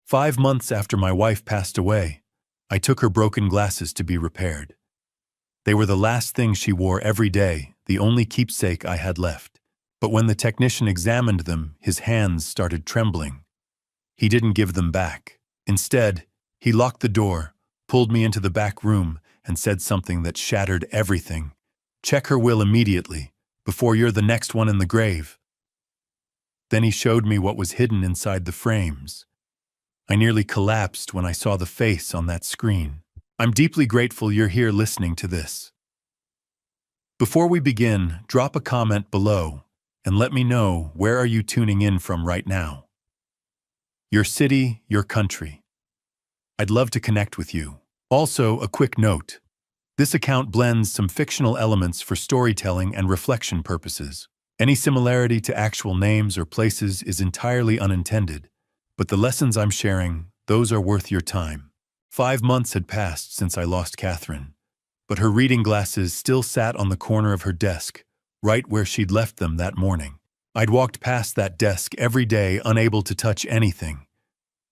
5 months after my wife passed away, I took her broken glasses to be repaired. They were the last thing she wore every day, the only keepsake I had left. But when the technician examined them, his hands started trembling. He didn't give them back. Instead, he locked the door, pulled me into the back room, and said something that shattered everything. "Check her will immediately, before you're the next one in the grave." Then he showed me what was hidden inside the frames. I nearly collapsed when I saw the face on that screen. I'm deeply grateful you're here listening to this. Before we begin, drop a comment below and let me know, where are you tuning in from right now? Your city, your country. I'd love to connect with you. Also, a quick note. This account blends some fictional elements for storytelling and reflection purposes. Any similarity to actual names or places is entirely unintended, but the lessons I'm sharing, those are worth your time. 5 months had passed since I lost Catherine, but her reading glasses still sat on the corner of her desk, right where she'd left them that morning. I'd walked past that desk every day, unable to touch anything.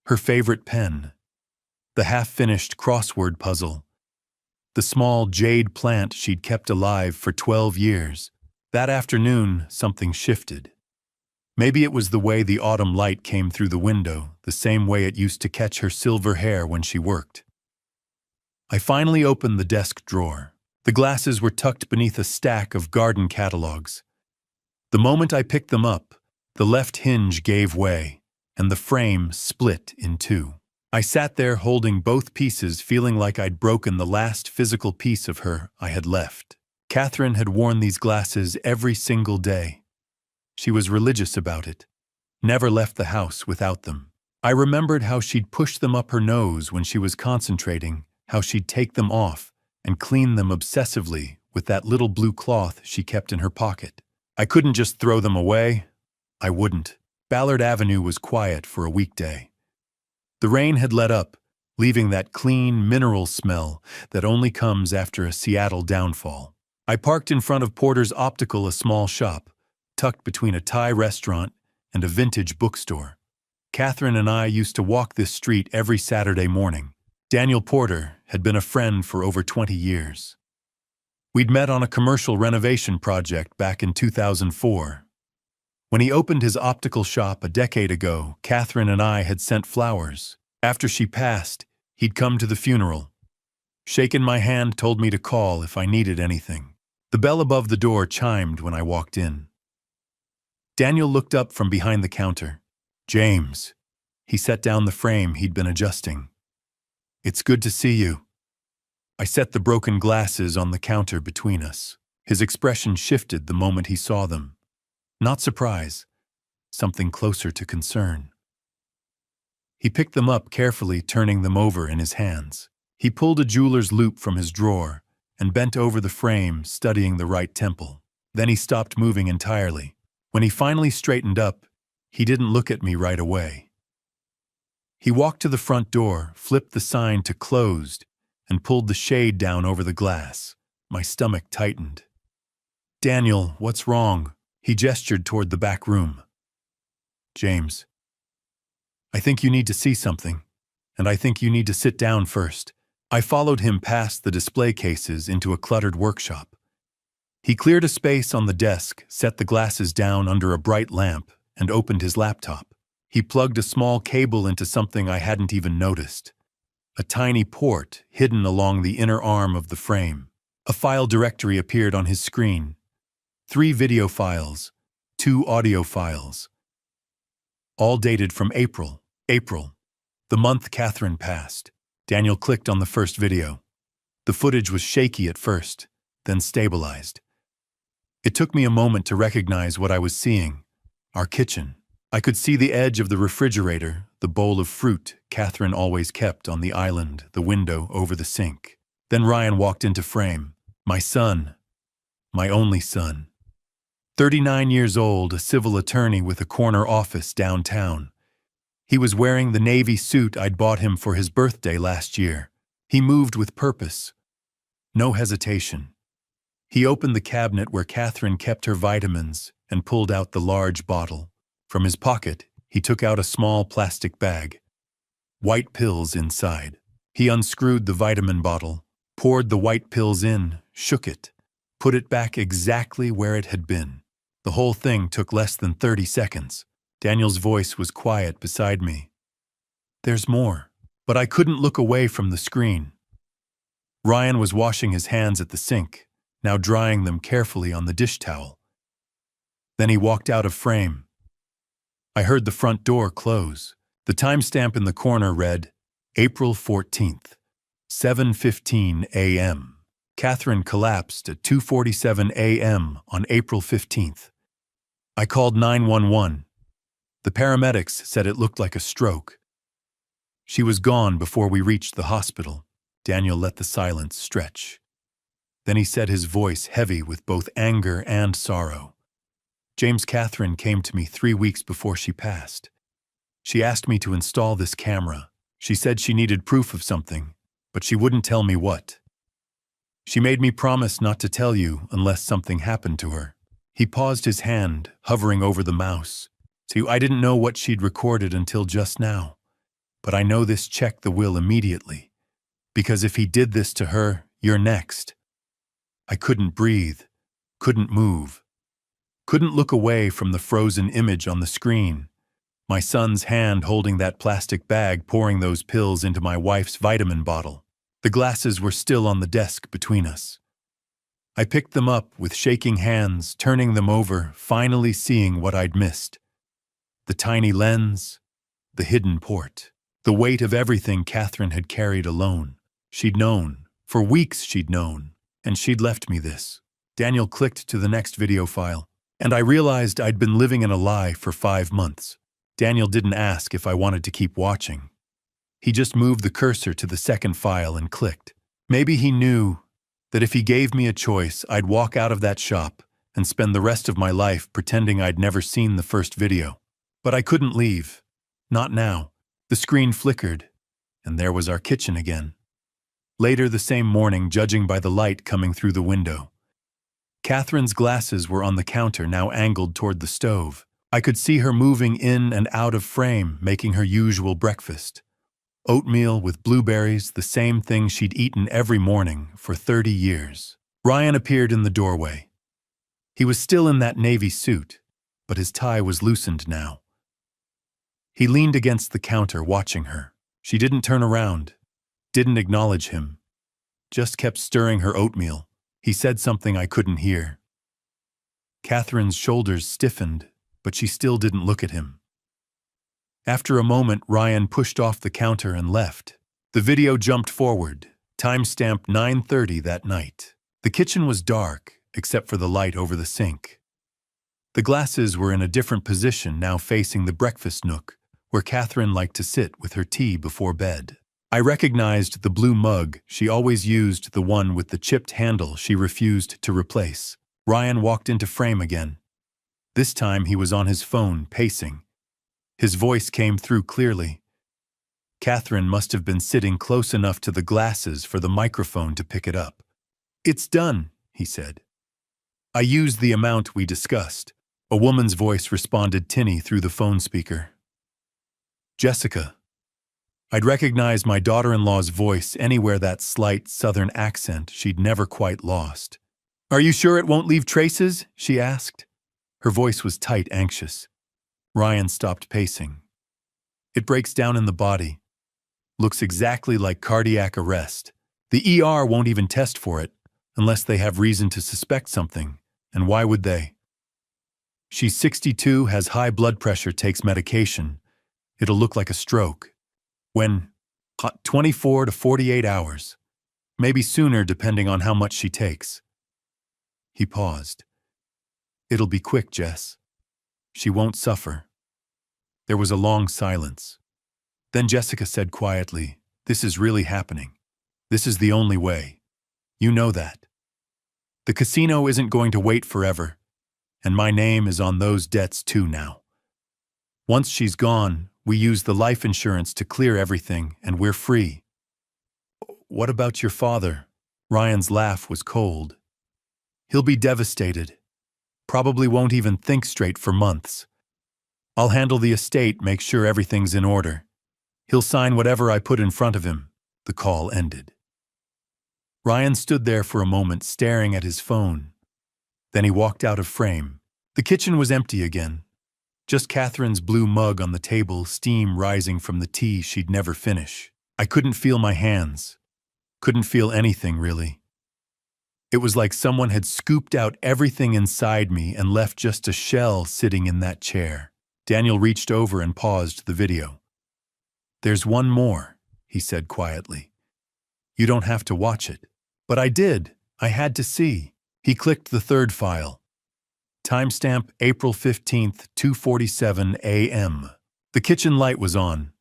Her favorite pen, the half-finished crossword puzzle, the small jade plant she'd kept alive for 12 years. That afternoon, something shifted. Maybe it was the way the autumn light came through the window, the same way it used to catch her silver hair when she worked. I finally opened the desk drawer. The glasses were tucked beneath a stack of garden catalogs. The moment I picked them up, the left hinge gave way, and the frame split in two. I sat there holding both pieces, feeling like I'd broken the last physical piece of her I had left. Catherine had worn these glasses every single day. She was religious about it, never left the house without them. I remembered how she'd push them up her nose when she was concentrating, how she'd take them off and clean them obsessively with that little blue cloth she kept in her pocket. I couldn't just throw them away. I wouldn't. Ballard Avenue was quiet for a weekday. The rain had let up, leaving that clean mineral smell that only comes after a Seattle downfall. I parked in front of Porter's Optical, a small shop, tucked between a Thai restaurant and a vintage bookstore. Catherine and I used to walk this street every Saturday morning. Daniel Porter had been a friend for over 20 years. We'd met on a commercial renovation project back in 2004. When he opened his optical shop a decade ago, Catherine and I had sent flowers. After she passed, he'd come to the funeral. Shaken my hand, told me to call if I needed anything. The bell above the door chimed when I walked in. Daniel looked up from behind the counter. "James." He set down the frame he'd been adjusting. "It's good to see you." I set the broken glasses on the counter between us. His expression shifted the moment he saw them. Not surprise, something closer to concern. He picked them up carefully, turning them over in his hands. He pulled a jeweler's loupe from his drawer and bent over the frame, studying the right temple. Then he stopped moving entirely. When he finally straightened up, he didn't look at me right away. He walked to the front door, flipped the sign to closed, and pulled the shade down over the glass. My stomach tightened. "Daniel, what's wrong?" He gestured toward the back room. "James, I think you need to see something, and I think you need to sit down first." I followed him past the display cases into a cluttered workshop. He cleared a space on the desk, set the glasses down under a bright lamp, and opened his laptop. He plugged a small cable into something I hadn't even noticed. A tiny port hidden along the inner arm of the frame. A file directory appeared on his screen. 3 video files, 2 audio files. All dated from April, the month Catherine passed. Daniel clicked on the first video. The footage was shaky at first, then stabilized. It took me a moment to recognize what I was seeing. Our kitchen. I could see the edge of the refrigerator, the bowl of fruit Catherine always kept on the island, the window over the sink. Then Ryan walked into frame. My son. My only son. 39 years old, a civil attorney with a corner office downtown. He was wearing the navy suit I'd bought him for his birthday last year. He moved with purpose. No hesitation. He opened the cabinet where Catherine kept her vitamins and pulled out the large bottle. From his pocket, he took out a small plastic bag. white pills inside. He unscrewed the vitamin bottle, poured the white pills in, shook it, put it back exactly where it had been. The whole thing took less than 30 seconds. Daniel's voice was quiet beside me. There's more. But I couldn't look away from the screen. Ryan was washing his hands at the sink, now drying them carefully on the dish towel. Then he walked out of frame. I heard the front door close. The timestamp in the corner read, April 14th, 7:15 a.m. Catherine collapsed at 2:47 a.m. on April 15th. I called 911. The paramedics said it looked like a stroke. She was gone before we reached the hospital. Daniel let the silence stretch. Then he said, his voice heavy with both anger and sorrow, James, Catherine came to me 3 weeks before she passed. She asked me to install this camera. She said she needed proof of something, but she wouldn't tell me what. She made me promise not to tell you unless something happened to her. He paused, his hand hovering over the mouse. See, I didn't know what she'd recorded until just now. But I know this checked the will immediately. Because if he did this to her, you're next. I couldn't breathe, couldn't move, couldn't look away from the frozen image on the screen. My son's hand holding that plastic bag, pouring those pills into my wife's vitamin bottle. The glasses were still on the desk between us. I picked them up with shaking hands, turning them over, finally seeing what I'd missed. The tiny lens, the hidden port. The weight of everything Catherine had carried alone. She'd known. For weeks she'd known. And she'd left me this. Daniel clicked to the next video file. And I realized I'd been living in a lie for 5 months. Daniel didn't ask if I wanted to keep watching. He just moved the cursor to the second file and clicked. Maybe he knew that if he gave me a choice, I'd walk out of that shop and spend the rest of my life pretending I'd never seen the first video. But I couldn't leave. Not now. The screen flickered, and there was our kitchen again. Later the same morning, judging by the light coming through the window. Catherine's glasses were on the counter, now angled toward the stove. I could see her moving in and out of frame, making her usual breakfast. Oatmeal with blueberries, the same thing she'd eaten every morning for 30 years. Ryan appeared in the doorway. He was still in that navy suit, but his tie was loosened now. He leaned against the counter, watching her. She didn't turn around, didn't acknowledge him, just kept stirring her oatmeal. He said something I couldn't hear. Catherine's shoulders stiffened, but she still didn't look at him. After a moment, Ryan pushed off the counter and left. The video jumped forward, timestamp 9:30 that night. The kitchen was dark, except for the light over the sink. The glasses were in a different position, now facing the breakfast nook, where Catherine liked to sit with her tea before bed. I recognized the blue mug. She always used the one with the chipped handle she refused to replace. Ryan walked into frame again. This time he was on his phone, pacing. His voice came through clearly. Catherine must have been sitting close enough to the glasses for the microphone to pick it up. "It's done," he said. "I used the amount we discussed." A woman's voice responded tinny through the phone speaker. "Jessica." I'd recognize my daughter-in-law's voice anywhere, that slight southern accent she'd never quite lost. "Are you sure it won't leave traces?" she asked. Her voice was tight, anxious. Ryan stopped pacing. "It breaks down in the body. Looks exactly like cardiac arrest. The ER won't even test for it, unless they have reason to suspect something. And why would they? She's 62, has high blood pressure, takes medication. It'll look like a stroke. When? 24 to 48 hours. Maybe sooner, depending on how much she takes." He paused. "It'll be quick, Jess. She won't suffer." There was a long silence. Then Jessica said quietly, "This is really happening. This is the only way. You know that. The casino isn't going to wait forever, and my name is on those debts too now. Once she's gone, we use the life insurance to clear everything, and we're free." "What about your father?" Ryan's laugh was cold. "He'll be devastated. Probably won't even think straight for months. I'll handle the estate, make sure everything's in order. He'll sign whatever I put in front of him." The call ended. Ryan stood there for a moment staring at his phone. Then he walked out of frame. The kitchen was empty again. Just Catherine's blue mug on the table, steam rising from the tea she'd never finish. I couldn't feel my hands. Couldn't feel anything, really. It was like someone had scooped out everything inside me and left just a shell sitting in that chair. Daniel reached over and paused the video. "There's one more," he said quietly. "You don't have to watch it." But I did. I had to see. He clicked the third file. Timestamp April 15th, 2:47 a.m. The kitchen light was on.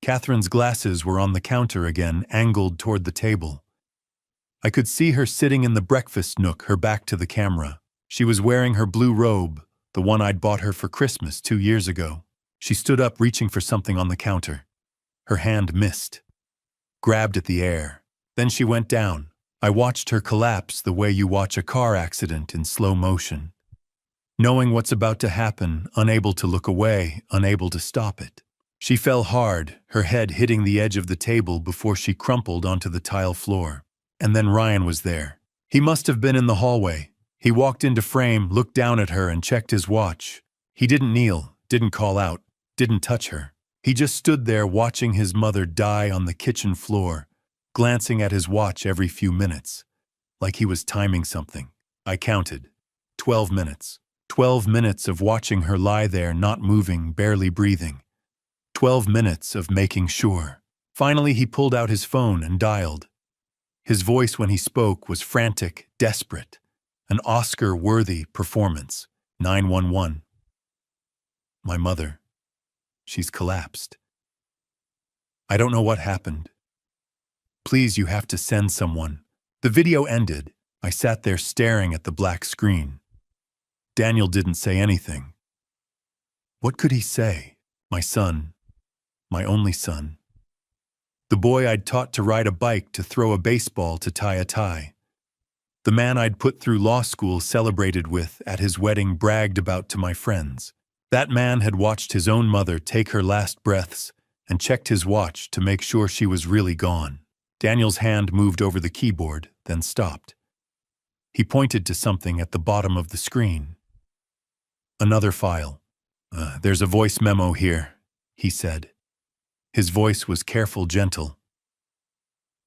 Catherine's glasses were on the counter again, angled toward the table. I could see her sitting in the breakfast nook, her back to the camera. She was wearing her blue robe, the one I'd bought her for Christmas 2 years ago. She stood up, reaching for something on the counter. Her hand missed, grabbed at the air. Then she went down. I watched her collapse the way you watch a car accident in slow motion. Knowing what's about to happen, unable to look away, unable to stop it. She fell hard, her head hitting the edge of the table before she crumpled onto the tile floor. And then Ryan was there. He must have been in the hallway. He walked into frame, looked down at her, and checked his watch. He didn't kneel, didn't call out, didn't touch her. He just stood there watching his mother die on the kitchen floor, glancing at his watch every few minutes, like he was timing something. I counted. 12 minutes. 12 minutes of watching her lie there, not moving, barely breathing. 12 minutes of making sure. Finally, he pulled out his phone and dialed. His voice when he spoke was frantic, desperate. An Oscar-worthy performance. 911. "My mother. She's collapsed. I don't know what happened. Please, you have to send someone." The video ended. I sat there staring at the black screen. Daniel didn't say anything. What could he say? My son. My only son. The boy I'd taught to ride a bike, to throw a baseball, to tie a tie. The man I'd put through law school, celebrated with, at his wedding, bragged about to my friends. That man had watched his own mother take her last breaths and checked his watch to make sure she was really gone. Daniel's hand moved over the keyboard, then stopped. He pointed to something at the bottom of the screen. Another file. There's a voice memo here," he said. His voice was careful, gentle.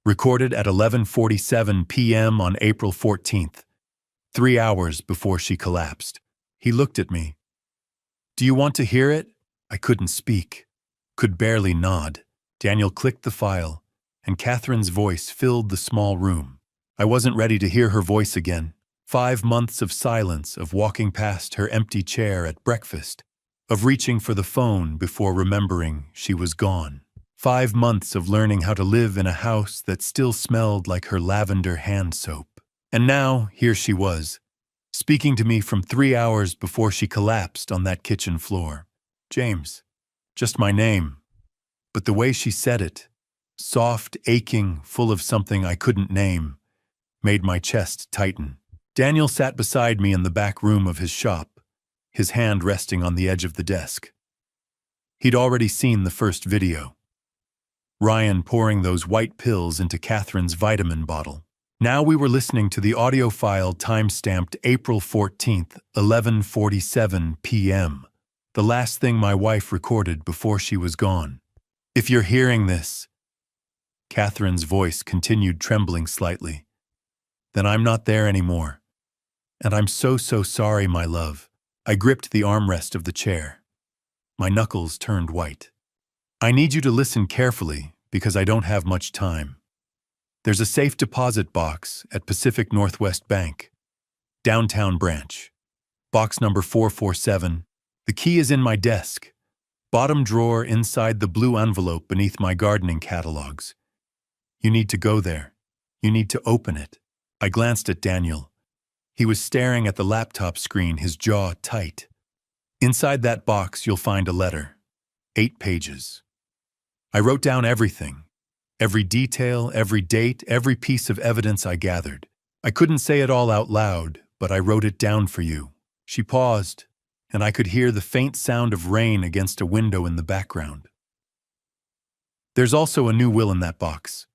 "Recorded at 11:47 p.m. on April 14th, 3 hours before she collapsed." He looked at me. "Do you want to hear it?" I couldn't speak, could barely nod. Daniel clicked the file, and Catherine's voice filled the small room. I wasn't ready to hear her voice again. 5 months of silence, of walking past her empty chair at breakfast, of reaching for the phone before remembering she was gone. 5 months of learning how to live in a house that still smelled like her lavender hand soap. And now, here she was, speaking to me from 3 hours before she collapsed on that kitchen floor. James. Just my name. But the way she said it, soft, aching, full of something I couldn't name, made my chest tighten. Daniel sat beside me in the back room of his shop, his hand resting on the edge of the desk. He'd already seen the first video. Ryan pouring those white pills into Catherine's vitamin bottle. Now we were listening to the audio file time-stamped April 14th, 11:47 p.m., the last thing my wife recorded before she was gone. "If you're hearing this," Catherine's voice continued, trembling slightly, "then I'm not there anymore. And I'm so sorry, my love." I gripped the armrest of the chair. My knuckles turned white. "I need you to listen carefully, because I don't have much time. There's a safe deposit box at Pacific Northwest Bank, downtown branch. Box number 447. The key is in my desk, bottom drawer inside the blue envelope beneath my gardening catalogs. You need to go there. You need to open it." I glanced at Daniel. He was staring at the laptop screen, his jaw tight. "Inside that box, you'll find a letter. 8 pages. I wrote down everything. Every detail, every date, every piece of evidence I gathered. I couldn't say it all out loud, but I wrote it down for you." She paused, and I could hear the faint sound of rain against a window in the background. There's also a new will in that box.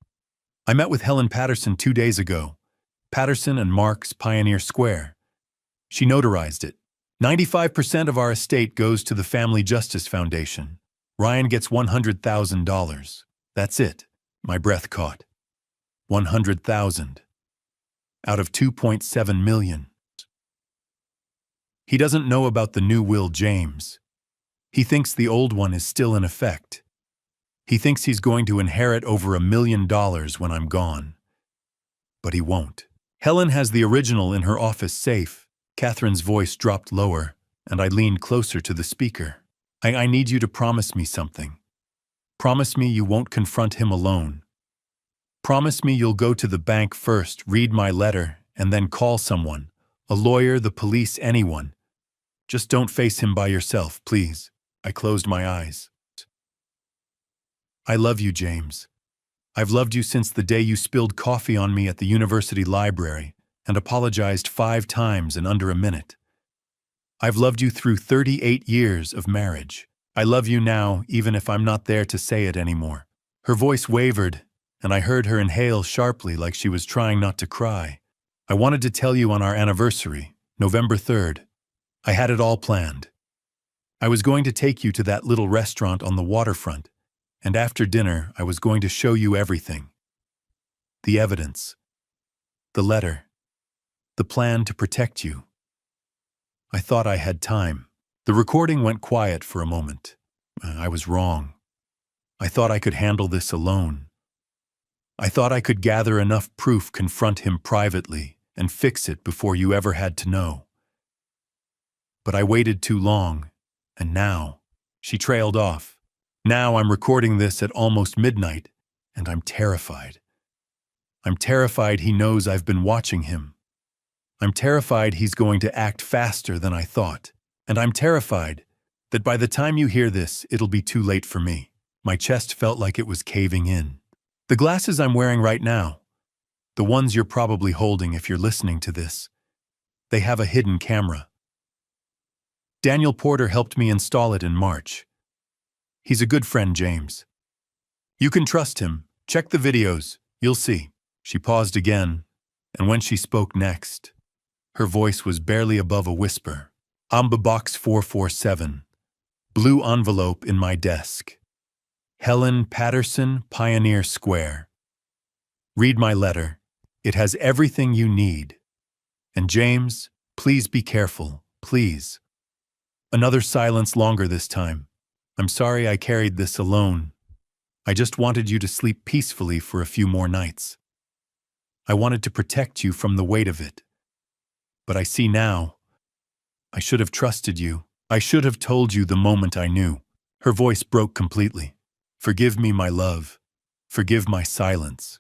I met with Helen Patterson 2 days ago. Patterson and Marks, Pioneer Square. She notarized it. 95% of our estate goes to the Family Justice Foundation. Ryan gets $100,000. That's it. My breath caught. 100,000. Out of 2.7 million. He doesn't know about the new will, James. He thinks the old one is still in effect. He thinks he's going to inherit over $1 million when I'm gone. But he won't. Helen has the original in her office safe. Catherine's voice dropped lower, and I leaned closer to the speaker. I need you to promise me something. Promise me you won't confront him alone. Promise me you'll go to the bank first, read my letter, and then call someone. A lawyer, the police, anyone. Just don't face him by yourself, please. I closed my eyes. I love you, James. I've loved you since the day you spilled coffee on me at the university library and apologized 5 times in under a minute. I've loved you through 38 years of marriage. I love you now, even if I'm not there to say it anymore. Her voice wavered, and I heard her inhale sharply like she was trying not to cry. I wanted to tell you on our anniversary, November 3rd. I had it all planned. I was going to take you to that little restaurant on the waterfront, and after dinner I was going to show you everything. The evidence. The letter. The plan to protect you. I thought I had time. The recording went quiet for a moment. I was wrong. I thought I could handle this alone. I thought I could gather enough proof, confront him privately, and fix it before you ever had to know. But I waited too long, and now, she trailed off. Now I'm recording this at almost midnight, and I'm terrified. I'm terrified he knows I've been watching him. I'm terrified he's going to act faster than I thought. And I'm terrified that by the time you hear this, it'll be too late for me. My chest felt like it was caving in. The glasses I'm wearing right now, the ones you're probably holding if you're listening to this, they have a hidden camera. Daniel Porter helped me install it in March. He's a good friend, James. You can trust him. Check the videos. You'll see. She paused again, and when she spoke next, her voice was barely above a whisper. Amba Box 447. Blue envelope in my desk. Helen Patterson, Pioneer Square. Read my letter. It has everything you need. And James, please be careful, please. Another silence, longer this time. I'm sorry I carried this alone. I just wanted you to sleep peacefully for a few more nights. I wanted to protect you from the weight of it. But I see now. I should have trusted you. I should have told you the moment I knew. Her voice broke completely. Forgive me, my love. Forgive my silence.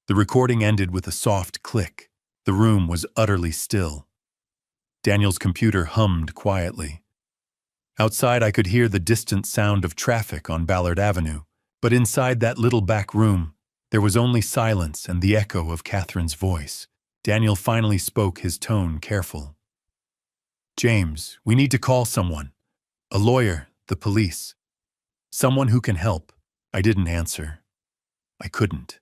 The recording ended with a soft click. The room was utterly still. Daniel's computer hummed quietly. Outside, I could hear the distant sound of traffic on Ballard Avenue, but inside that little back room, there was only silence and the echo of Catherine's voice. Daniel finally spoke, his tone careful. James, we need to call someone. A lawyer, the police. Someone who can help. I didn't answer. I couldn't.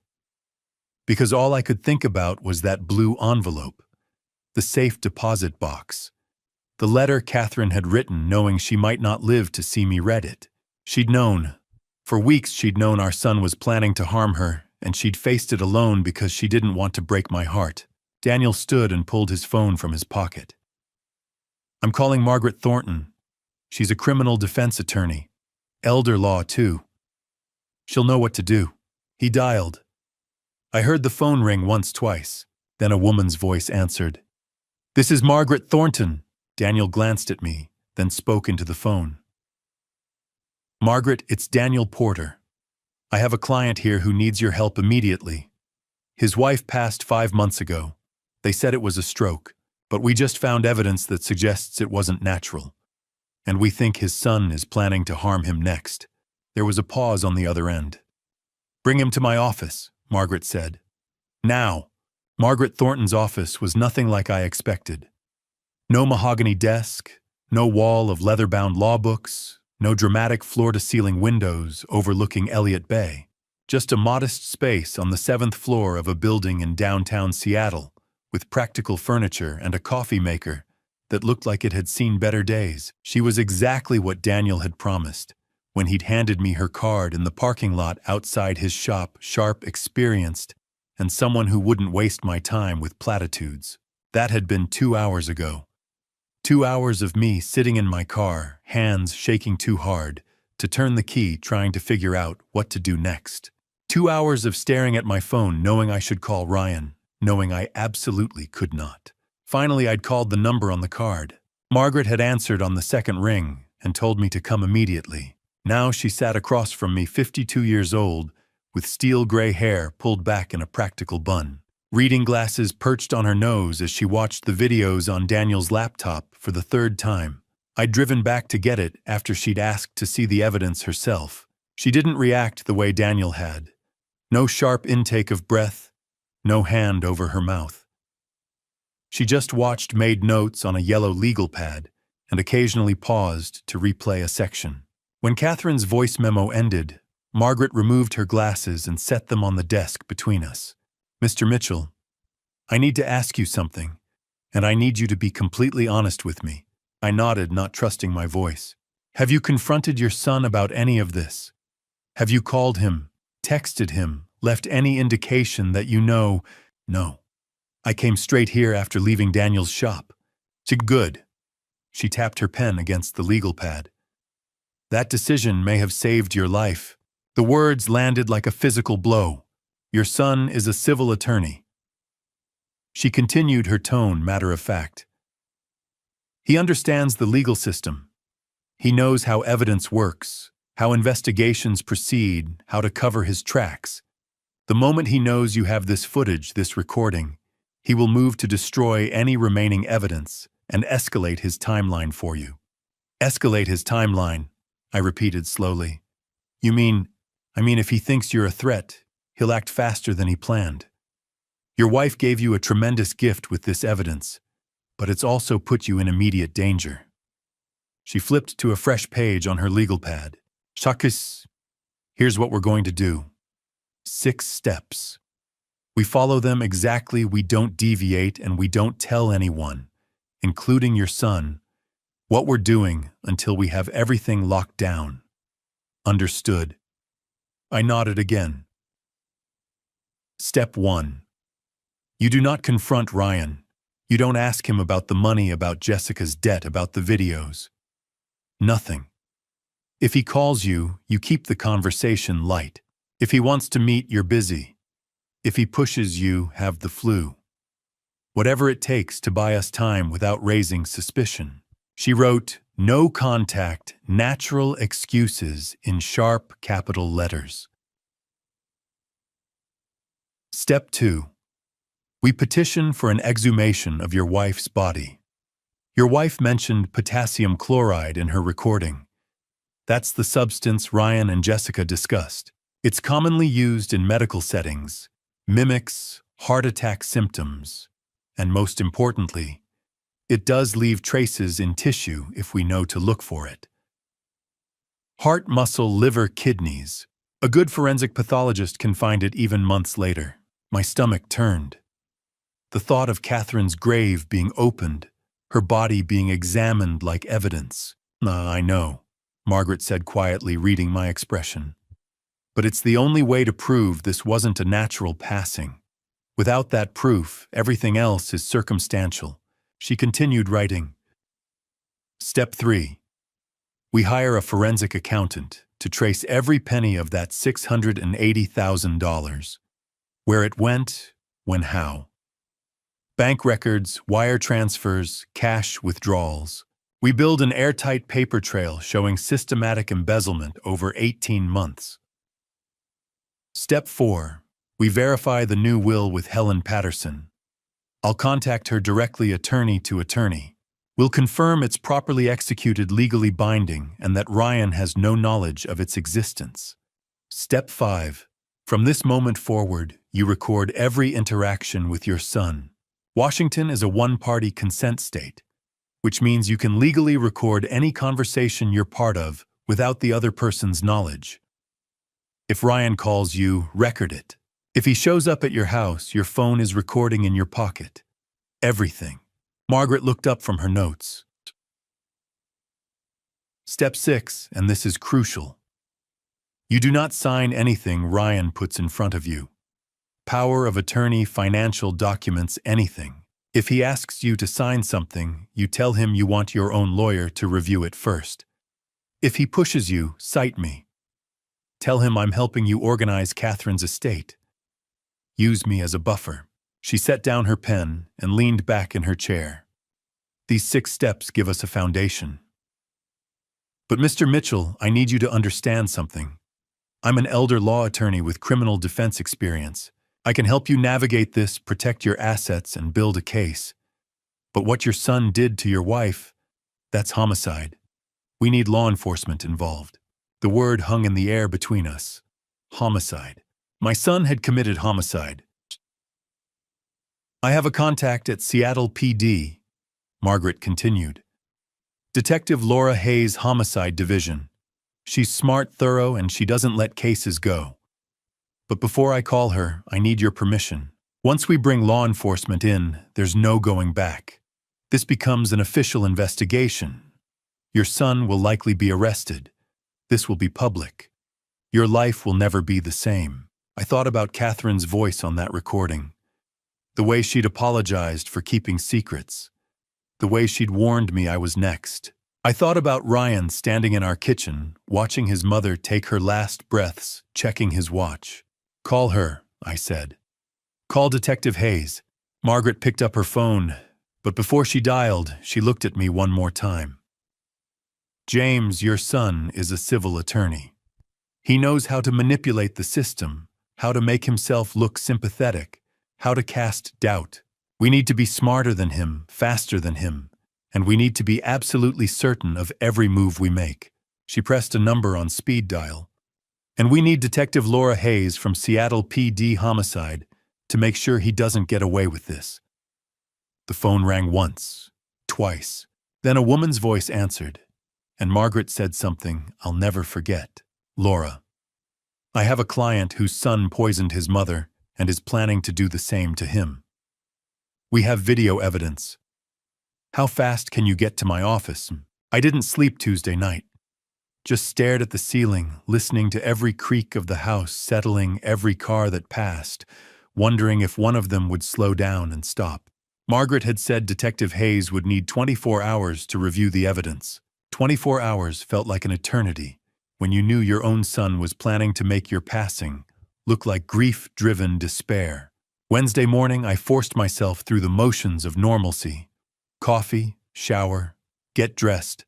Because all I could think about was that blue envelope, the safe deposit box. The letter Catherine had written, knowing she might not live to see me read it. She'd known. For weeks she'd known our son was planning to harm her, and she'd faced it alone because she didn't want to break my heart. Daniel stood and pulled his phone from his pocket. I'm calling Margaret Thornton. She's a criminal defense attorney. Elder law, too. She'll know what to do. He dialed. I heard the phone ring once, twice. Then a woman's voice answered. This is Margaret Thornton. Daniel glanced at me, then spoke into the phone. Margaret, it's Daniel Porter. I have a client here who needs your help immediately. His wife passed 5 months ago. They said it was a stroke, but we just found evidence that suggests it wasn't natural. And we think his son is planning to harm him next. There was a pause on the other end. Bring him to my office, Margaret said. Now. Margaret Thornton's office was nothing like I expected. No mahogany desk, no wall of leather-bound law books, no dramatic floor-to-ceiling windows overlooking Elliott Bay. Just a modest space on the 7th floor of a building in downtown Seattle, with practical furniture and a coffee maker that looked like it had seen better days. She was exactly what Daniel had promised when he'd handed me her card in the parking lot outside his shop, sharp, experienced, and someone who wouldn't waste my time with platitudes. That had been 2 hours ago. 2 hours of me sitting in my car, hands shaking too hard to turn the key, trying to figure out what to do next. 2 hours of staring at my phone, knowing I should call Ryan, knowing I absolutely could not. Finally, I'd called the number on the card. Margaret had answered on the second ring and told me to come immediately. Now she sat across from me, 52 years old, with steel gray hair pulled back in a practical bun. Reading glasses perched on her nose as she watched the videos on Daniel's laptop for the 3rd time. I'd driven back to get it after she'd asked to see the evidence herself. She didn't react the way Daniel had. No sharp intake of breath, no hand over her mouth. She just watched, made notes on a yellow legal pad, and occasionally paused to replay a section. When Catherine's voice memo ended, Margaret removed her glasses and set them on the desk between us. "Mr. Mitchell, I need to ask you something, and I need you to be completely honest with me." I nodded, not trusting my voice. "Have you confronted your son about any of this? Have you called him, texted him, left any indication that you know?" "No. I came straight here after leaving Daniel's shop." "Good." She tapped her pen against the legal pad. "That decision may have saved your life." The words landed like a physical blow. "Your son is a civil attorney." She continued, her tone matter of fact. "He understands the legal system. He knows how evidence works, how investigations proceed, how to cover his tracks. The moment he knows you have this footage, this recording, he will move to destroy any remaining evidence and escalate his timeline for you." "Escalate his timeline," I repeated slowly. I mean if he thinks you're a threat, he'll act faster than he planned. Your wife gave you a tremendous gift with this evidence, but it's also put you in immediate danger." She flipped to a fresh page on her legal pad. "Shakis, here's what we're going to do. 6 steps. We follow them exactly, we don't deviate, and we don't tell anyone, including your son, what we're doing until we have everything locked down. Understood?" I nodded again. Step 1. You do not confront Ryan. You don't ask him about the money, about Jessica's debt, about the videos. Nothing. If he calls you, you keep the conversation light. If he wants to meet, you're busy. If he pushes you, have the flu. Whatever it takes to buy us time without raising suspicion. She wrote, "No contact, natural excuses," in sharp capital letters. Step 2. We petition for an exhumation of your wife's body. Your wife mentioned potassium chloride in her recording. That's the substance Ryan and Jessica discussed. It's commonly used in medical settings, mimics heart attack symptoms, and most importantly, it does leave traces in tissue if we know to look for it. Heart, muscle, liver, kidneys. A good forensic pathologist can find it even months later. My stomach turned. The thought of Catherine's grave being opened, her body being examined like evidence. "I know," Margaret said quietly, reading my expression. "But it's the only way to prove this wasn't a natural passing. Without that proof, everything else is circumstantial." She continued writing. Step 3. We hire a forensic accountant to trace every penny of that $680,000. Where it went, when, how. Bank records, wire transfers, cash withdrawals. We build an airtight paper trail showing systematic embezzlement over 18 months. Step 4. We verify the new will with Helen Patterson. I'll contact her directly, attorney to attorney. We'll confirm it's properly executed, legally binding, and that Ryan has no knowledge of its existence. Step 5. From this moment forward, you record every interaction with your son. Washington is a one-party consent state, which means you can legally record any conversation you're part of without the other person's knowledge. If Ryan calls you, record it. If he shows up at your house, your phone is recording in your pocket. Everything. Margaret looked up from her notes. Step 6, and this is crucial. You do not sign anything Ryan puts in front of you. Power of attorney, financial documents, anything. If he asks you to sign something, you tell him you want your own lawyer to review it first. If he pushes you, cite me. Tell him I'm helping you organize Catherine's estate. Use me as a buffer. She set down her pen and leaned back in her chair. These 6 steps give us a foundation. But Mr. Mitchell, I need you to understand something. I'm an elder law attorney with criminal defense experience. I can help you navigate this, protect your assets, and build a case. But what your son did to your wife, that's homicide. We need law enforcement involved. The word hung in the air between us. Homicide. My son had committed homicide. I have a contact at Seattle PD, Margaret continued. Detective Laura Hayes' Homicide Division. She's smart, thorough, and she doesn't let cases go. But before I call her, I need your permission. Once we bring law enforcement in, there's no going back. This becomes an official investigation. Your son will likely be arrested. This will be public. Your life will never be the same. I thought about Catherine's voice on that recording. The way she'd apologized for keeping secrets. The way she'd warned me I was next. I thought about Ryan standing in our kitchen, watching his mother take her last breaths, checking his watch. Call her, I said. Call Detective Hayes. Margaret picked up her phone, but before she dialed, she looked at me one more time. James, your son, is a civil attorney. He knows how to manipulate the system, how to make himself look sympathetic, how to cast doubt. We need to be smarter than him, faster than him, and we need to be absolutely certain of every move we make. She pressed a number on speed dial. And we need Detective Laura Hayes from Seattle PD Homicide to make sure he doesn't get away with this. The phone rang once, twice. Then a woman's voice answered, and Margaret said something I'll never forget. Laura, I have a client whose son poisoned his mother and is planning to do the same to him. We have video evidence. How fast can you get to my office? I didn't sleep Tuesday night. Just stared at the ceiling, listening to every creak of the house, settling every car that passed, wondering if one of them would slow down and stop. Margaret had said Detective Hayes would need 24 hours to review the evidence. 24 hours felt like an eternity when you knew your own son was planning to make your passing look like grief-driven despair. Wednesday morning, I forced myself through the motions of normalcy. Coffee, shower, get dressed.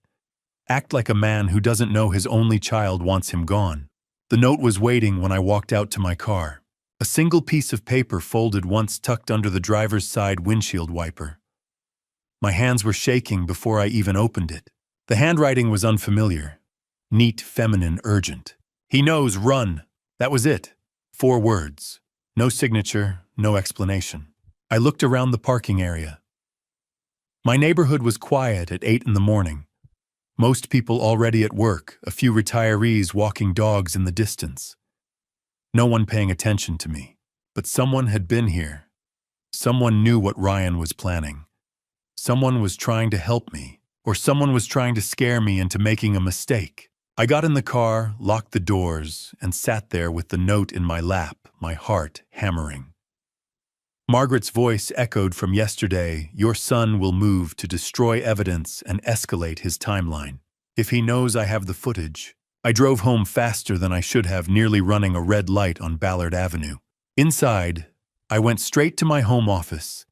Act like a man who doesn't know his only child wants him gone. The note was waiting when I walked out to my car. A single piece of paper folded once tucked under the driver's side windshield wiper. My hands were shaking before I even opened it. The handwriting was unfamiliar. Neat, feminine, urgent. He knows, run. That was it. 4 words. No signature, no explanation. I looked around the parking area. My neighborhood was quiet at 8 in the morning. Most people already at work, a few retirees walking dogs in the distance. No one paying attention to me. But someone had been here. Someone knew what Ryan was planning. Someone was trying to help me, or someone was trying to scare me into making a mistake. I got in the car, locked the doors, and sat there with the note in my lap, my heart hammering. Margaret's voice echoed from yesterday, your son will move to destroy evidence and escalate his timeline. If he knows I have the footage. I drove home faster than I should have, nearly running a red light on Ballard Avenue. Inside, I went straight to my home office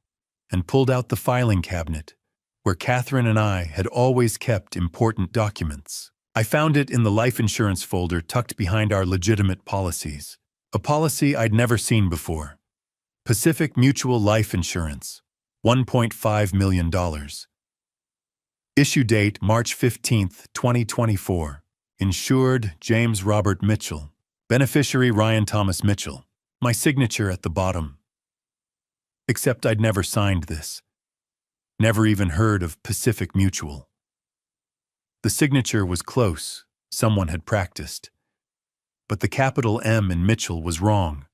and pulled out the filing cabinet, where Catherine and I had always kept important documents. I found it in the life insurance folder tucked behind our legitimate policies. A policy I'd never seen before. Pacific Mutual Life Insurance, $1.5 million. Issue date March 15, 2024. Insured James Robert Mitchell. Beneficiary Ryan Thomas Mitchell. My signature at the bottom. Except I'd never signed this. Never even heard of Pacific Mutual. The signature was close. Someone had practiced. but the capital M in Mitchell was wrong.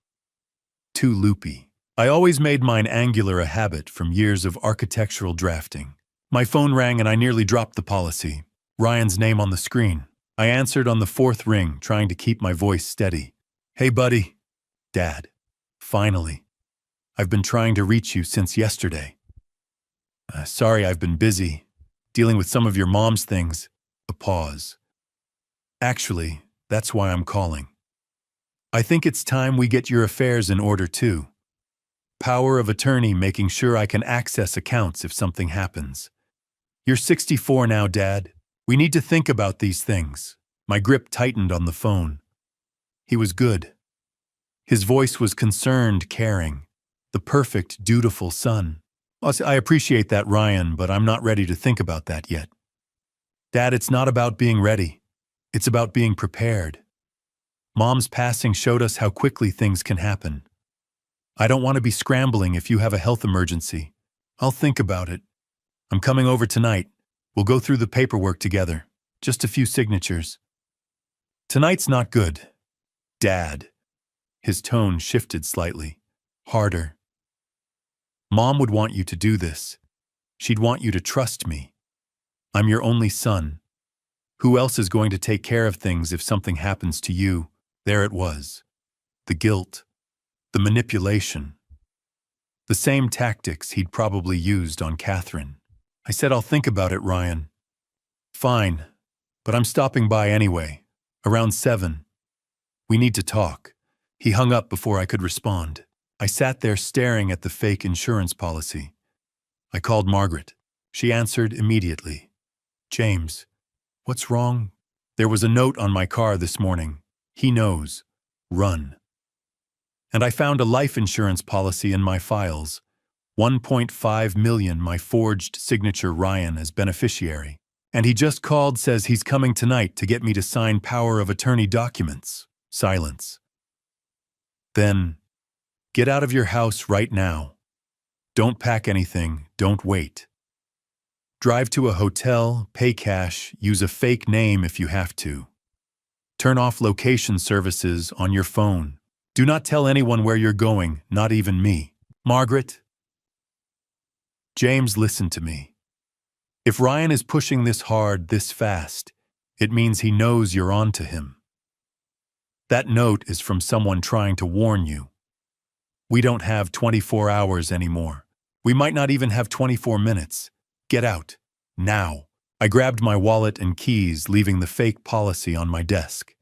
Too loopy. I always made mine angular a habit from years of architectural drafting. My phone rang and I nearly dropped the policy. Ryan's name on the screen. I answered on the fourth ring, trying to keep my voice steady. "Hey, buddy." "Dad. Finally. I've been trying to reach you since yesterday. Sorry, I've been busy, dealing with some of your mom's things." A pause. "Actually, that's why I'm calling. I think it's time we get your affairs in order too. Power of attorney making sure I can access accounts if something happens. You're 64 now, Dad. We need to think about these things." My grip tightened on the phone. He was good. His voice was concerned, caring. The perfect, dutiful son. "I appreciate that, Ryan, but I'm not ready to think about that yet." "Dad, it's not about being ready. It's about being prepared. Mom's passing showed us how quickly things can happen. I don't want to be scrambling if you have a health emergency. I'll think about it. I'm coming over tonight. We'll go through the paperwork together. Just a few signatures." "Tonight's not good. Dad." His tone shifted slightly. Harder. "Mom would want you to do this. She'd want you to trust me. I'm your only son. Who else is going to take care of things if something happens to you?" There it was. The guilt. The manipulation. The same tactics he'd probably used on Catherine. I said, "I'll think about it, Ryan." "Fine, but I'm stopping by anyway. Around 7. We need to talk." He hung up before I could respond. I sat there staring at the fake insurance policy. I called Margaret. She answered immediately. "James, what's wrong?" "There was a note on my car this morning. He knows. Run." And I found a life insurance policy in my files. 1.5 million, my forged signature Ryan as beneficiary. And he just called, says he's coming tonight to get me to sign power of attorney documents. Silence. Then, "Get out of your house right now. Don't pack anything, don't wait. Drive to a hotel, pay cash, use a fake name if you have to. Turn off location services on your phone. Do not tell anyone where you're going, not even me. Margaret." James, listen to me. If Ryan is pushing this hard, this fast, it means he knows you're on to him. That note is from someone trying to warn you. We don't have 24 hours anymore. We might not even have 24 minutes. Get out. Now. I grabbed my wallet and keys, leaving the fake policy on my desk.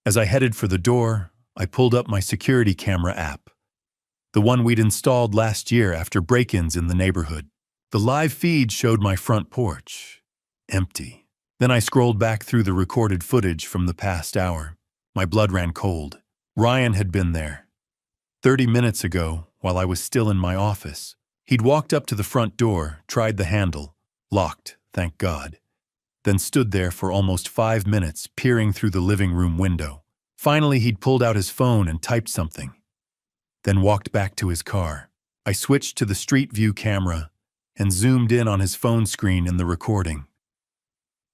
As I headed for the door, I pulled up my security camera app. The one we'd installed last year after break-ins in the neighborhood. The live feed showed my front porch. Empty. Then I scrolled back through the recorded footage from the past hour. My blood ran cold. Ryan had been there. 30 minutes ago, while I was still in my office. He'd walked up to the front door, tried the handle. Locked, thank God. Then stood there for almost 5 minutes, peering through the living room window. Finally, he'd pulled out his phone and typed something. Then walked back to his car. I switched to the street view camera and zoomed in on his phone screen in the recording.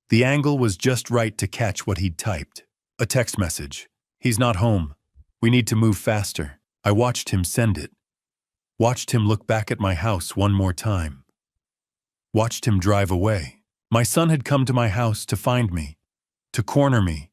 The angle was just right to catch what he'd typed. A text message. "He's not home. We need to move faster." I watched him send it. Watched him look back at my house one more time. Watched him drive away. My son had come to my house to find me, to corner me,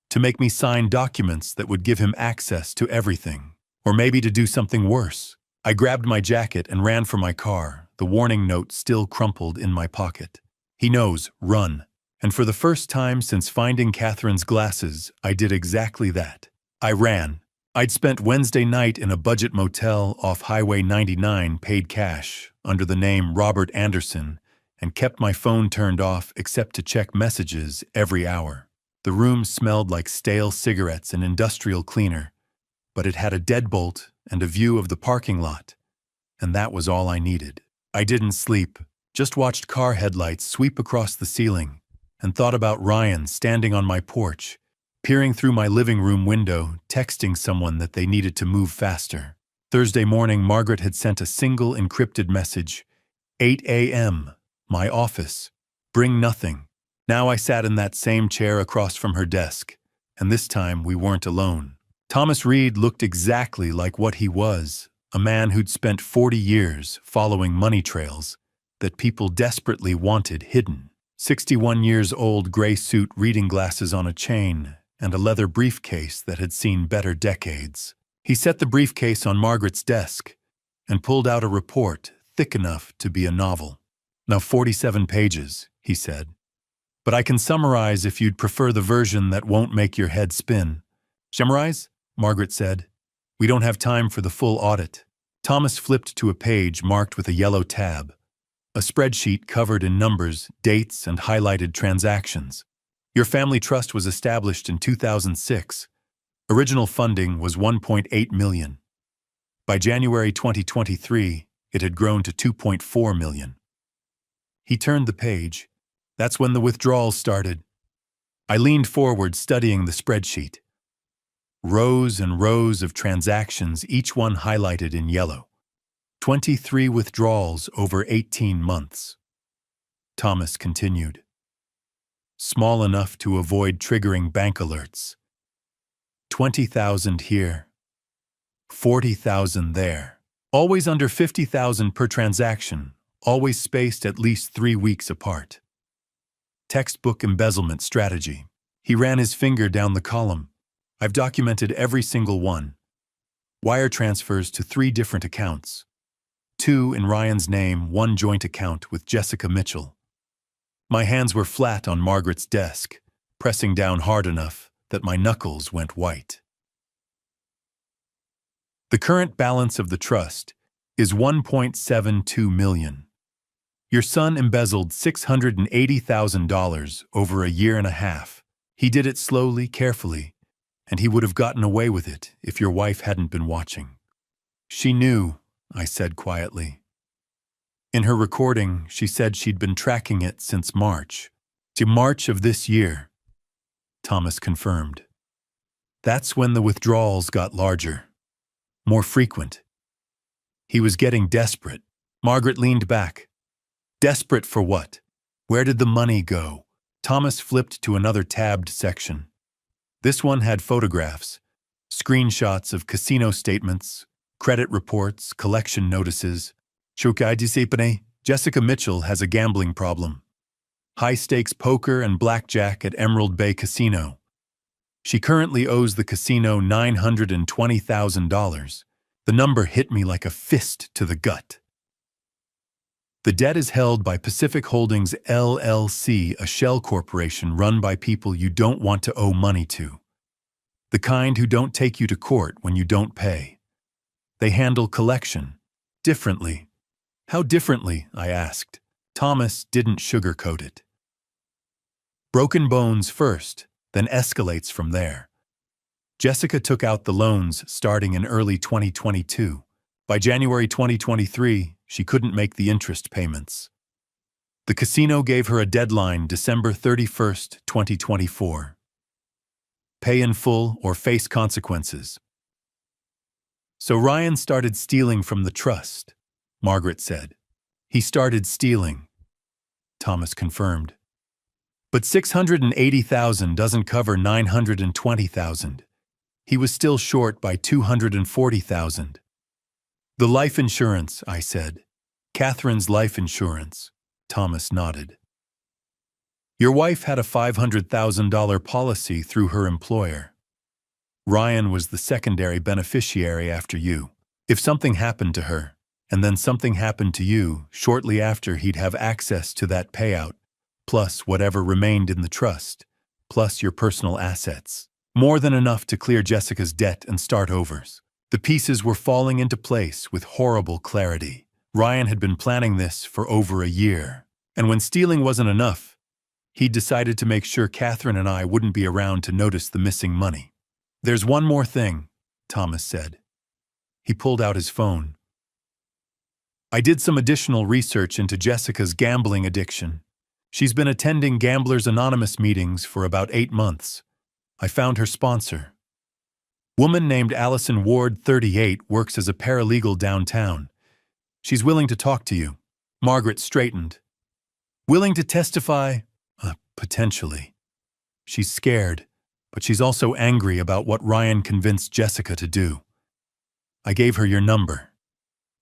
to make me sign documents that would give him access to everything. Or maybe to do something worse. I grabbed my jacket and ran for my car, the warning note still crumpled in my pocket. He knows, run. And for the first time since finding Catherine's glasses, I did exactly that. I ran. I'd spent Wednesday night in a budget motel off Highway 99 paid cash under the name Robert Anderson and kept my phone turned off except to check messages every hour. The room smelled like stale cigarettes and industrial cleaner, but it had a deadbolt and a view of the parking lot, and that was all I needed. I didn't sleep, just watched car headlights sweep across the ceiling and thought about Ryan standing on my porch, peering through my living room window, texting someone that they needed to move faster. Thursday morning, Margaret had sent a single encrypted message. 8 a.m., my office. Bring nothing. Now I sat in that same chair across from her desk, and this time we weren't alone. Thomas Reed looked exactly like what he was, a man who'd spent 40 years following money trails that people desperately wanted hidden. 61 years old, gray suit, reading glasses on a chain, and a leather briefcase that had seen better decades. He set the briefcase on Margaret's desk and pulled out a report thick enough to be a novel. "Now 47 pages," he said. "But I can summarize if you'd prefer the version that won't make your head spin." "Summarize?" Margaret said. "We don't have time for the full audit." Thomas flipped to a page marked with a yellow tab, a spreadsheet covered in numbers, dates, and highlighted transactions. "Your family trust was established in 2006. Original funding was $1.8 million. By January 2023, it had grown to $2.4 million. He turned the page. "That's when the withdrawals started." I leaned forward, studying the spreadsheet. Rows and rows of transactions, each one highlighted in yellow. 23 withdrawals over 18 months. Thomas continued. Small enough to avoid triggering bank alerts. 20,000 here. 40,000 there. Always under 50,000 per transaction, always spaced at least 3 weeks apart. Textbook embezzlement strategy. He ran his finger down the column. "I've documented every single one. Wire transfers to 3 different accounts. 2 in Ryan's name, 1 joint account with Jessica Mitchell." My hands were flat on Margaret's desk, pressing down hard enough that my knuckles went white. "The current balance of the trust is $1.72 million. Your son embezzled $680,000 over a year and a half. He did it slowly, carefully, and he would have gotten away with it if your wife hadn't been watching." "She knew," I said quietly. "In her recording, she said she'd been tracking it since March. To March of this year," Thomas confirmed. "That's when the withdrawals got larger, more frequent." He was getting desperate. Margaret leaned back. "Desperate for what? Where did the money go?" Thomas flipped to another tabbed section. This one had photographs, screenshots of casino statements, credit reports, collection notices. "Jessica Mitchell has a gambling problem. High-stakes poker and blackjack at Emerald Bay Casino. She currently owes the casino $920,000. The number hit me like a fist to the gut. "The debt is held by Pacific Holdings LLC, a shell corporation run by people you don't want to owe money to. The kind who don't take you to court when you don't pay. They handle collection differently." "How differently?" I asked. Thomas didn't sugarcoat it. "Broken bones first, then escalates from there. Jessica took out the loans starting in early 2022. By January 2023, she couldn't make the interest payments. The casino gave her a deadline, December 31st, 2024. Pay in full or face consequences." "So Ryan started stealing from the trust," Margaret said. "He started stealing," Thomas confirmed. "But $680,000 doesn't cover $920,000. He was still short by $240,000. "The life insurance," I said. "Catherine's life insurance," Thomas nodded. "Your wife had a $500,000 policy through her employer. Ryan was the secondary beneficiary after you. If something happened to her, and then something happened to you, shortly after he'd have access to that payout, plus whatever remained in the trust, plus your personal assets. More than enough to clear Jessica's debt and start overs." The pieces were falling into place with horrible clarity. Ryan had been planning this for over a year. And when stealing wasn't enough, he'd decided to make sure Catherine and I wouldn't be around to notice the missing money. "There's one more thing," Thomas said. He pulled out his phone. "I did some additional research into Jessica's gambling addiction. She's been attending Gamblers Anonymous meetings for about 8 months. I found her sponsor. Woman named Allison Ward, 38, works as a paralegal downtown. She's willing to talk to you." Margaret straightened. "Willing to testify?" Potentially. "She's scared," but she's also angry about what Ryan convinced Jessica to do. I gave her your number.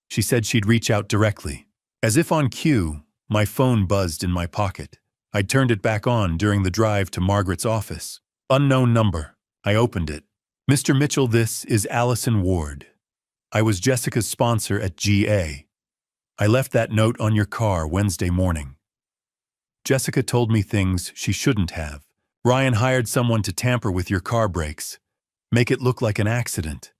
She said she'd reach out directly. As if on cue, my phone buzzed in my pocket. I'd turned it back on during the drive to Margaret's office. Unknown number. I opened it. Mr. Mitchell, this is Allison Ward. I was Jessica's sponsor at GA. I left that note on your car Wednesday morning. Jessica told me things she shouldn't have. Ryan hired someone to tamper with your car brakes, make it look like an accident.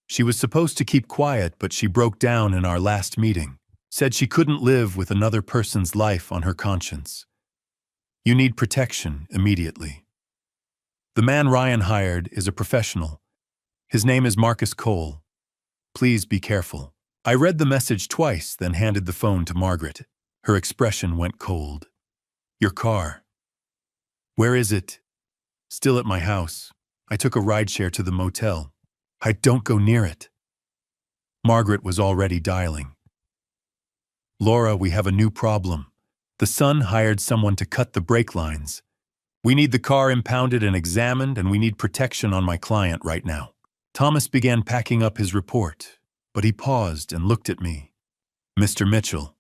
She was supposed to keep quiet, but she broke down in our last meeting. Said she couldn't live with another person's life on her conscience. You need protection immediately. The man Ryan hired is a professional. His name is Marcus Cole. Please be careful. I read the message twice, then handed the phone to Margaret. Her expression went cold. Your car. Where is it? Still at my house. I took a rideshare to the motel. Don't go near it. Margaret was already dialing. Laura, we have a new problem. The son hired someone to cut the brake lines. We need the car impounded and examined, and we need protection on my client right now. Thomas began packing up his report, but he paused and looked at me. Mr. Mitchell,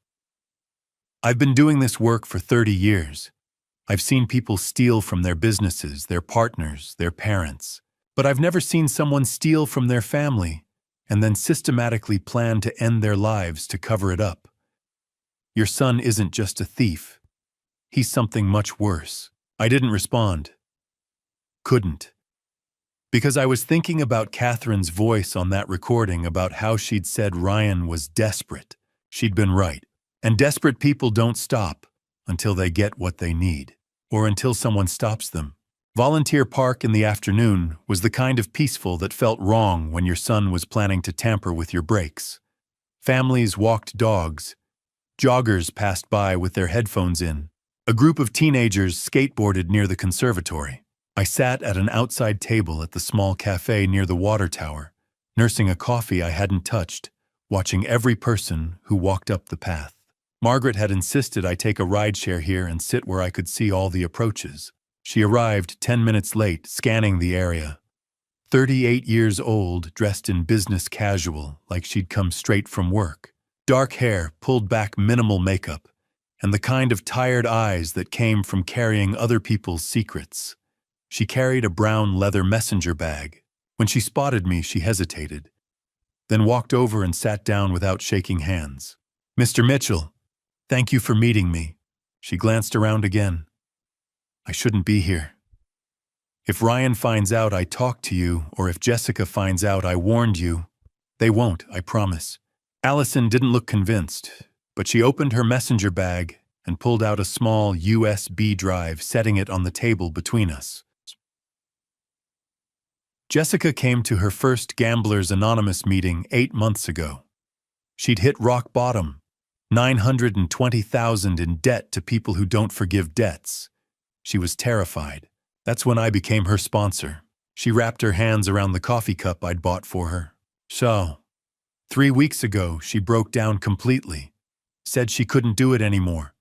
I've been doing this work for 30 years. I've seen people steal from their businesses, their partners, their parents. But I've never seen someone steal from their family and then systematically plan to end their lives to cover it up. Your son isn't just a thief. He's something much worse. I didn't respond. Couldn't. Because I was thinking about Catherine's voice on that recording about how she'd said Ryan was desperate. She'd been right. And desperate people don't stop until they get what they need, or until someone stops them. Volunteer Park in the afternoon was the kind of peaceful that felt wrong when your son was planning to tamper with your brakes. Families walked dogs. Joggers passed by with their headphones in. A group of teenagers skateboarded near the conservatory. I sat at an outside table at the small cafe near the water tower, nursing a coffee I hadn't touched, watching every person who walked up the path. Margaret had insisted I take a rideshare here and sit where I could see all the approaches. She arrived 10 minutes late, scanning the area. 38 years old, dressed in business casual, like she'd come straight from work. Dark hair, pulled back minimal makeup, and the kind of tired eyes that came from carrying other people's secrets. She carried a brown leather messenger bag. When she spotted me, she hesitated, then walked over and sat down without shaking hands. Mr. Mitchell, thank you for meeting me. She glanced around again. I shouldn't be here. If Ryan finds out I talked to you, or if Jessica finds out I warned you, they won't, I promise. Allison didn't look convinced, but she opened her messenger bag and pulled out a small USB drive, setting it on the table between us. Jessica came to her first Gamblers Anonymous meeting 8 months ago. She'd hit rock bottom, $920,000 in debt to people who don't forgive debts. She was terrified. That's when I became her sponsor. She wrapped her hands around the coffee cup I'd bought for her. So, 3 weeks ago, she broke down completely. Said she couldn't do it anymore.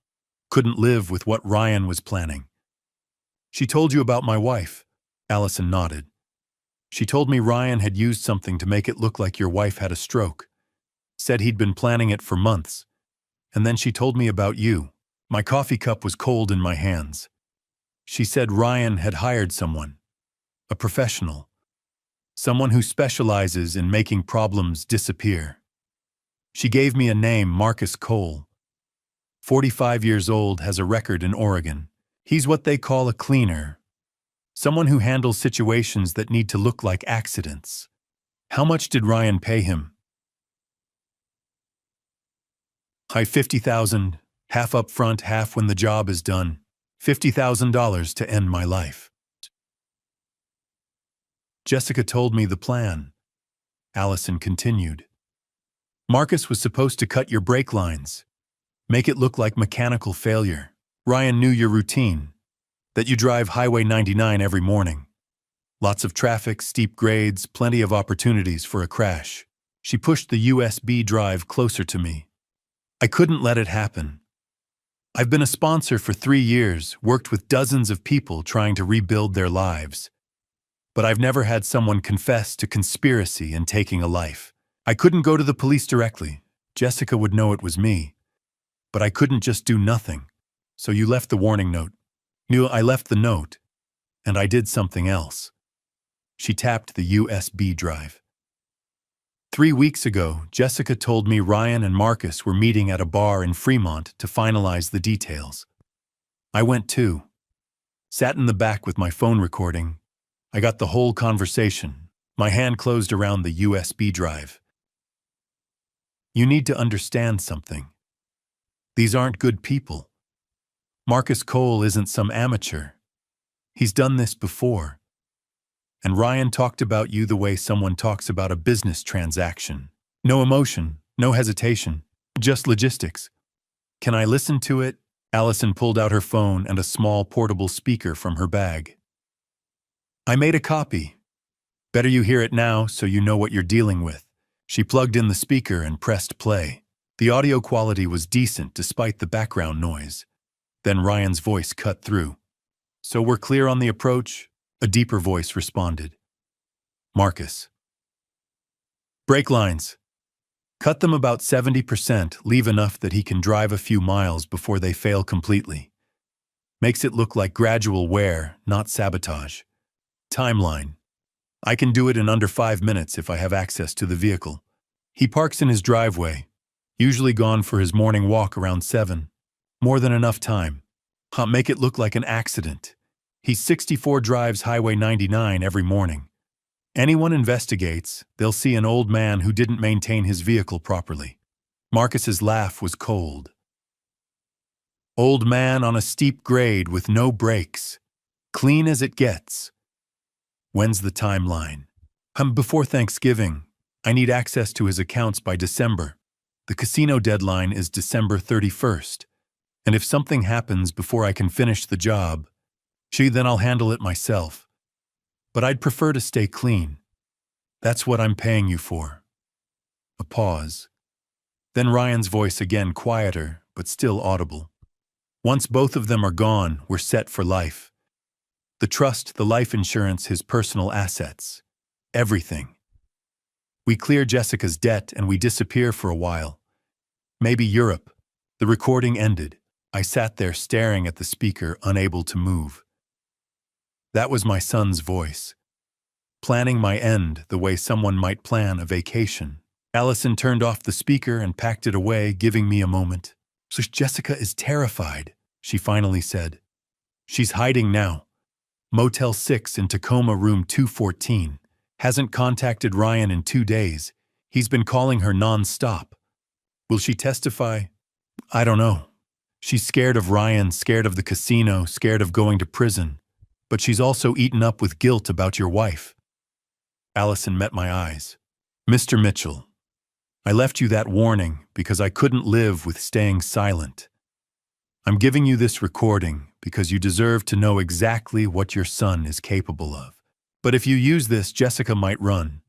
Couldn't live with what Ryan was planning. She told you about my wife. Allison nodded. She told me Ryan had used something to make it look like your wife had a stroke. Said he'd been planning it for months. And then she told me about you. My coffee cup was cold in my hands. She said Ryan had hired someone. A professional. Someone who specializes in making problems disappear. She gave me a name, Marcus Cole. 45 years old, has a record in Oregon. He's what they call a cleaner. Someone who handles situations that need to look like accidents. How much did Ryan pay him? $50,000, half up front, half when the job is done. $50,000 to end my life. Jessica told me the plan. Allison continued. Marcus was supposed to cut your brake lines. Make it look like mechanical failure. Ryan knew your routine. That you drive Highway 99 every morning. Lots of traffic, steep grades, plenty of opportunities for a crash. She pushed the USB drive closer to me. I couldn't let it happen. I've been a sponsor for 3 years, worked with dozens of people trying to rebuild their lives. but I've never had someone confess to conspiracy and taking a life. I couldn't go to the police directly. Jessica would know it was me. But I couldn't just do nothing. So you left the warning note. I left the note, and I did something else. She tapped the USB drive. 3 weeks ago, Jessica told me Ryan and Marcus were meeting at a bar in Fremont to finalize the details. I went too. Sat in the back with my phone recording. I got the whole conversation. My hand closed around the USB drive. You need to understand something. These aren't good people. Marcus Cole isn't some amateur. He's done this before. And Ryan talked about you the way someone talks about a business transaction. No emotion, no hesitation, just logistics. Can I listen to it? Allison pulled out her phone and a small portable speaker from her bag. I made a copy. Better you hear it now so you know what you're dealing with. She plugged in the speaker and pressed play. The audio quality was decent despite the background noise. Then Ryan's voice cut through. So we're clear on the approach? A deeper voice responded. Marcus. Brake lines. Cut them about 70%, leave enough that he can drive a few miles before they fail completely. Makes it look like gradual wear, not sabotage. Timeline. I can do it in under 5 minutes if I have access to the vehicle. He parks in his driveway, usually gone for his morning walk around 7. More than enough time. Make it look like an accident. He's 64 drives Highway 99 every morning. Anyone investigates, they'll see an old man who didn't maintain his vehicle properly. Marcus's laugh was cold. Old man on a steep grade with no brakes. Clean as it gets. When's the timeline? Before Thanksgiving. I need access to his accounts by December. The casino deadline is December 31st. And if something happens before I can finish the job, then I'll handle it myself. But I'd prefer to stay clean. That's what I'm paying you for. A pause. Then Ryan's voice again quieter, but still audible. Once both of them are gone, we're set for life. The trust, the life insurance, his personal assets. Everything. We clear Jessica's debt and we disappear for a while. Maybe Europe. The recording ended. I sat there staring at the speaker, unable to move. That was my son's voice. Planning my end the way someone might plan a vacation. Allison turned off the speaker and packed it away, giving me a moment. So Jessica is terrified, she finally said. She's hiding now. Motel 6 in Tacoma, room 214. Hasn't contacted Ryan in 2 days. He's been calling her non-stop. Will she testify? I don't know. She's scared of Ryan, scared of the casino, scared of going to prison. But she's also eaten up with guilt about your wife. Allison met my eyes. Mr. Mitchell, I left you that warning because I couldn't live with staying silent. I'm giving you this recording because you deserve to know exactly what your son is capable of. But if you use this, Jessica might run.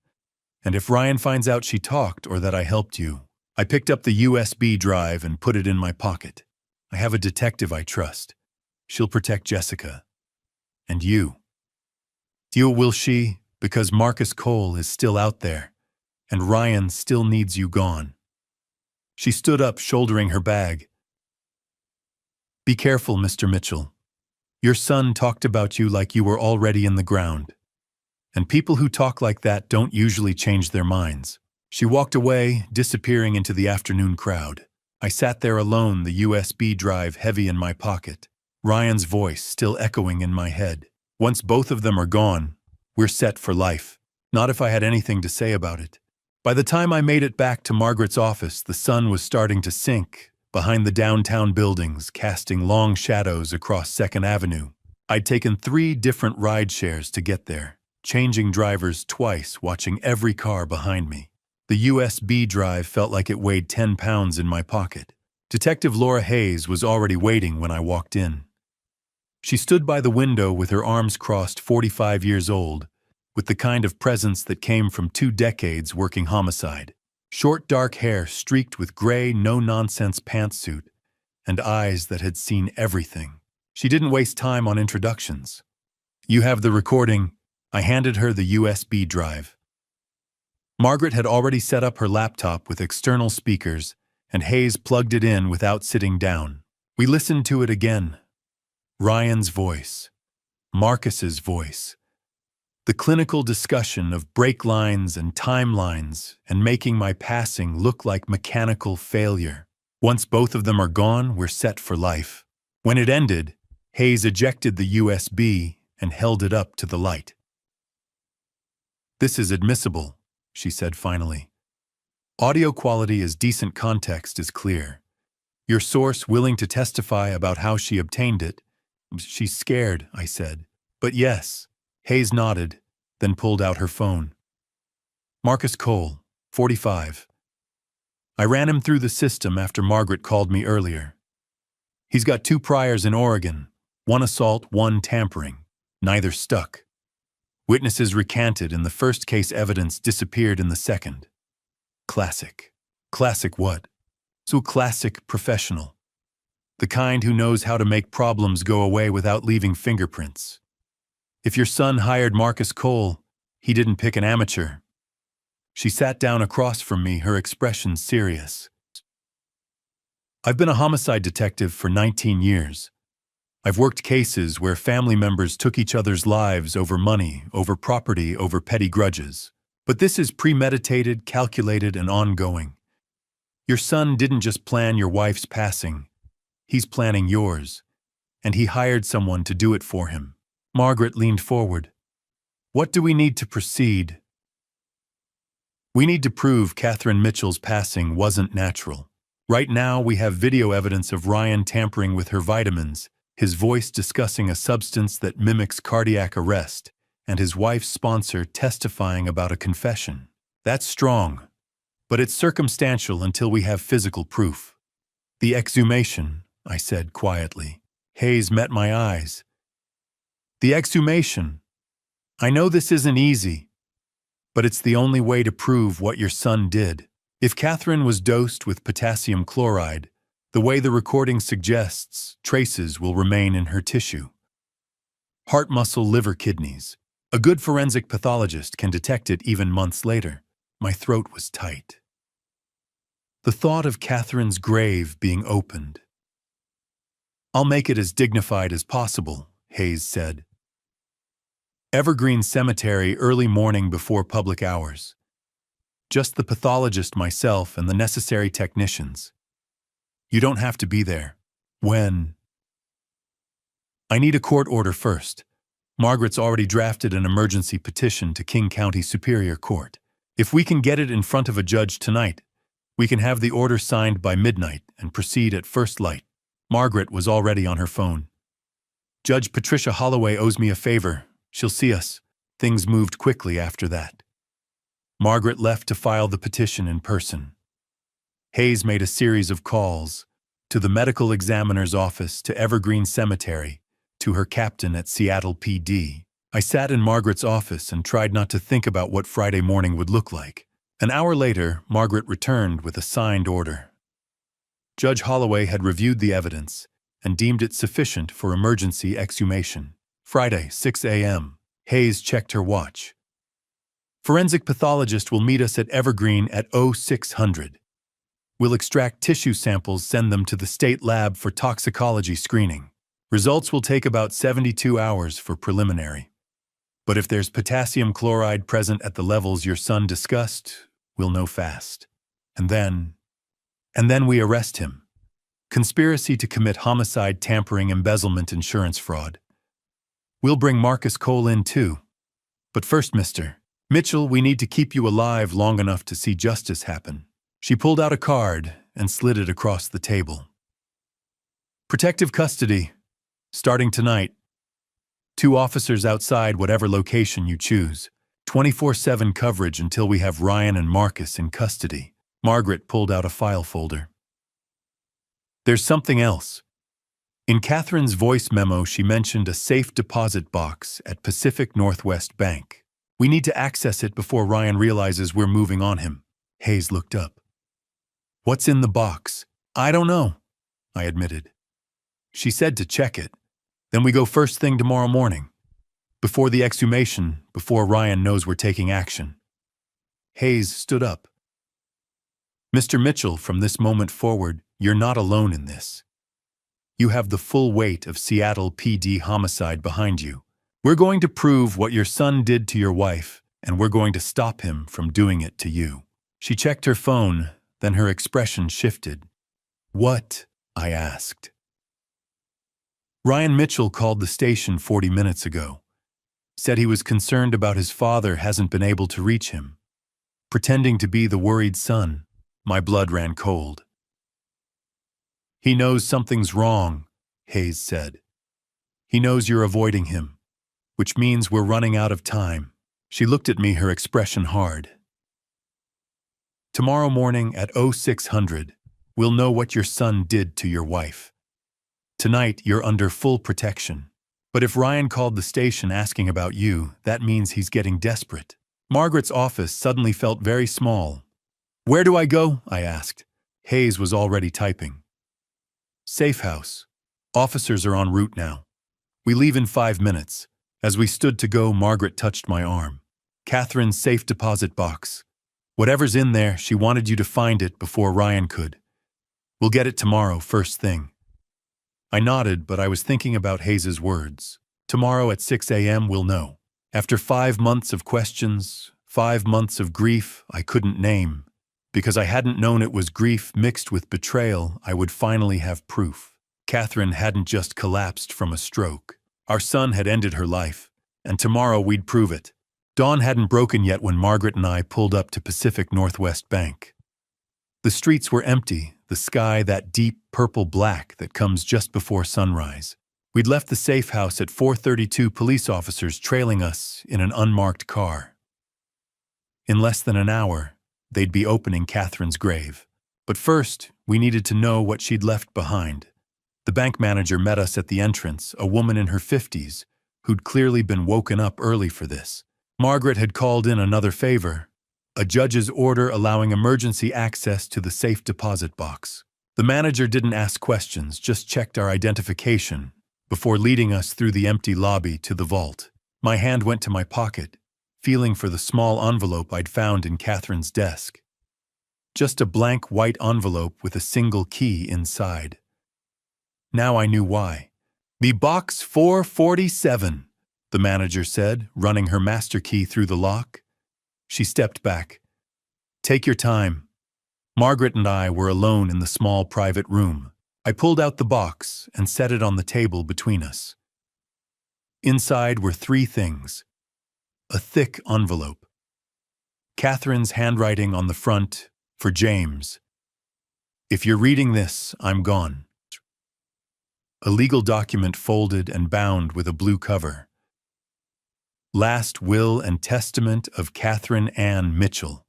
And if Ryan finds out she talked or that I helped you, I picked up the USB drive and put it in my pocket. I have a detective I trust. She'll protect Jessica. And you. Will she? Because Marcus Cole is still out there, and Ryan still needs you gone. She stood up, shouldering her bag. Be careful, Mr. Mitchell. Your son talked about you like you were already in the ground. And people who talk like that don't usually change their minds. She walked away, disappearing into the afternoon crowd. I sat there alone, the USB drive heavy in my pocket. Ryan's voice still echoing in my head. Once both of them are gone, we're set for life. Not if I had anything to say about it. By the time I made it back to Margaret's office, the sun was starting to sink behind the downtown buildings, casting long shadows across 2nd Avenue. I'd taken 3 different ride shares to get there, changing drivers twice, watching every car behind me. The USB drive felt like it weighed 10 pounds in my pocket. Detective Laura Hayes was already waiting when I walked in. She stood by the window with her arms crossed, 45 years old, with the kind of presence that came from 2 decades working homicide. Short dark hair streaked with gray, no-nonsense pantsuit, and eyes that had seen everything. She didn't waste time on introductions. You have the recording. I handed her the USB drive. Margaret had already set up her laptop with external speakers, and Hayes plugged it in without sitting down. We listened to it again. Ryan's voice. Marcus's voice. The clinical discussion of break lines and timelines and making my passing look like mechanical failure. Once both of them are gone, we're set for life. When it ended, Hayes ejected the USB and held it up to the light. "This is admissible," she said finally. "Audio quality as decent, context is clear. Your source willing to testify about how she obtained it." "She's scared," I said. "But yes." Hayes nodded, then pulled out her phone. "Marcus Cole, 45. I ran him through the system after Margaret called me earlier. He's got 2 priors in Oregon, 1 assault, 1 tampering. Neither stuck. Witnesses recanted in the first case, evidence disappeared in the second. Classic. Classic what? So classic professional. The kind who knows how to make problems go away without leaving fingerprints. If your son hired Marcus Cole, he didn't pick an amateur." She sat down across from me, her expression serious. "I've been a homicide detective for 19 years. I've worked cases where family members took each other's lives over money, over property, over petty grudges. But this is premeditated, calculated, and ongoing. Your son didn't just plan your wife's passing. He's planning yours. And he hired someone to do it for him." Margaret leaned forward. "What do we need to proceed?" "We need to prove Catherine Mitchell's passing wasn't natural. Right now we have video evidence of Ryan tampering with her vitamins, his voice discussing a substance that mimics cardiac arrest, and his wife's sponsor testifying about a confession. That's strong, but it's circumstantial until we have physical proof." "The exhumation," I said quietly. Hayes met my eyes. "The exhumation. I know this isn't easy, but it's the only way to prove what your son did. If Catherine was dosed with potassium chloride, the way the recording suggests, traces will remain in her tissue. Heart, muscle, liver, kidneys. A good forensic pathologist can detect it even months later." My throat was tight. The thought of Catherine's grave being opened. "I'll make it as dignified as possible," Hayes said. "Evergreen Cemetery, early morning before public hours. Just the pathologist, myself, and the necessary technicians. You don't have to be there." "When?" "I need a court order first. Margaret's already drafted an emergency petition to King County Superior Court. If we can get it in front of a judge tonight, we can have the order signed by midnight and proceed at first light." Margaret was already on her phone. "Judge Patricia Holloway owes me a favor. She'll see us." Things moved quickly after that. Margaret left to file the petition in person. Hayes made a series of calls to the medical examiner's office, to Evergreen Cemetery, to her captain at Seattle PD. I sat in Margaret's office and tried not to think about what Friday morning would look like. An hour later, Margaret returned with a signed order. Judge Holloway had reviewed the evidence and deemed it sufficient for emergency exhumation. Friday, 6 a.m. Hayes checked her watch. "Forensic pathologist will meet us at Evergreen at 0600. We'll extract tissue samples, send them to the state lab for toxicology screening. Results will take about 72 hours for preliminary. But if there's potassium chloride present at the levels your son discussed, we'll know fast. And then we arrest him. Conspiracy to commit homicide, tampering, embezzlement, insurance fraud. We'll bring Marcus Cole in too. But first, Mr. Mitchell, we need to keep you alive long enough to see justice happen." She pulled out a card and slid it across the table. "Protective custody, starting tonight. 2 officers outside whatever location you choose. 24/7 coverage until we have Ryan and Marcus in custody." Margaret pulled out a file folder. "There's something else." In Catherine's voice memo, she mentioned a safe deposit box at Pacific Northwest Bank. "We need to access it before Ryan realizes we're moving on him." Hayes looked up. "What's in the box?" "I don't know," I admitted. "She said to check it. Then we go first thing tomorrow morning." Before the exhumation, before Ryan knows we're taking action. Hayes stood up. Mr. Mitchell, from this moment forward, you're not alone in this. You have the full weight of Seattle PD homicide behind you. We're going to prove what your son did to your wife, and we're going to stop him from doing it to you. She checked her phone, then her expression shifted. What? I asked. Ryan Mitchell called the station 40 minutes ago. Said he was concerned about his father hasn't been able to reach him. Pretending to be the worried son, my blood ran cold. He knows something's wrong, Hayes said. He knows you're avoiding him, which means we're running out of time. She looked at me, her expression hard. Tomorrow morning at 0600, we'll know what your son did to your wife. Tonight, you're under full protection. But if Ryan called the station asking about you, that means he's getting desperate. Margaret's office suddenly felt very small. Where do I go? I asked. Hayes was already typing. Safe house. Officers are en route now. We leave in 5 minutes. As we stood to go, Margaret touched my arm. Catherine's safe deposit box. Whatever's in there, she wanted you to find it before Ryan could. We'll get it tomorrow, first thing. I nodded, but I was thinking about Hayes's words. Tomorrow at 6 a.m. we'll know. After 5 months of questions, 5 months of grief I couldn't name, because I hadn't known it was grief mixed with betrayal, I would finally have proof. Catherine hadn't just collapsed from a stroke. Our son had ended her life, and tomorrow we'd prove it. Dawn hadn't broken yet when Margaret and I pulled up to Pacific Northwest Bank. The streets were empty, the sky that deep purple-black that comes just before sunrise. We'd left the safe house at 4:32, police officers trailing us in an unmarked car. In less than an hour, they'd be opening Catherine's grave. But first, we needed to know what she'd left behind. The bank manager met us at the entrance, a woman in her 50s, who'd clearly been woken up early for this. Margaret had called in another favor, a judge's order allowing emergency access to the safe deposit box. The manager didn't ask questions, just checked our identification before leading us through the empty lobby to the vault. My hand went to my pocket, feeling for the small envelope I'd found in Catherine's desk. Just a blank white envelope with a single key inside. Now I knew why. "The box 447, the manager said, running her master key through the lock. She stepped back. "Take your time." Margaret and I were alone in the small private room. I pulled out the box and set it on the table between us. Inside were 3 things. A thick envelope. Catherine's handwriting on the front, for James. "If you're reading this, I'm gone." A legal document folded and bound with a blue cover. Last will and testament of Catherine Ann Mitchell,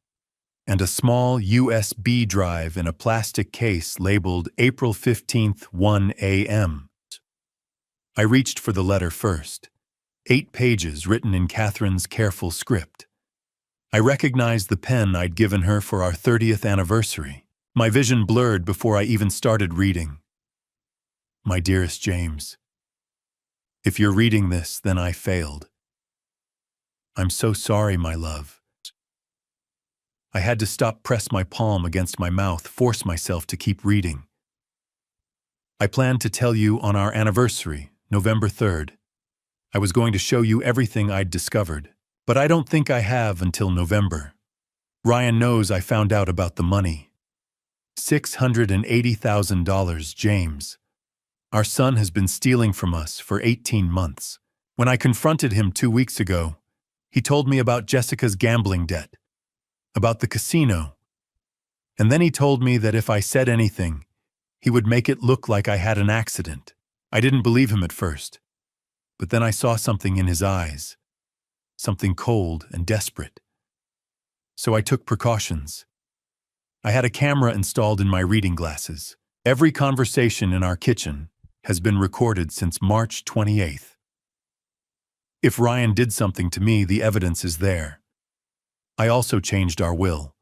and a small USB drive in a plastic case labeled April 15th, 1 a.m. I reached for the letter first. 8 pages written in Catherine's careful script. I recognized the pen I'd given her for our 30th anniversary. My vision blurred before I even started reading. "My dearest James, if you're reading this, then I failed. I'm so sorry, my love." I had to stop, press my palm against my mouth, force myself to keep reading. "I planned to tell you on our anniversary, November 3rd. I was going to show you everything I'd discovered, but I don't think I have until November. Ryan knows I found out about the money. $680,000, James. Our son has been stealing from us for 18 months. When I confronted him 2 weeks ago, he told me about Jessica's gambling debt, about the casino, and then he told me that if I said anything, he would make it look like I had an accident. I didn't believe him at first, but then I saw something in his eyes, something cold and desperate. So I took precautions. I had a camera installed in my reading glasses. Every conversation in our kitchen has been recorded since March 28th. If Ryan did something to me, the evidence is there. I also changed our will.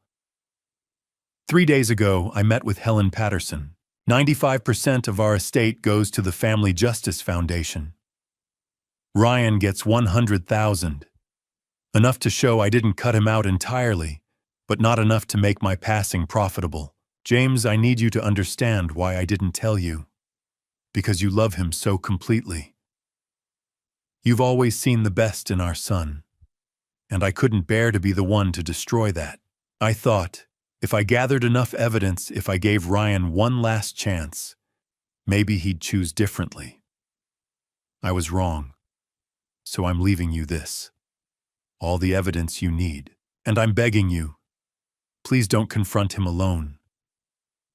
3 days ago, I met with Helen Patterson. 95% of our estate goes to the Family Justice Foundation. Ryan gets 100,000. Enough to show I didn't cut him out entirely, but not enough to make my passing profitable. James, I need you to understand why I didn't tell you. Because you love him so completely. You've always seen the best in our son, and I couldn't bear to be the one to destroy that. I thought, if I gathered enough evidence, if I gave Ryan one last chance, maybe he'd choose differently. I was wrong, so I'm leaving you this. All the evidence you need, and I'm begging you, please don't confront him alone.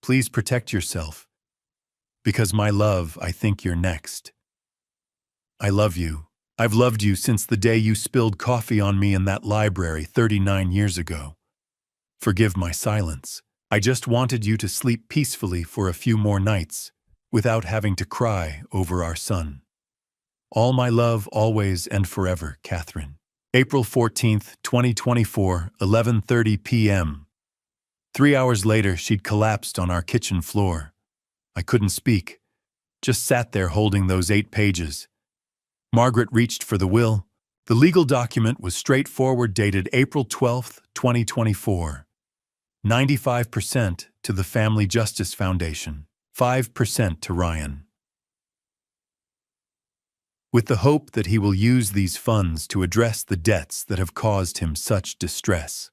Please protect yourself, because my love, I think you're next. I love you. I've loved you since the day you spilled coffee on me in that library 39 years ago. Forgive my silence. I just wanted you to sleep peacefully for a few more nights, without having to cry over our son. All my love, always and forever, Catherine. April 14th, 2024, 11:30 p.m. 3 hours later, she'd collapsed on our kitchen floor. I couldn't speak, just sat there holding those 8 pages. Margaret reached for the will. The legal document was straightforward, dated April 12th, 2024. 95% to the Family Justice Foundation, 5% to Ryan. With the hope that he will use these funds to address the debts that have caused him such distress.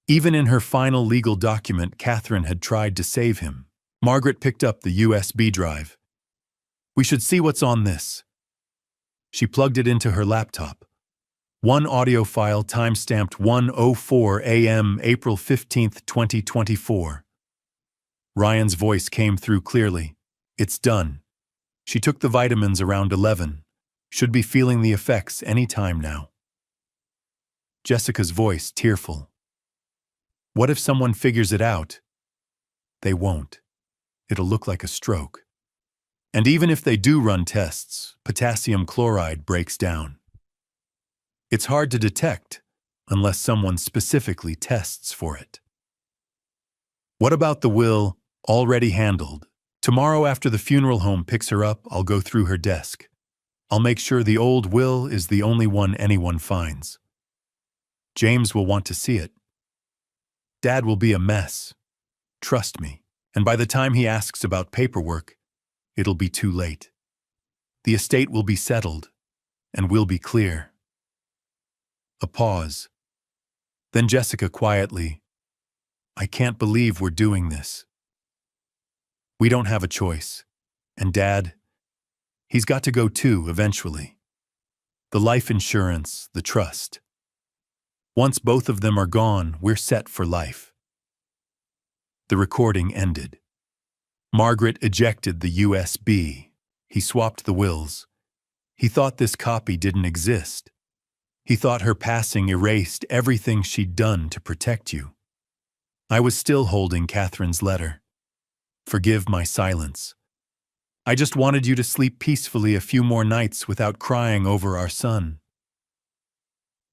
Even in her final legal document, Catherine had tried to save him. Margaret picked up the USB drive. We should see what's on this. She plugged it into her laptop. One audio file, timestamped 1:04 a.m. April 15th, 2024. Ryan's voice came through clearly. It's done. She took the vitamins around 11. Should be feeling the effects any time now. Jessica's voice, tearful. What if someone figures it out? They won't. It'll look like a stroke. And even if they do run tests, potassium chloride breaks down. It's hard to detect unless someone specifically tests for it. What about the will, already handled? Tomorrow after the funeral home picks her up, I'll go through her desk. I'll make sure the old will is the only one anyone finds. James will want to see it. Dad will be a mess. Trust me. And by the time he asks about paperwork, it'll be too late. The estate will be settled, and we'll be clear. A pause. Then Jessica quietly, I can't believe we're doing this. We don't have a choice. And Dad, he's got to go too, eventually. The life insurance, the trust. Once both of them are gone, we're set for life. The recording ended. Margaret ejected the USB. He swapped the wills. He thought this copy didn't exist. He thought her passing erased everything she'd done to protect you. I was still holding Catherine's letter. Forgive my silence. I just wanted you to sleep peacefully a few more nights without crying over our son.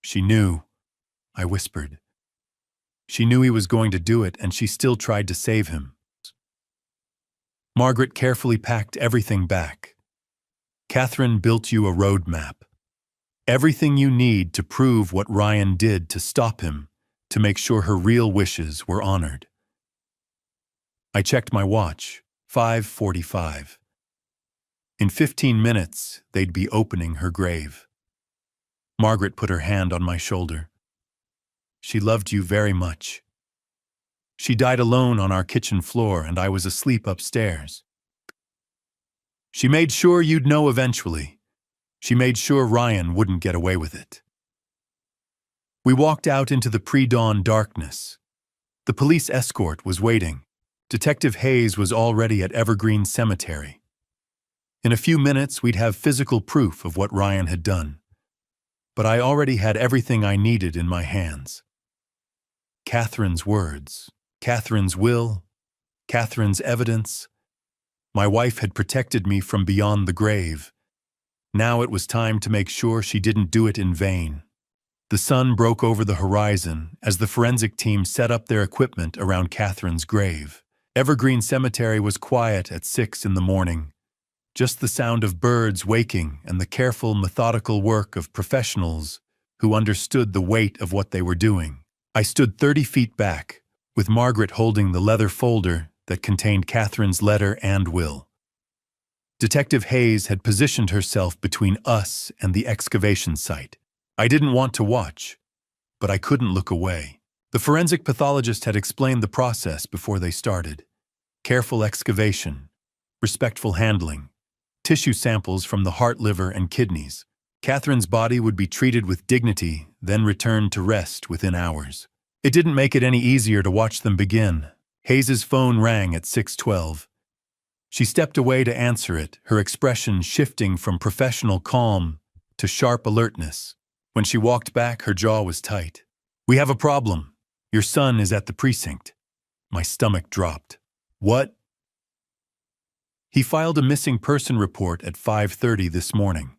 She knew, I whispered. She knew he was going to do it, and she still tried to save him. Margaret carefully packed everything back. Catherine built you a roadmap. Everything you need to prove what Ryan did to stop him, to make sure her real wishes were honored. I checked my watch, 5:45. In 15 minutes, they'd be opening her grave. Margaret put her hand on my shoulder. She loved you very much. She died alone on our kitchen floor, and I was asleep upstairs. She made sure you'd know eventually. She made sure Ryan wouldn't get away with it. We walked out into the pre-dawn darkness. The police escort was waiting. Detective Hayes was already at Evergreen Cemetery. In a few minutes, we'd have physical proof of what Ryan had done. But I already had everything I needed in my hands. Catherine's words, Catherine's will, Catherine's evidence. My wife had protected me from beyond the grave. Now it was time to make sure she didn't do it in vain. The sun broke over the horizon as the forensic team set up their equipment around Catherine's grave. Evergreen Cemetery was quiet at 6 in the morning. just the sound of birds waking and the careful, methodical work of professionals who understood the weight of what they were doing. I stood 30 feet back, with Margaret holding the leather folder that contained Catherine's letter and will. Detective Hayes had positioned herself between us and the excavation site. I didn't want to watch, but I couldn't look away. The forensic pathologist had explained the process before they started. Careful excavation, respectful handling, tissue samples from the heart, liver, and kidneys. Catherine's body would be treated with dignity, then returned to rest within hours. It didn't make it any easier to watch them begin. Hayes's phone rang at 6:12. She stepped away to answer it, her expression shifting from professional calm to sharp alertness. When she walked back, her jaw was tight. "We have a problem. Your son is at the precinct." My stomach dropped. "What?" "He filed a missing person report at 5:30 this morning.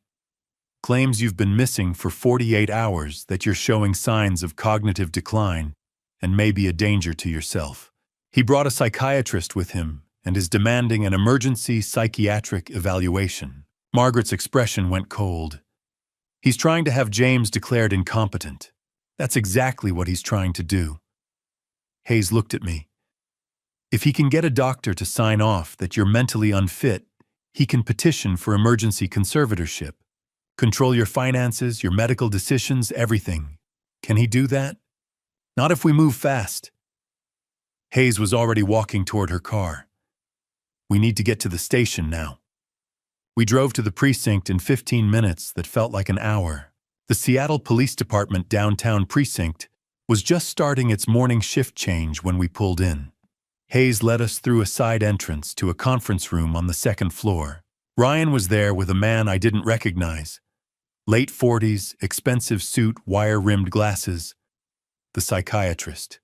Claims you've been missing for 48 hours, that you're showing signs of cognitive decline and may be a danger to yourself. He brought a psychiatrist with him and is demanding an emergency psychiatric evaluation." Margaret's expression went cold. "He's trying to have James declared incompetent. That's exactly what he's trying to do." Hayes looked at me. "If he can get a doctor to sign off that you're mentally unfit, he can petition for emergency conservatorship. Control your finances, your medical decisions, everything. Can he do that?" "Not if we move fast." Hayes was already walking toward her car. "We need to get to the station now." We drove to the precinct in 15 minutes that felt like an hour. The Seattle Police Department downtown precinct was just starting its morning shift change when we pulled in. Hayes led us through a side entrance to a conference room on the second floor. Ryan was there with a man I didn't recognize. Late 40s, expensive suit, wire-rimmed glasses. The psychiatrist.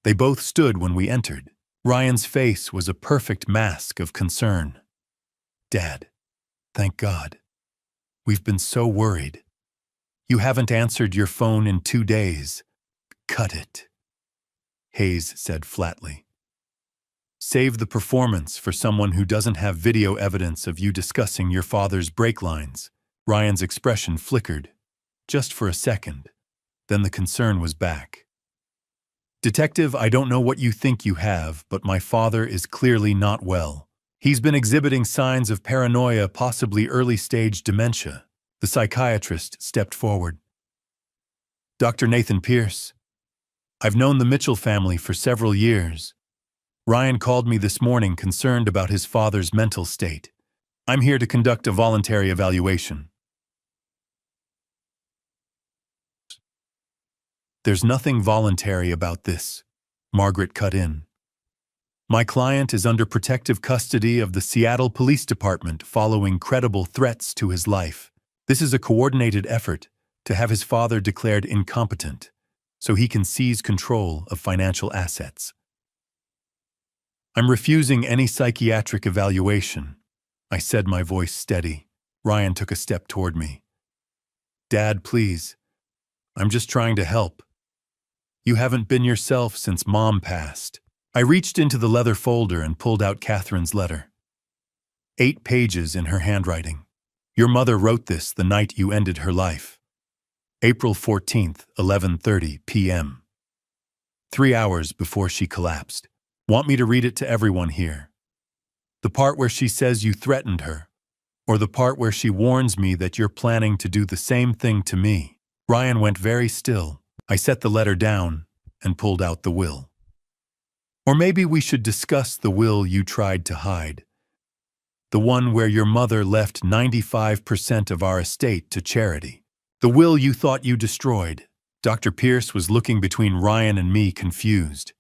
They both stood when we entered. Ryan's face was a perfect mask of concern. "Dad, thank God. We've been so worried. You haven't answered your phone in 2 days. Cut it," Hayes said flatly. "Save the performance for someone who doesn't have video evidence of you discussing your father's brake lines." Ryan's expression flickered, just for a second. Then the concern was back. "Detective, I don't know what you think you have, but my father is clearly not well. He's been exhibiting signs of paranoia, possibly early-stage dementia." The psychiatrist stepped forward. "Dr. Nathan Pierce. I've known the Mitchell family for several years. Ryan called me this morning concerned about his father's mental state. I'm here to conduct a voluntary evaluation." "There's nothing voluntary about this," Margaret cut in. "My client is under protective custody of the Seattle Police Department following credible threats to his life. This is a coordinated effort to have his father declared incompetent so he can seize control of financial assets. I'm refusing any psychiatric evaluation," I said, my voice steady. Ryan took a step toward me. "Dad, please. I'm just trying to help. You haven't been yourself since Mom passed." I reached into the leather folder and pulled out Catherine's letter. 8 pages in her handwriting. "Your mother wrote this the night you ended her life. April 14th, 11:30 p.m. 3 hours before she collapsed. Want me to read it to everyone here? The part where she says you threatened her, or the part where she warns me that you're planning to do the same thing to me?" Ryan went very still. I set the letter down and pulled out the will. "Or maybe we should discuss the will you tried to hide. The one where your mother left 95% of our estate to charity. The will you thought you destroyed." Dr. Pierce was looking between Ryan and me, confused.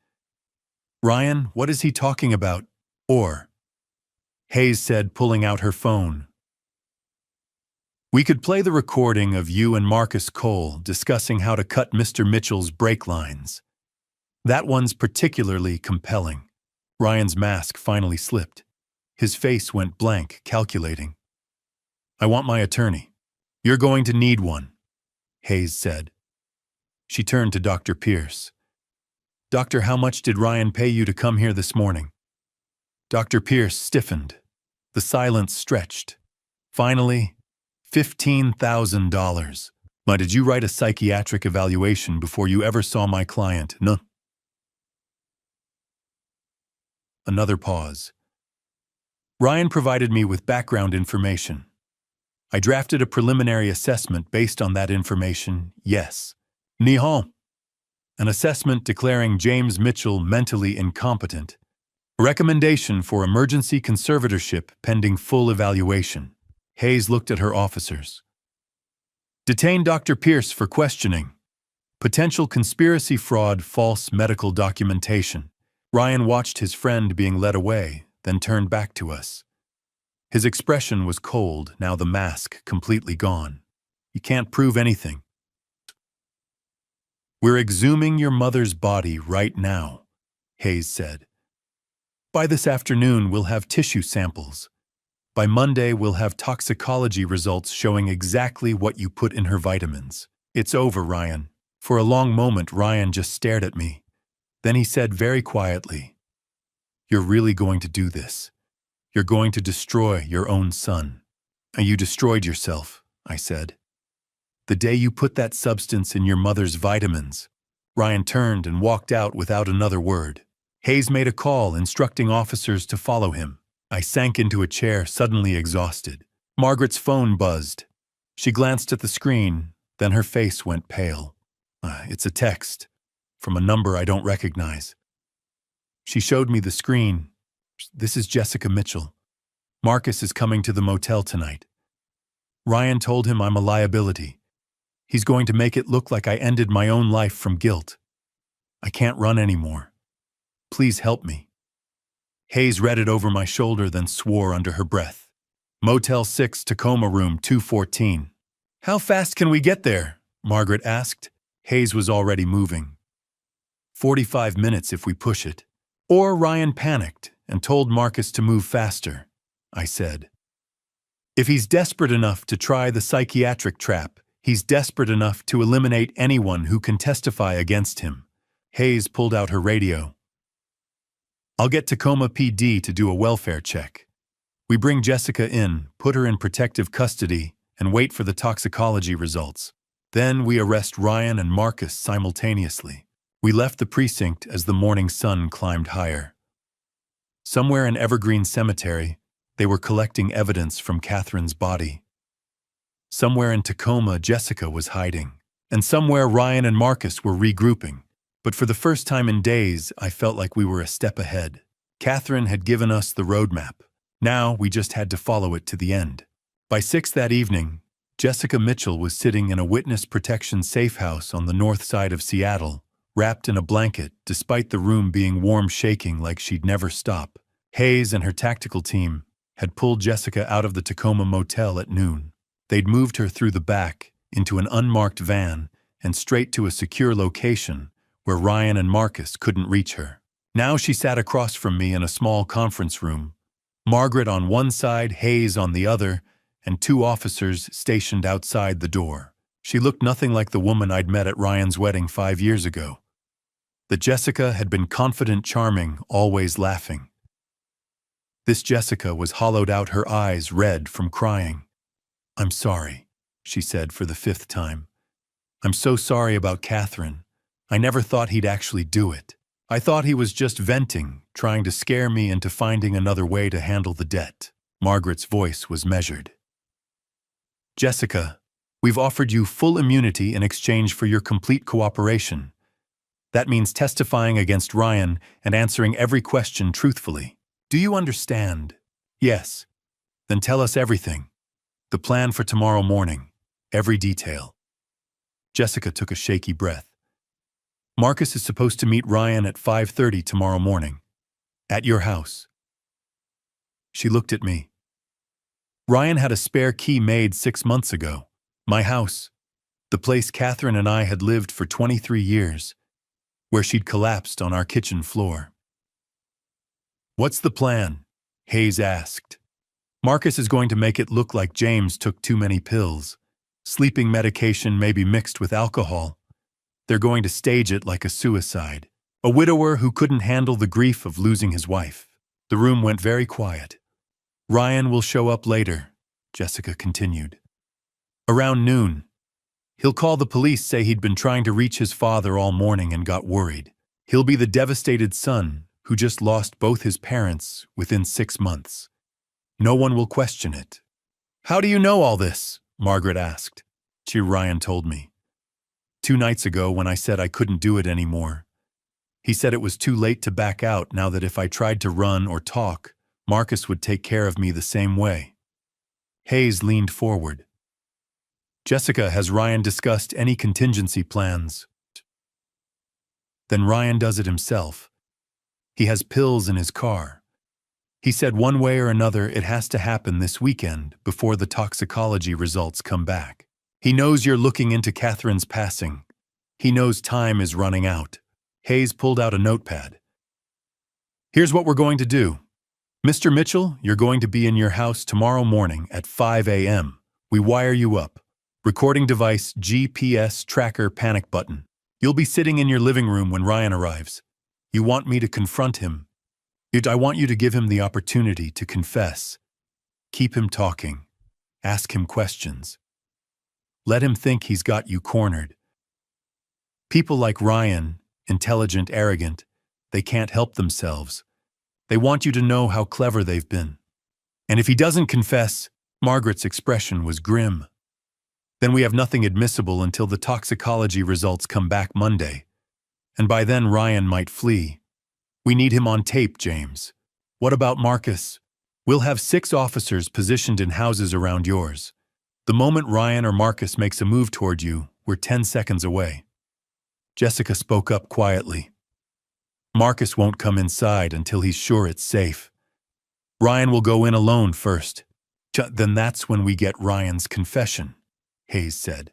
"Ryan, what is he talking about? Or?" Hayes said, pulling out her phone. "We could play the recording of you and Marcus Cole discussing how to cut Mr. Mitchell's brake lines. That one's particularly compelling." Ryan's mask finally slipped. His face went blank, calculating. "I want my attorney." "You're going to need one," Hayes said. She turned to Dr. Pierce. "Doctor, how much did Ryan pay you to come here this morning?" Dr. Pierce stiffened. The silence stretched. Finally, $15,000. Why did you write a psychiatric evaluation before you ever saw my client? No. Another pause. Ryan provided me with background information. I drafted a preliminary assessment based on that information, yes. Nihon. An assessment declaring James Mitchell mentally incompetent. A recommendation for emergency conservatorship pending full evaluation. Hayes looked at her officers. Detain Dr. Pierce for questioning. Potential conspiracy fraud, false medical documentation. Ryan watched his friend being led away, then turned back to us. His expression was cold, now the mask completely gone. You can't prove anything. We're exhuming your mother's body right now, Hayes said. By this afternoon, we'll have tissue samples. By Monday, we'll have toxicology results showing exactly what you put in her vitamins. It's over, Ryan. For a long moment, Ryan just stared at me. Then he said very quietly, "You're really going to do this. You're going to destroy your own son." "You destroyed yourself," I said. "The day you put that substance in your mother's vitamins." Ryan turned and walked out without another word. Hayes made a call, instructing officers to follow him. I sank into a chair, suddenly exhausted. Margaret's phone buzzed. She glanced at the screen, then her face went pale. It's a text, from a number I don't recognize. She showed me the screen. "This is Jessica Mitchell. Marcus is coming to the motel tonight. Ryan told him I'm a liability. He's going to make it look like I ended my own life from guilt. I can't run anymore. Please help me." Hayes read it over my shoulder, then swore under her breath. "Motel 6, Tacoma room 214. "How fast can we get there?" Margaret asked. Hayes was already moving. 45 minutes if we push it. Or Ryan panicked and told Marcus to move faster, I said. If he's desperate enough to try the psychiatric trap, he's desperate enough to eliminate anyone who can testify against him. Hayes pulled out her radio. "I'll get Tacoma PD to do a welfare check. We bring Jessica in, put her in protective custody, and wait for the toxicology results. Then we arrest Ryan and Marcus simultaneously." We left the precinct as the morning sun climbed higher. Somewhere in Evergreen Cemetery, they were collecting evidence from Catherine's body. Somewhere in Tacoma, Jessica was hiding. And somewhere Ryan and Marcus were regrouping. But for the first time in days, I felt like we were a step ahead. Catherine had given us the roadmap. Now we just had to follow it to the end. By 6 that evening, Jessica Mitchell was sitting in a witness protection safe house on the north side of Seattle, wrapped in a blanket, despite the room being warm, shaking like she'd never stop. Hayes and her tactical team had pulled Jessica out of the Tacoma motel at noon. They'd moved her through the back, into an unmarked van, and straight to a secure location where Ryan and Marcus couldn't reach her. Now she sat across from me in a small conference room, Margaret on one side, Hayes on the other, and 2 officers stationed outside the door. She looked nothing like the woman I'd met at Ryan's wedding 5 years ago. The Jessica had been confident, charming, always laughing. This Jessica was hollowed out, her eyes red from crying. "I'm sorry," she said for the 5th time. "I'm so sorry about Catherine. I never thought he'd actually do it. I thought he was just venting, trying to scare me into finding another way to handle the debt." Margaret's voice was measured. "Jessica, we've offered you full immunity in exchange for your complete cooperation. That means testifying against Ryan and answering every question truthfully. Do you understand?" "Yes." "Then tell us everything. The plan for tomorrow morning. Every detail." Jessica took a shaky breath. "Marcus is supposed to meet Ryan at 5:30 tomorrow morning. At your house." She looked at me. "Ryan had a spare key made 6 months ago. My house. The place Catherine and I had lived for 23 years. Where she'd collapsed on our kitchen floor." "What's the plan?" Hayes asked. "Marcus is going to make it look like James took too many pills. Sleeping medication maybe mixed with alcohol. They're going to stage it like a suicide. A widower who couldn't handle the grief of losing his wife." The room went very quiet. Ryan will show up later, Jessica continued. Around noon. He'll call the police, say he'd been trying to reach his father all morning and got worried. He'll be the devastated son who just lost both his parents within 6 months. No one will question it. How do you know all this? Margaret asked. Ryan told me. 2 nights ago when I said I couldn't do it anymore. He said it was too late to back out now, that if I tried to run or talk, Marcus would take care of me the same way. Hayes leaned forward. Jessica, has Ryan discussed any contingency plans? Then Ryan does it himself. He has pills in his car. He said one way or another it has to happen this weekend before the toxicology results come back. He knows you're looking into Catherine's passing. He knows time is running out. Hayes pulled out a notepad. Here's what we're going to do. Mr. Mitchell, you're going to be in your house tomorrow morning at 5 a.m. We wire you up. Recording device, GPS tracker, panic button. You'll be sitting in your living room when Ryan arrives. You want me to confront him. I want you to give him the opportunity to confess. Keep him talking. Ask him questions. Let him think he's got you cornered. People like Ryan, intelligent, arrogant, they can't help themselves. They want you to know how clever they've been. And if he doesn't confess, Margaret's expression was grim. Then we have nothing admissible until the toxicology results come back Monday. And by then Ryan might flee. We need him on tape, James. What about Marcus? We'll have 6 officers positioned in houses around yours. The moment Ryan or Marcus makes a move toward you, we're 10 seconds away. Jessica spoke up quietly. Marcus won't come inside until he's sure it's safe. Ryan will go in alone first. Then that's when we get Ryan's confession, Hayes said.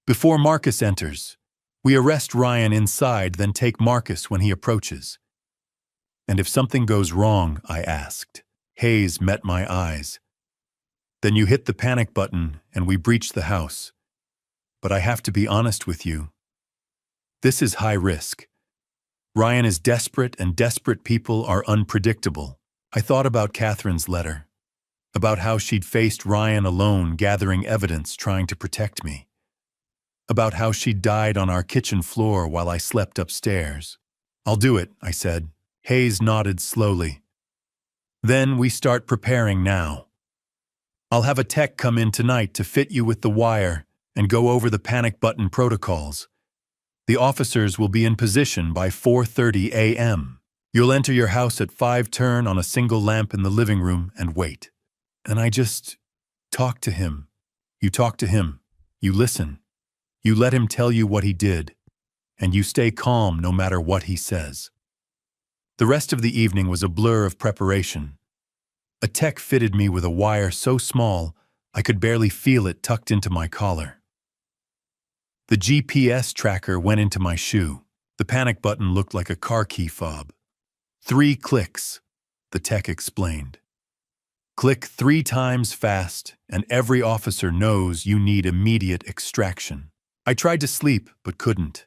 Before Marcus enters, we arrest Ryan inside, then take Marcus when he approaches. And if something goes wrong, I asked. Hayes met my eyes. Then you hit the panic button and we breach the house. But I have to be honest with you. This is high risk. Ryan is desperate, and desperate people are unpredictable. I thought about Catherine's letter, about how she'd faced Ryan alone, gathering evidence, trying to protect me, about how she'd died on our kitchen floor while I slept upstairs. I'll do it, I said. Hayes nodded slowly. Then we start preparing now. I'll have a tech come in tonight to fit you with the wire and go over the panic button protocols. The officers will be in position by 4:30 a.m. You'll enter your house at 5, turn on a single lamp in the living room and wait. And I just talk to him. You talk to him. You listen. You let him tell you what he did. And you stay calm no matter what he says. The rest of the evening was a blur of preparation. A tech fitted me with a wire so small I could barely feel it tucked into my collar. The GPS tracker went into my shoe. The panic button looked like a car key fob. 3 clicks, the tech explained. Click 3 times fast, and every officer knows you need immediate extraction. I tried to sleep, but couldn't.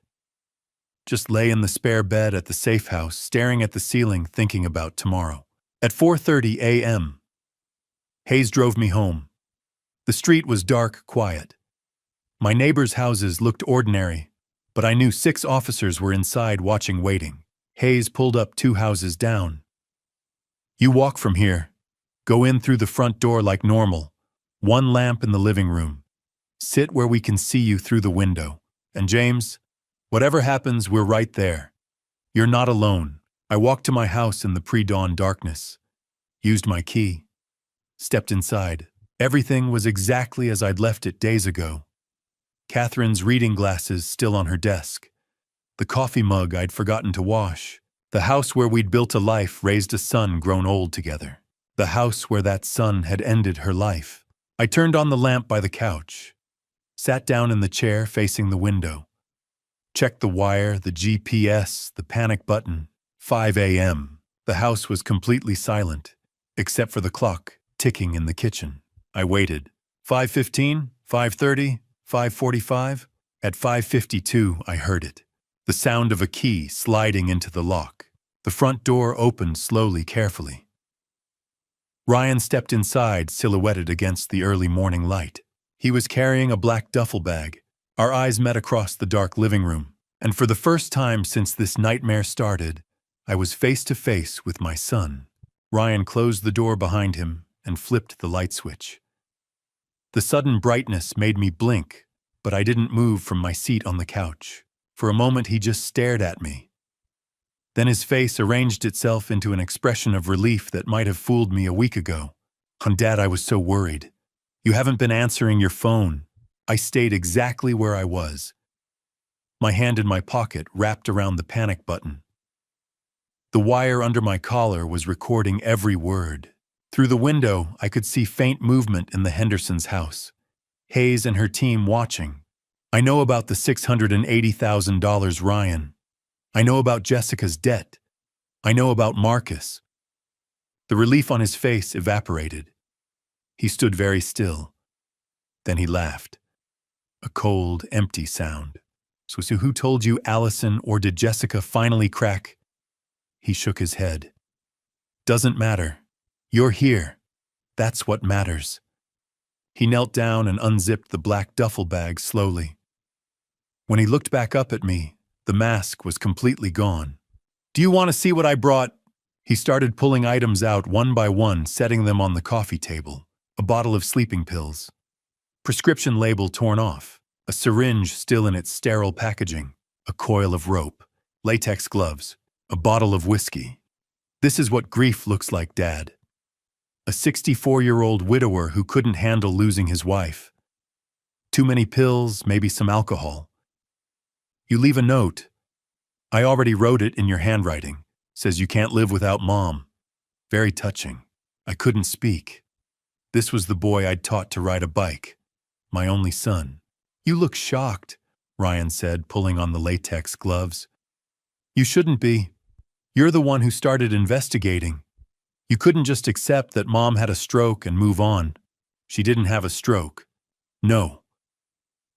Just lay in the spare bed at the safe house, staring at the ceiling, thinking about tomorrow. At 4:30 a.m., Hayes drove me home. The street was dark, quiet. My neighbors' houses looked ordinary, but I knew 6 officers were inside watching, waiting. Hayes pulled up 2 houses down. You walk from here. Go in through the front door like normal. 1 lamp in the living room. Sit where we can see you through the window. And James, whatever happens, we're right there. You're not alone. I walked to my house in the pre-dawn darkness. Used my key. Stepped inside. Everything was exactly as I'd left it days ago. Catherine's reading glasses still on her desk. The coffee mug I'd forgotten to wash. The house where we'd built a life, raised a son, grown old together. The house where that son had ended her life. I turned on the lamp by the couch. Sat down in the chair facing the window. Checked the wire, the GPS, the panic button. 5 a.m. The house was completely silent, except for the clock ticking in the kitchen. I waited. 5:15, 5:30, 5:45. At 5:52, I heard it. The sound of a key sliding into the lock. The front door opened slowly, carefully. Ryan stepped inside, silhouetted against the early morning light. He was carrying a black duffel bag. Our eyes met across the dark living room, and for the first time since this nightmare started, I was face to face with my son. Ryan closed the door behind him and flipped the light switch. The sudden brightness made me blink, but I didn't move from my seat on the couch. For a moment, he just stared at me. Then his face arranged itself into an expression of relief that might have fooled me a week ago. Dad, I was so worried. You haven't been answering your phone. I stayed exactly where I was. My hand in my pocket wrapped around the panic button. The wire under my collar was recording every word. Through the window, I could see faint movement in the Hendersons' house. Hayes and her team watching. I know about the $680,000, Ryan. I know about Jessica's debt. I know about Marcus. The relief on his face evaporated. He stood very still. Then he laughed. A cold, empty sound. So who told you, Allison, or did Jessica finally crack? He shook his head. Doesn't matter. You're here. That's what matters. He knelt down and unzipped the black duffel bag slowly. When he looked back up at me, the mask was completely gone. Do you want to see what I brought? He started pulling items out one by one, setting them on the coffee table. A bottle of sleeping pills. Prescription label torn off. A syringe still in its sterile packaging. A coil of rope. Latex gloves. A bottle of whiskey. This is what grief looks like, Dad. A 64-year-old widower who couldn't handle losing his wife. Too many pills, maybe some alcohol. You leave a note. I already wrote it in your handwriting. Says you can't live without Mom. Very touching. I couldn't speak. This was the boy I'd taught to ride a bike. My only son. You look shocked, Ryan said, pulling on the latex gloves. You shouldn't be. You're the one who started investigating. You couldn't just accept that Mom had a stroke and move on. She didn't have a stroke. No.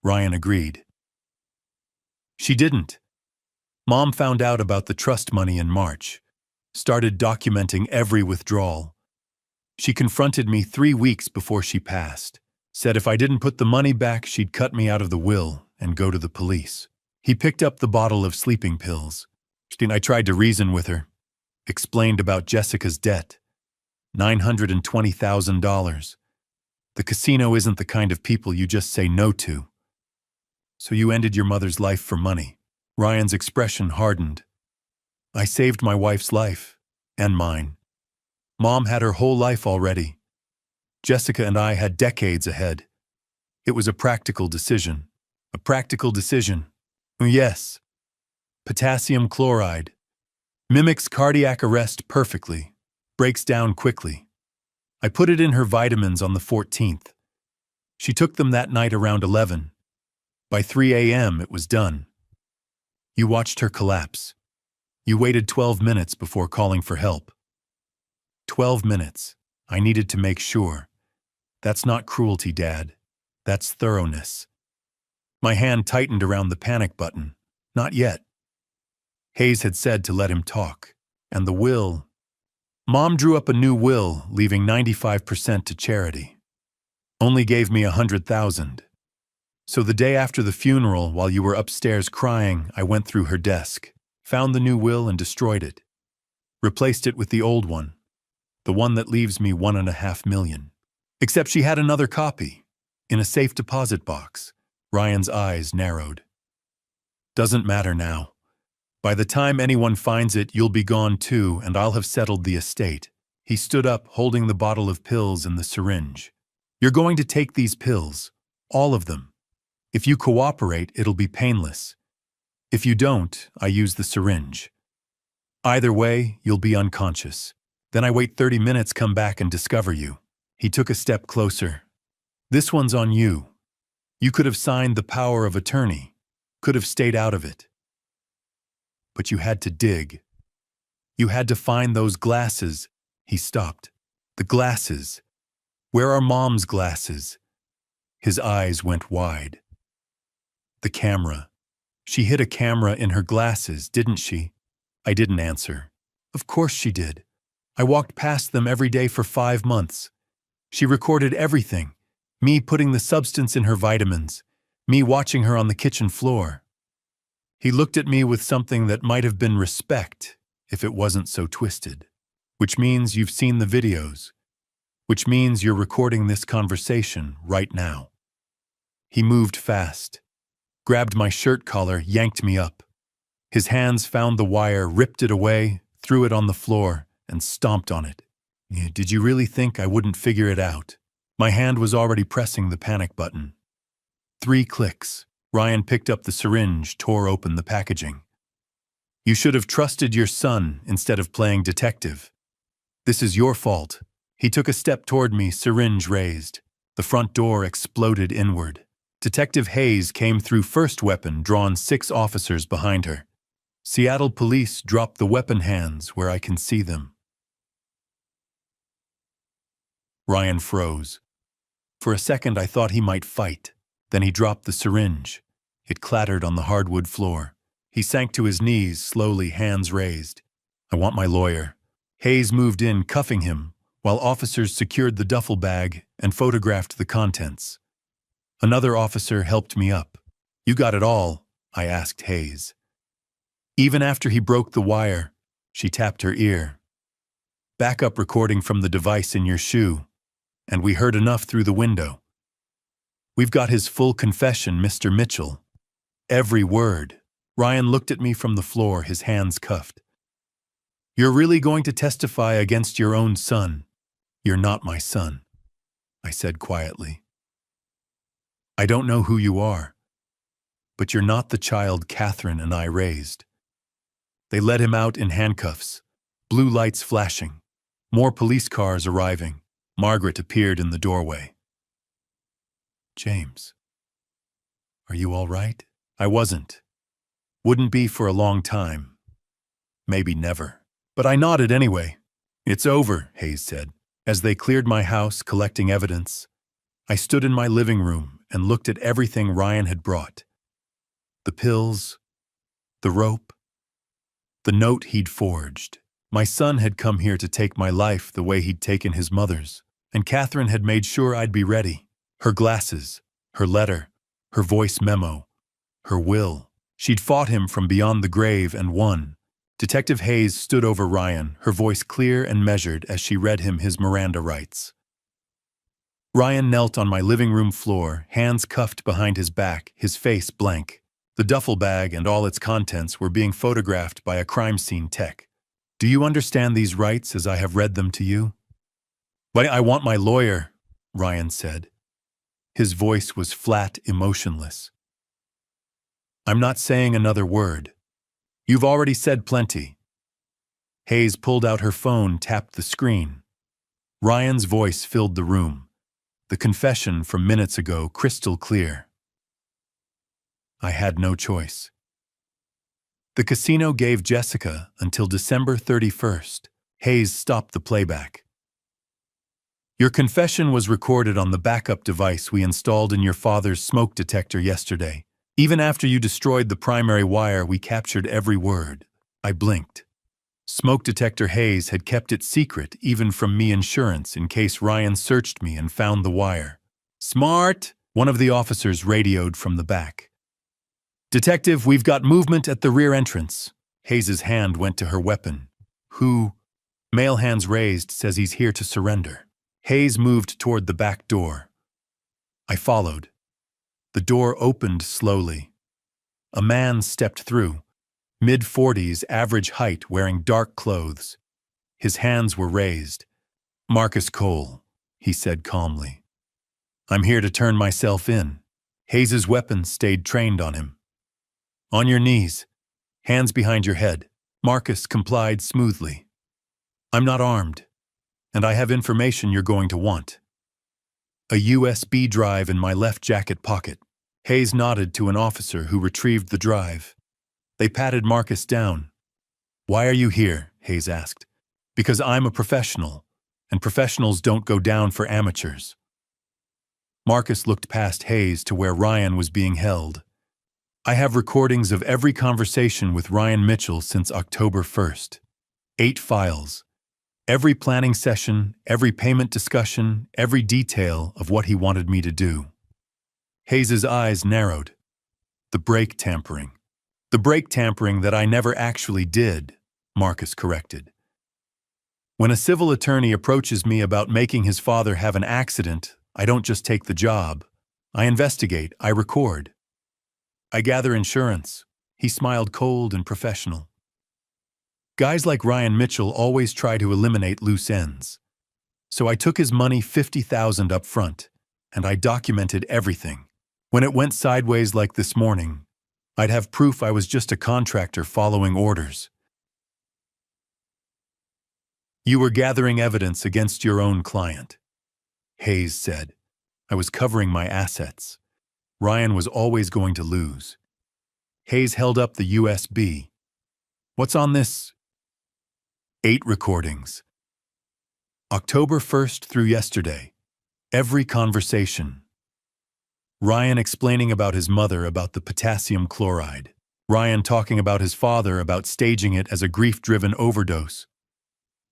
Ryan agreed. She didn't. Mom found out about the trust money in March. Started documenting every withdrawal. She confronted me 3 weeks before she passed. Said if I didn't put the money back, she'd cut me out of the will and go to the police. He picked up the bottle of sleeping pills. I tried to reason with her. Explained about Jessica's debt. $920,000. The casino isn't the kind of people you just say no to. So you ended your mother's life for money. Ryan's expression hardened. I saved my wife's life. And mine. Mom had her whole life already. Jessica and I had decades ahead. It was a practical decision. A practical decision. Yes. Potassium chloride. Mimics cardiac arrest perfectly. Breaks down quickly. I put it in her vitamins on the 14th. She took them that night around 11. By 3 a.m. it was done. You watched her collapse. You waited 12 minutes before calling for help. 12 minutes. I needed to make sure. That's not cruelty, Dad. That's thoroughness. My hand tightened around the panic button. Not yet. Hayes had said to let him talk. And the will. Mom drew up a new will, leaving 95% to charity. Only gave me $100,000. So the day after the funeral, while you were upstairs crying, I went through her desk, found the new will and destroyed it. Replaced it with the old one. The one that leaves me $1.5 million. Except she had another copy. In a safe deposit box. Ryan's eyes narrowed. Doesn't matter now. By the time anyone finds it, you'll be gone too, and I'll have settled the estate. He stood up, holding the bottle of pills and the syringe. You're going to take these pills. All of them. If you cooperate, it'll be painless. If you don't, I use the syringe. Either way, you'll be unconscious. Then I wait 30 minutes, come back and discover you. He took a step closer. This one's on you. You could have signed the power of attorney. Could have stayed out of it. But you had to dig. You had to find those glasses. He stopped. The glasses. Where are Mom's glasses? His eyes went wide. The camera. She hid a camera in her glasses, didn't she? I didn't answer. Of course she did. I walked past them every day for 5 months. She recorded everything. Me putting the substance in her vitamins. Me watching her on the kitchen floor. He looked at me with something that might have been respect if it wasn't so twisted. Which means you've seen the videos. Which means you're recording this conversation right now. He moved fast, grabbed my shirt collar, yanked me up. His hands found the wire, ripped it away, threw it on the floor, and stomped on it. Did you really think I wouldn't figure it out? My hand was already pressing the panic button. 3 clicks. Ryan picked up the syringe, tore open the packaging. You should have trusted your son instead of playing detective. This is your fault. He took a step toward me, syringe raised. The front door exploded inward. Detective Hayes came through, first weapon drawn, 6 officers behind her. Seattle police dropped the weapon hands where I can see them. Ryan froze. For a second I thought he might fight. Then he dropped the syringe. It clattered on the hardwood floor. He sank to his knees, slowly, hands raised. I want my lawyer. Hayes moved in, cuffing him, while officers secured the duffel bag and photographed the contents. Another officer helped me up. You got it all? I asked Hayes. Even after he broke the wire, she tapped her ear. Backup recording from the device in your shoe, and we heard enough through the window. We've got his full confession, Mr. Mitchell. Every word. Ryan looked at me from the floor, his hands cuffed. You're really going to testify against your own son? You're not my son, I said quietly. I don't know who you are, but you're not the child Catherine and I raised. They led him out in handcuffs, blue lights flashing, more police cars arriving. Margaret appeared in the doorway. James, are you all right? I wasn't. Wouldn't be for a long time. Maybe never. But I nodded anyway. It's over, Hayes said. As they cleared my house, collecting evidence, I stood in my living room and looked at everything Ryan had brought. The pills, the rope, the note he'd forged. My son had come here to take my life the way he'd taken his mother's, and Catherine had made sure I'd be ready. Her glasses, her letter, her voice memo, her will. She'd fought him from beyond the grave and won. Detective Hayes stood over Ryan, her voice clear and measured as she read him his Miranda rights. Ryan knelt on my living room floor, hands cuffed behind his back, his face blank. The duffel bag and all its contents were being photographed by a crime scene tech. Do you understand these rights as I have read them to you? But I want my lawyer, Ryan said. His voice was flat, emotionless. I'm not saying another word. You've already said plenty. Hayes pulled out her phone, tapped the screen. Ryan's voice filled the room. The confession from minutes ago, crystal clear. I had no choice. The casino gave Jessica until December 31st. Hayes stopped the playback. Your confession was recorded on the backup device we installed in your father's smoke detector yesterday. Even after you destroyed the primary wire, we captured every word. I blinked. Smoke detector Hayes had kept it secret, even from me insurance, in case Ryan searched me and found the wire. Smart, one of the officers radioed from the back. Detective, we've got movement at the rear entrance. Hayes's hand went to her weapon. Who? Male hands raised, says he's here to surrender. Hayes moved toward the back door. I followed. The door opened slowly. A man stepped through, mid-40s, average height, wearing dark clothes. His hands were raised. Marcus Cole, he said calmly. I'm here to turn myself in. Hayes's weapon stayed trained on him. On your knees, hands behind your head. Marcus complied smoothly. I'm not armed, and I have information you're going to want. A USB drive in my left jacket pocket. Hayes nodded to an officer who retrieved the drive. They patted Marcus down. Why are you here? Hayes asked. Because I'm a professional, and professionals don't go down for amateurs. Marcus looked past Hayes to where Ryan was being held. I have recordings of every conversation with Ryan Mitchell since October 1st. 8 files. Every planning session, every payment discussion, every detail of what he wanted me to do. Hayes's eyes narrowed. The brake tampering. The brake tampering that I never actually did, Marcus corrected. When a civil attorney approaches me about making his father have an accident, I don't just take the job. I investigate, I record. I gather insurance. He smiled cold and professional. Guys like Ryan Mitchell always try to eliminate loose ends. So I took his money, $50,000 up front, and I documented everything. When it went sideways like this morning, I'd have proof I was just a contractor following orders. You were gathering evidence against your own client, Hayes said. I was covering my assets. Ryan was always going to lose. Hayes held up the USB. What's on this? 8 recordings. October 1st through yesterday. Every conversation. Ryan explaining about his mother about the potassium chloride. Ryan talking about his father about staging it as a grief-driven overdose.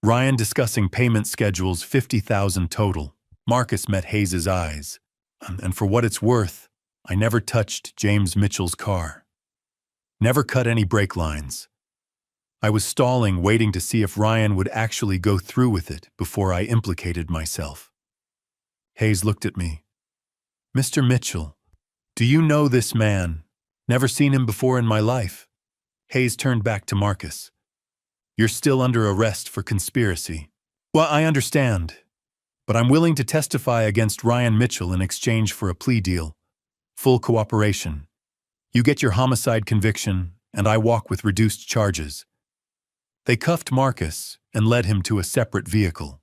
Ryan discussing payment schedules, $50,000 total. Marcus met Hayes's eyes. And for what it's worth, I never touched James Mitchell's car. Never cut any brake lines. I was stalling, waiting to see if Ryan would actually go through with it before I implicated myself. Hayes looked at me. Mr. Mitchell, do you know this man? Never seen him before in my life. Hayes turned back to Marcus. You're still under arrest for conspiracy. Well, I understand, but I'm willing to testify against Ryan Mitchell in exchange for a plea deal. Full cooperation. You get your homicide conviction, and I walk with reduced charges. They cuffed Marcus and led him to a separate vehicle.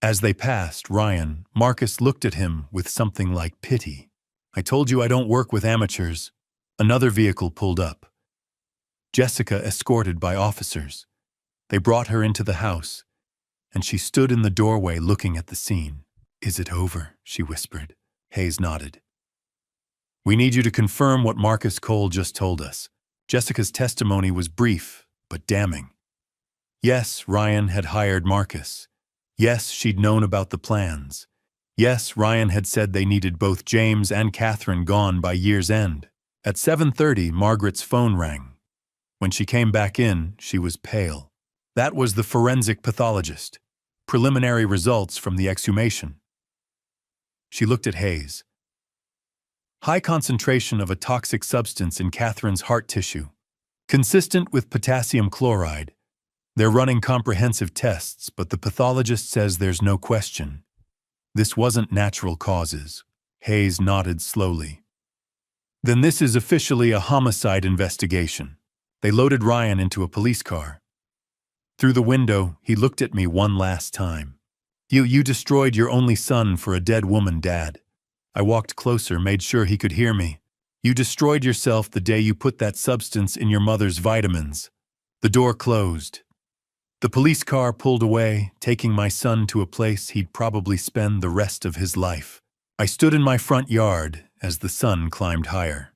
As they passed Ryan, Marcus looked at him with something like pity. I told you I don't work with amateurs. Another vehicle pulled up. Jessica escorted by officers. They brought her into the house, and she stood in the doorway looking at the scene. Is it over? She whispered. Hayes nodded. We need you to confirm what Marcus Cole just told us. Jessica's testimony was brief, but damning. Yes, Ryan had hired Marcus. Yes, she'd known about the plans. Yes, Ryan had said they needed both James and Catherine gone by year's end. At 7:30, Margaret's phone rang. When she came back in, she was pale. That was the forensic pathologist. Preliminary results from the exhumation. She looked at Hayes. High concentration of a toxic substance in Catherine's heart tissue. Consistent with potassium chloride. They're running comprehensive tests, but the pathologist says there's no question. This wasn't natural causes. Hayes nodded slowly. Then this is officially a homicide investigation. They loaded Ryan into a police car. Through the window, he looked at me one last time. You destroyed your only son for a dead woman, Dad. I walked closer, made sure he could hear me. You destroyed yourself the day you put that substance in your mother's vitamins. The door closed. The police car pulled away, taking my son to a place he'd probably spend the rest of his life. I stood in my front yard as the sun climbed higher.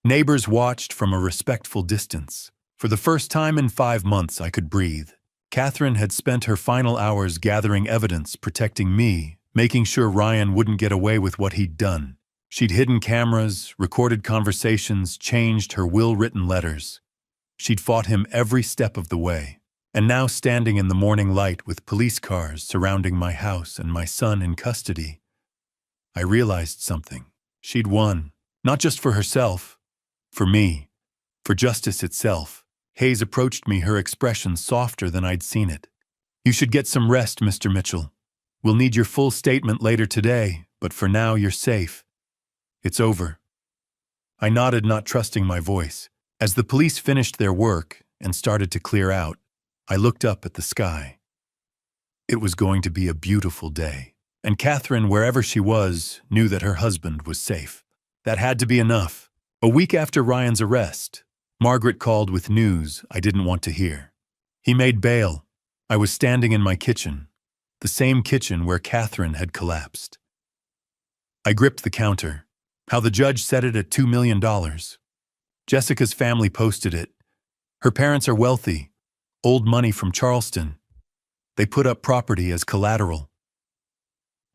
Neighbors watched from a respectful distance. For the first time in 5 months, I could breathe. Catherine had spent her final hours gathering evidence, protecting me, making sure Ryan wouldn't get away with what he'd done. She'd hidden cameras, recorded conversations, changed her will-written letters. She'd fought him every step of the way. And now, standing in the morning light with police cars surrounding my house and my son in custody, I realized something. She'd won, not just for herself, for me, for justice itself. Hayes approached me, her expression softer than I'd seen it. You should get some rest, Mr. Mitchell. We'll need your full statement later today, but for now you're safe. It's over. I nodded, not trusting my voice. As the police finished their work and started to clear out, I looked up at the sky. It was going to be a beautiful day, and Catherine, wherever she was, knew that her husband was safe. That had to be enough. A week after Ryan's arrest, Margaret called with news I didn't want to hear. He made bail. I was standing in my kitchen, the same kitchen where Catherine had collapsed. I gripped the counter. How the judge set it at $2 million. Jessica's family posted it. Her parents are wealthy. Old money from Charleston. They put up property as collateral.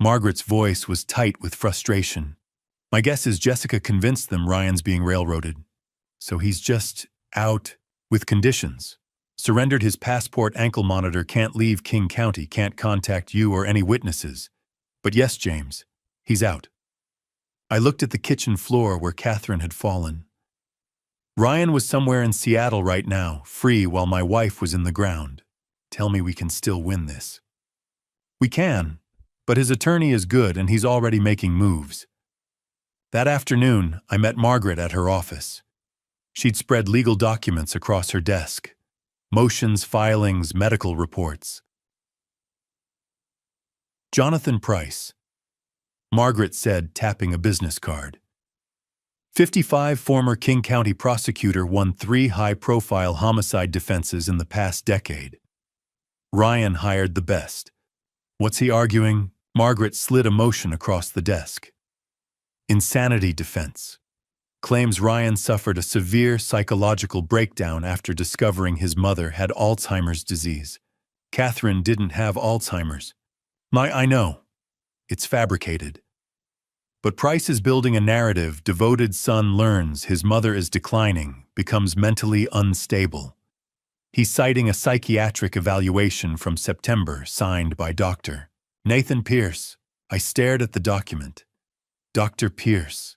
Margaret's voice was tight with frustration. My guess is Jessica convinced them Ryan's being railroaded. So he's just out with conditions. Surrendered his passport, ankle monitor, can't leave King County, can't contact you or any witnesses. But yes, James, he's out. I looked at the kitchen floor where Catherine had fallen. Ryan was somewhere in Seattle right now, free while my wife was in the ground. Tell me we can still win this. We can, but his attorney is good and he's already making moves. That afternoon, I met Margaret at her office. She'd spread legal documents across her desk. Motions, filings, medical reports. Jonathan Price, Margaret said, tapping a business card. 55, former King County prosecutor, won 3 high-profile homicide defenses in the past decade. Ryan hired the best. What's he arguing? Margaret slid a motion across the desk. Insanity defense. Claims Ryan suffered a severe psychological breakdown after discovering his mother had Alzheimer's disease. Catherine didn't have Alzheimer's. I know. It's fabricated. But Price is building a narrative. Devoted son learns his mother is declining, becomes mentally unstable. He's citing a psychiatric evaluation from September signed by Dr. Nathan Pierce. I stared at the document. Dr. Pierce.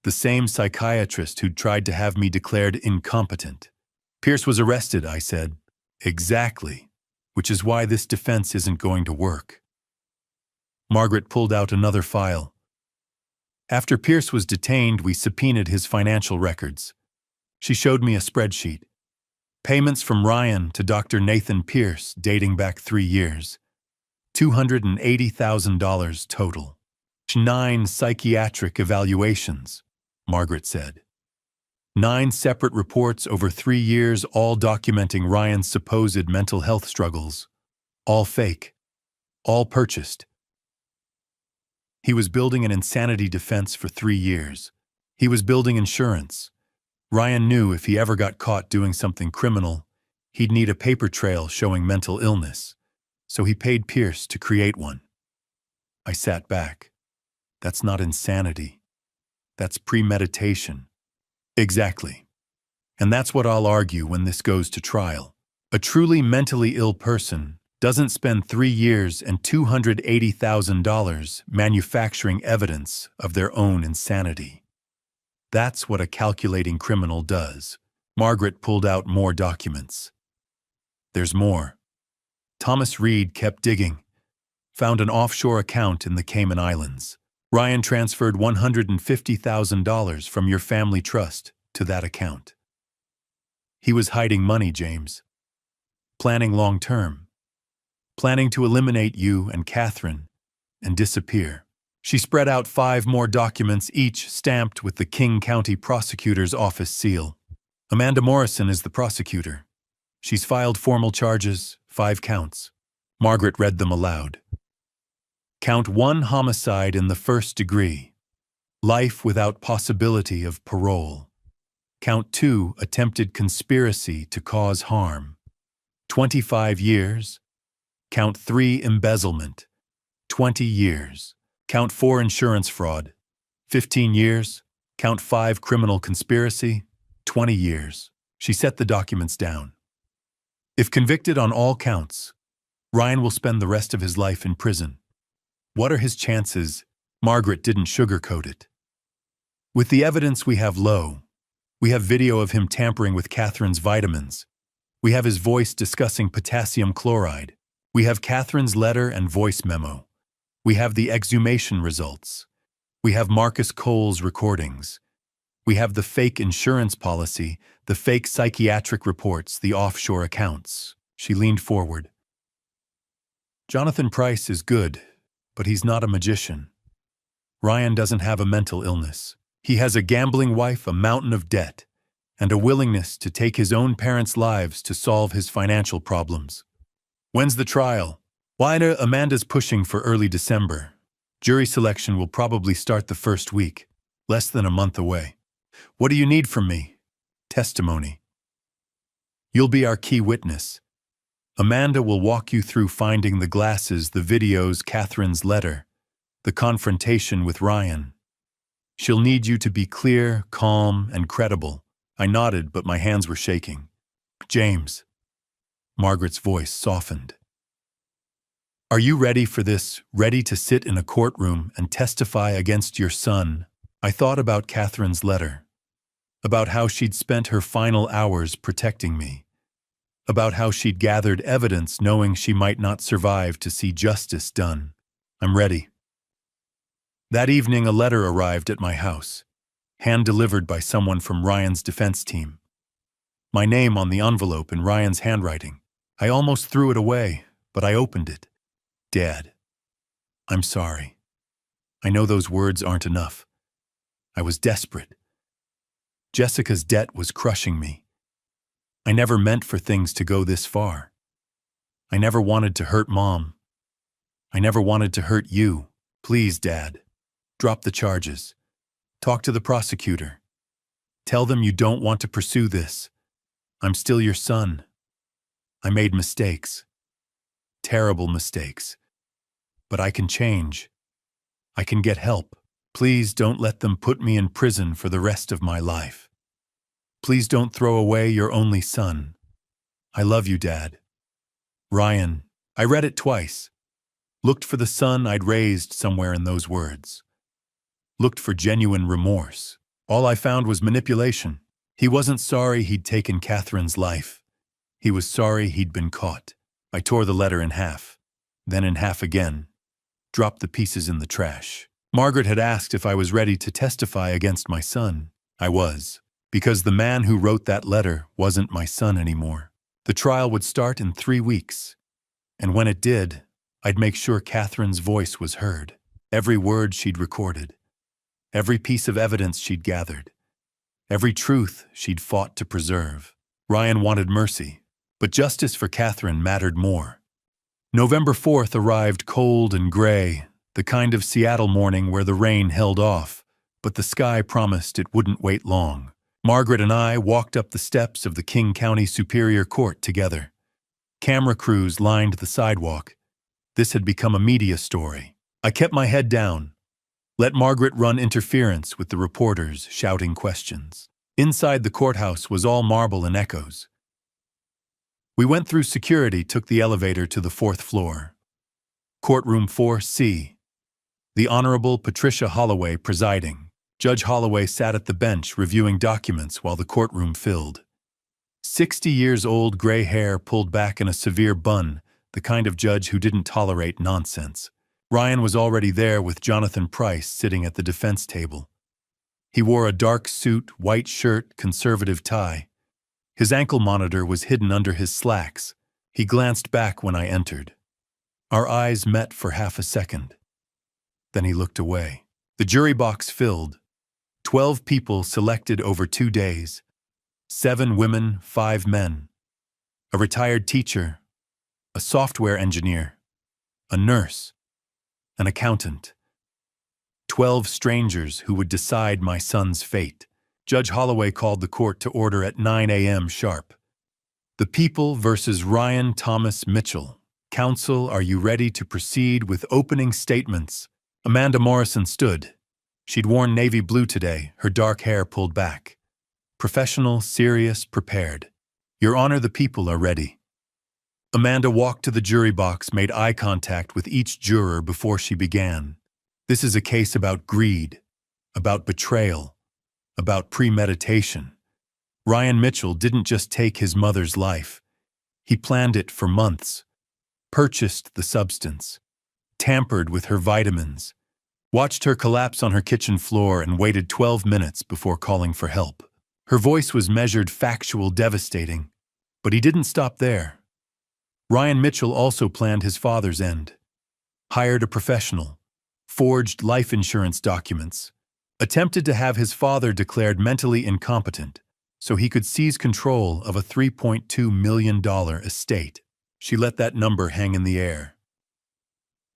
The same psychiatrist who'd tried to have me declared incompetent. Pierce was arrested, I said. Exactly. Which is why this defense isn't going to work. Margaret pulled out another file. After Pierce was detained, we subpoenaed his financial records. She showed me a spreadsheet. Payments from Ryan to Dr. Nathan Pierce dating back 3 years. $280,000 total. 9 psychiatric evaluations, Margaret said. 9 separate reports over 3 years, all documenting Ryan's supposed mental health struggles. All fake. All purchased. He was building an insanity defense for 3 years. He was building insurance. Ryan knew if he ever got caught doing something criminal, he'd need a paper trail showing mental illness. So he paid Pierce to create one. I sat back. That's not insanity. That's premeditation. Exactly. And that's what I'll argue when this goes to trial. A truly mentally ill person doesn't spend 3 years and $280,000 manufacturing evidence of their own insanity. That's what a calculating criminal does. Margaret pulled out more documents. There's more. Thomas Reed kept digging. Found an offshore account in the Cayman Islands. Ryan transferred $150,000 from your family trust to that account. He was hiding money, James. Planning long-term. Planning to eliminate you and Catherine and disappear. She spread out 5 more documents, each stamped with the King County Prosecutor's Office seal. Amanda Morrison is the prosecutor. She's filed formal charges, 5 counts. Margaret read them aloud. Count 1, homicide in the 1st degree. Life without possibility of parole. Count 2, attempted conspiracy to cause harm. 25 years. Count 3, embezzlement. 20 years. Count 4, insurance fraud. 15 years. Count 5, criminal conspiracy. 20 years. She set the documents down. If convicted on all counts, Ryan will spend the rest of his life in prison. What are his chances? Margaret didn't sugarcoat it. With the evidence we have low, we have video of him tampering with Catherine's vitamins. We have his voice discussing potassium chloride. We have Catherine's letter and voice memo. We have the exhumation results. We have Marcus Cole's recordings. We have the fake insurance policy, the fake psychiatric reports, the offshore accounts. She leaned forward. Jonathan Price is good, but he's not a magician. Ryan doesn't have a mental illness. He has a gambling wife, a mountain of debt, and a willingness to take his own parents' lives to solve his financial problems. When's the trial? Amanda's pushing for early December. Jury selection will probably start the 1st week, less than a month away. What do you need from me? Testimony. You'll be our key witness. Amanda will walk you through finding the glasses, the videos, Catherine's letter, the confrontation with Ryan. She'll need you to be clear, calm, and credible. I nodded, but my hands were shaking. James. Margaret's voice softened. Are you ready for this? Ready to sit in a courtroom and testify against your son? I thought about Catherine's letter, about how she'd spent her final hours protecting me, about how she'd gathered evidence knowing she might not survive to see justice done. I'm ready. That evening, a letter arrived at my house, hand-delivered by someone from Ryan's defense team. My name on the envelope in Ryan's handwriting. I almost threw it away, but I opened it. Dad, I'm sorry. I know those words aren't enough. I was desperate. Jessica's debt was crushing me. I never meant for things to go this far. I never wanted to hurt Mom. I never wanted to hurt you. Please, Dad, drop the charges. Talk to the prosecutor. Tell them you don't want to pursue this. I'm still your son. I made mistakes. Terrible mistakes. But I can change. I can get help. Please don't let them put me in prison for the rest of my life. Please don't throw away your only son. I love you, Dad. Ryan. I read it twice. Looked for the son I'd raised somewhere in those words. Looked for genuine remorse. All I found was manipulation. He wasn't sorry he'd taken Catherine's life. He was sorry he'd been caught. I tore the letter in half, then in half again, dropped the pieces in the trash. Margaret had asked if I was ready to testify against my son. I was, because the man who wrote that letter wasn't my son anymore. The trial would start in 3 weeks, and when it did, I'd make sure Catherine's voice was heard. Every word she'd recorded, every piece of evidence she'd gathered, every truth she'd fought to preserve. Ryan wanted mercy, but justice for Catherine mattered more. November 4th arrived cold and gray, the kind of Seattle morning where the rain held off, but the sky promised it wouldn't wait long. Margaret and I walked up the steps of the King County Superior Court together. Camera crews lined the sidewalk. This had become a media story. I kept my head down, let Margaret run interference with the reporters shouting questions. Inside the courthouse was all marble and echoes. We went through security, took the elevator to the 4th floor. Courtroom 4C. The Honorable Patricia Holloway presiding. Judge Holloway sat at the bench reviewing documents while the courtroom filled. 60 years old, gray hair pulled back in a severe bun, the kind of judge who didn't tolerate nonsense. Ryan was already there with Jonathan Price sitting at the defense table. He wore a dark suit, white shirt, conservative tie. His ankle monitor was hidden under his slacks. He glanced back when I entered. Our eyes met for half a second. Then he looked away. The jury box filled. 12 people selected over 2 days. 7 women, 5 men. A retired teacher, a software engineer, a nurse, an accountant. 12 strangers who would decide my son's fate. Judge Holloway called the court to order at 9 a.m. sharp. The People versus Ryan Thomas Mitchell. Counsel, are you ready to proceed with opening statements? Amanda Morrison stood. She'd worn navy blue today, her dark hair pulled back. Professional, serious, prepared. Your Honor, the people are ready. Amanda walked to the jury box, made eye contact with each juror before she began. This is a case about greed, about betrayal, about premeditation. Ryan Mitchell didn't just take his mother's life. He planned it for months, purchased the substance, tampered with her vitamins, watched her collapse on her kitchen floor and waited 12 minutes before calling for help. Her voice was measured, factual, devastating. But he didn't stop there. Ryan Mitchell also planned his father's end. Hired a professional, forged life insurance documents, attempted to have his father declared mentally incompetent so he could seize control of a $3.2 million estate. She let that number hang in the air.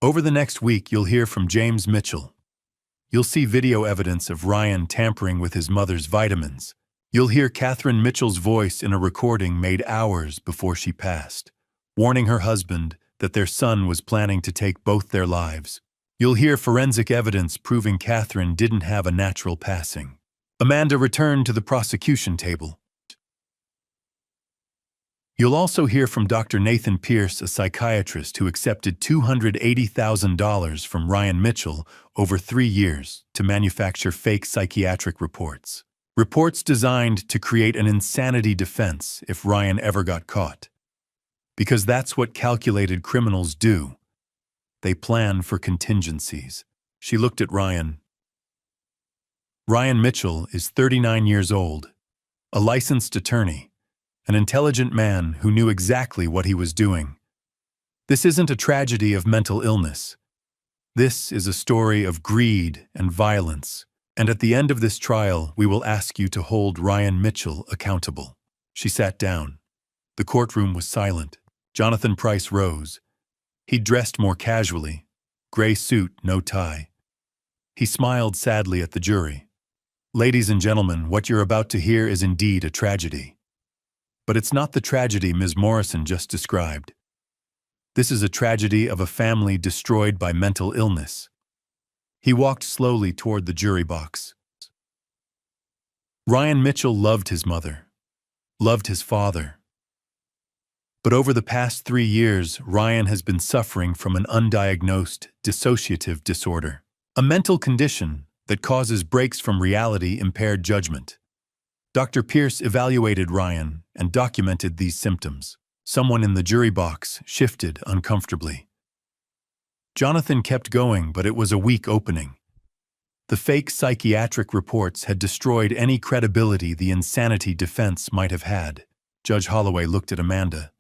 Over the next week, you'll hear from James Mitchell. You'll see video evidence of Ryan tampering with his mother's vitamins. You'll hear Catherine Mitchell's voice in a recording made hours before she passed. warning her husband that their son was planning to take both their lives. You'll hear forensic evidence proving Catherine didn't have a natural passing. Amanda returned to the prosecution table. You'll also hear from Dr. Nathan Pierce, a psychiatrist who accepted $280,000 from Ryan Mitchell over 3 years to manufacture fake psychiatric reports. Reports designed to create an insanity defense if Ryan ever got caught. Because that's what calculated criminals do. They plan for contingencies. She looked at Ryan. Ryan Mitchell is 39 years old, a licensed attorney, an intelligent man who knew exactly what he was doing. This isn't a tragedy of mental illness. This is a story of greed and violence, and at the end of this trial, we will ask you to hold Ryan Mitchell accountable. She sat down. The courtroom was silent. Jonathan Price rose. He dressed more casually, gray suit, no tie. He smiled sadly at the jury. Ladies and gentlemen, what you're about to hear is indeed a tragedy. But it's not the tragedy Ms. Morrison just described. This is a tragedy of a family destroyed by mental illness. He walked slowly toward the jury box. Ryan Mitchell loved his mother, loved his father. But over the past 3 years, Ryan has been suffering from an undiagnosed dissociative disorder, a mental condition that causes breaks from reality-impaired judgment. Dr. Pierce evaluated Ryan and documented these symptoms. Someone in the jury box shifted uncomfortably. Jonathan kept going, but it was a weak opening. The fake psychiatric reports had destroyed any credibility the insanity defense might have had. Judge Holloway looked at Amanda.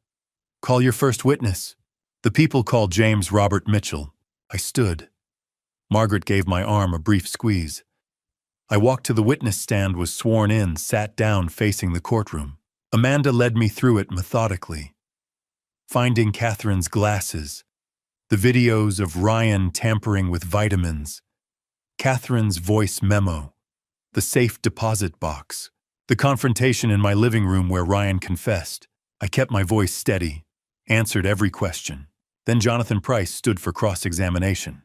Call your first witness. The people called James Robert Mitchell. I stood. Margaret gave my arm a brief squeeze. I walked to the witness stand, was sworn in, sat down facing the courtroom. Amanda led me through it methodically. Finding Catherine's glasses, the videos of Ryan tampering with vitamins, Catherine's voice memo, the safe deposit box, the confrontation in my living room where Ryan confessed. I kept my voice steady, answered every question. Then Jonathan Price stood for cross-examination.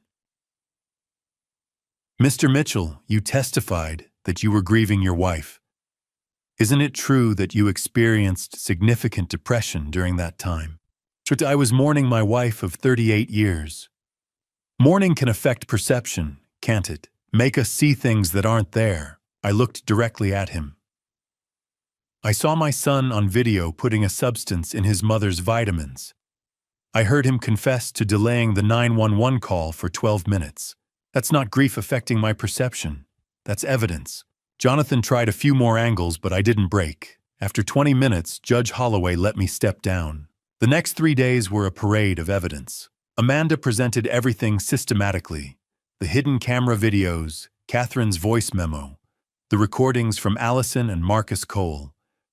Mr. Mitchell, you testified that you were grieving your wife. Isn't it true that you experienced significant depression during that time? I was mourning my wife of 38 years. Mourning can affect perception, can't it? Make us see things that aren't there. I looked directly at him. I saw my son on video putting a substance in his mother's vitamins. I heard him confess to delaying the 911 call for 12 minutes. That's not grief affecting my perception. That's evidence. Jonathan tried a few more angles, but I didn't break. After 20 minutes, Judge Holloway let me step down. The next 3 days were a parade of evidence. Amanda presented everything systematically. The hidden camera videos, Catherine's voice memo, the recordings from Allison and Marcus Cole,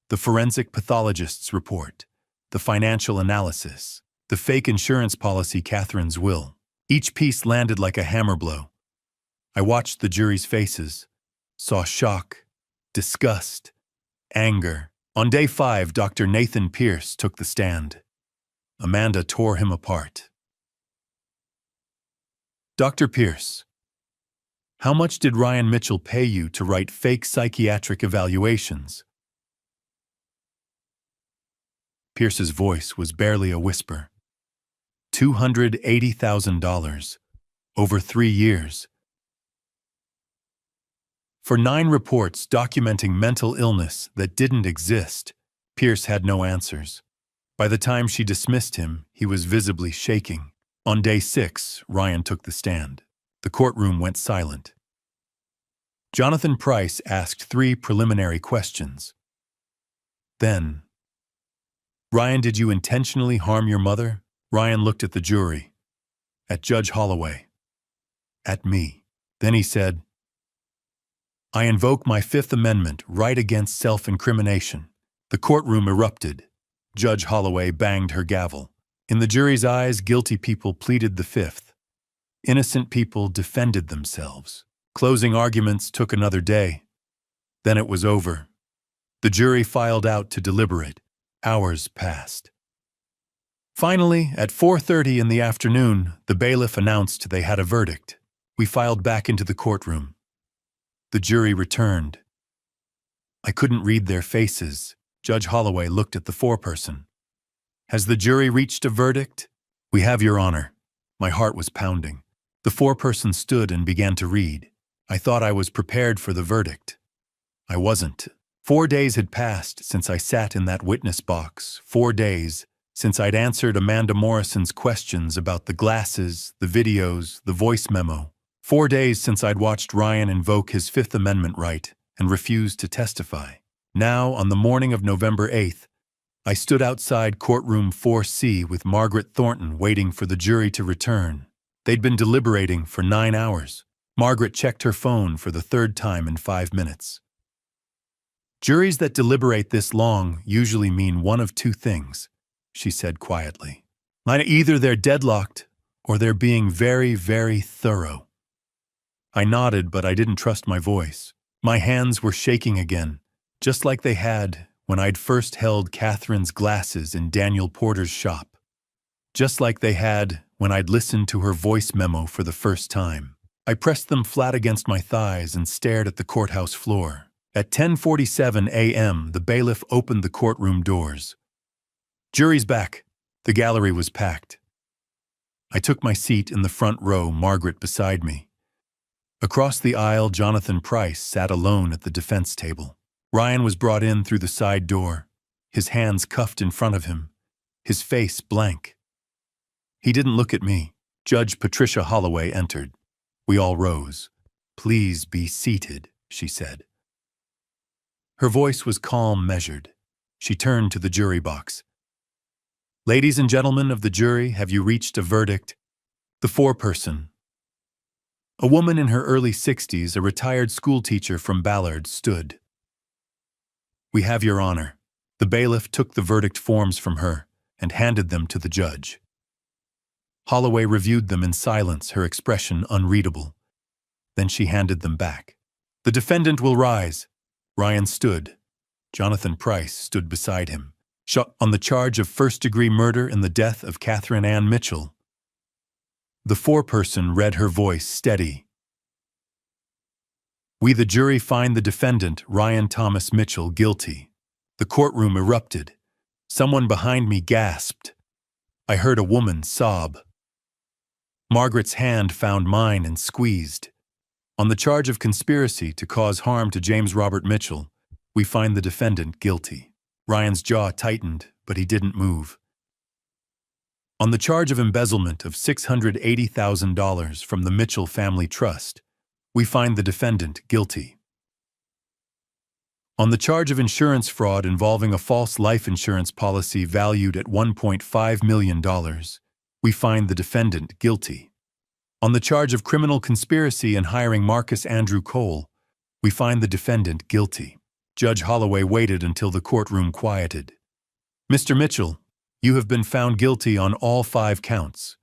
the forensic pathologist's report, the financial analysis, the fake insurance policy, Catherine's will. Each piece landed like a hammer blow. I watched the jury's faces, saw shock, disgust, anger. On day 5, Dr. Nathan Pierce took the stand. Amanda tore him apart. Dr. Pierce, how much did Ryan Mitchell pay you to write fake psychiatric evaluations? Pierce's voice was barely a whisper. $280,000, over 3 years. For 9 reports documenting mental illness that didn't exist, Pierce had no answers. By the time she dismissed him, he was visibly shaking. On day 6, Ryan took the stand. The courtroom went silent. Jonathan Price asked 3 preliminary questions. Then, Ryan, did you intentionally harm your mother? Ryan looked at the jury, at Judge Holloway, at me. Then he said, I invoke my 5th Amendment right against self-incrimination. The courtroom erupted. Judge Holloway banged her gavel. In the jury's eyes, guilty people pleaded the 5th. Innocent people defended themselves. Closing arguments took another day. Then it was over. The jury filed out to deliberate. Hours passed. Finally, at 4:30 in the afternoon, the bailiff announced they had a verdict. We filed back into the courtroom. The jury returned. I couldn't read their faces. Judge Holloway looked at the foreperson. "Has the jury reached a verdict?" "We have, Your Honor." My heart was pounding. The foreperson stood and began to read. I thought I was prepared for the verdict. I wasn't. 4 days had passed since I sat in that witness box. 4 days since I'd answered Amanda Morrison's questions about the glasses, the videos, the voice memo. 4 days since I'd watched Ryan invoke his Fifth Amendment right and refuse to testify. Now, on the morning of November 8th, I stood outside courtroom 4C with Margaret Thornton waiting for the jury to return. They'd been deliberating for 9 hours. Margaret checked her phone for the 3rd time in 5 minutes. "Juries that deliberate this long usually mean one of 2 things," she said quietly. "Either they're deadlocked or they're being very, very thorough." I nodded, but I didn't trust my voice. My hands were shaking again, just like they had when I'd first held Catherine's glasses in Daniel Porter's shop. Just like they had when I'd listened to her voice memo for the first time. I pressed them flat against my thighs and stared at the courthouse floor. At 10:47 a.m., the bailiff opened the courtroom doors. "Jury's back." The gallery was packed. I took my seat in the front row, Margaret beside me. Across the aisle, Jonathan Price sat alone at the defense table. Ryan was brought in through the side door, his hands cuffed in front of him, his face blank. He didn't look at me. Judge Patricia Holloway entered. We all rose. "Please be seated," she said. Her voice was calm, measured. She turned to the jury box. "Ladies and gentlemen of the jury, have you reached a verdict?" The foreperson, a woman in her early 60s, a retired schoolteacher from Ballard, stood. "We have, Your Honor." The bailiff took the verdict forms from her and handed them to the judge. Holloway reviewed them in silence, her expression unreadable. Then she handed them back. "The defendant will rise." Ryan stood. Jonathan Price stood beside him. "Shot on the charge of first-degree murder in the death of Catherine Ann Mitchell." The foreperson read, her voice steady. "We, the jury, find the defendant, Ryan Thomas Mitchell, guilty." The courtroom erupted. Someone behind me gasped. I heard a woman sob. Margaret's hand found mine and squeezed. "On the charge of conspiracy to cause harm to James Robert Mitchell, we find the defendant guilty." Ryan's jaw tightened, but he didn't move. "On the charge of embezzlement of $680,000 from the Mitchell Family Trust, we find the defendant guilty. On the charge of insurance fraud involving a false life insurance policy valued at $1.5 million, we find the defendant guilty. On the charge of criminal conspiracy in hiring Marcus Andrew Cole, we find the defendant guilty." Judge Holloway waited until the courtroom quieted. "Mr. Mitchell, you have been found guilty on all 5 counts.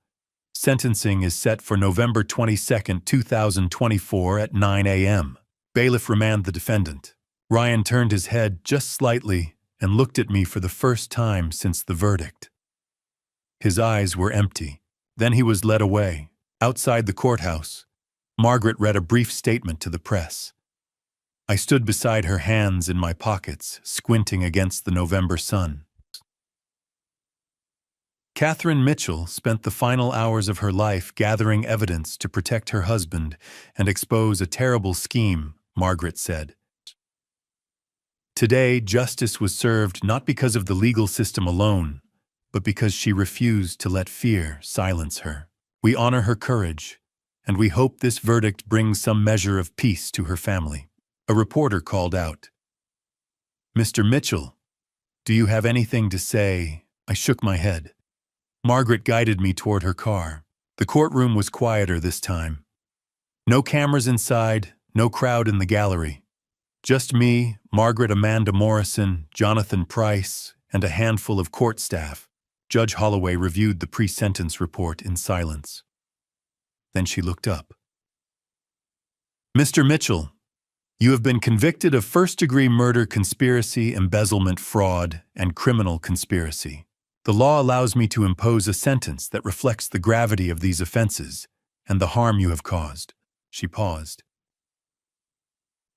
Sentencing is set for November 22, 2024 at 9 a.m. Bailiff remanded the defendant. Ryan turned his head just slightly and looked at me for the first time since the verdict. His eyes were empty. Then he was led away. Outside the courthouse, Margaret read a brief statement to the press. I stood beside her, hands in my pockets, squinting against the November sun. Catherine Mitchell spent the final hours of her life gathering evidence to protect her husband and expose a terrible scheme, Margaret said. Today, justice was served not because of the legal system alone, but because she refused to let fear silence her. We honor her courage, and we hope this verdict brings some measure of peace to her family. A reporter called out, "Mr. Mitchell, do you have anything to say?" I shook my head. Margaret guided me toward her car. The courtroom was quieter this time. No cameras inside, no crowd in the gallery. Just me, Margaret Amanda Morrison, Jonathan Price, and a handful of court staff. Judge Holloway reviewed the pre-sentence report in silence. Then she looked up. "Mr. Mitchell, you have been convicted of first-degree murder, conspiracy, embezzlement, fraud, and criminal conspiracy. The law allows me to impose a sentence that reflects the gravity of these offenses and the harm you have caused." She paused.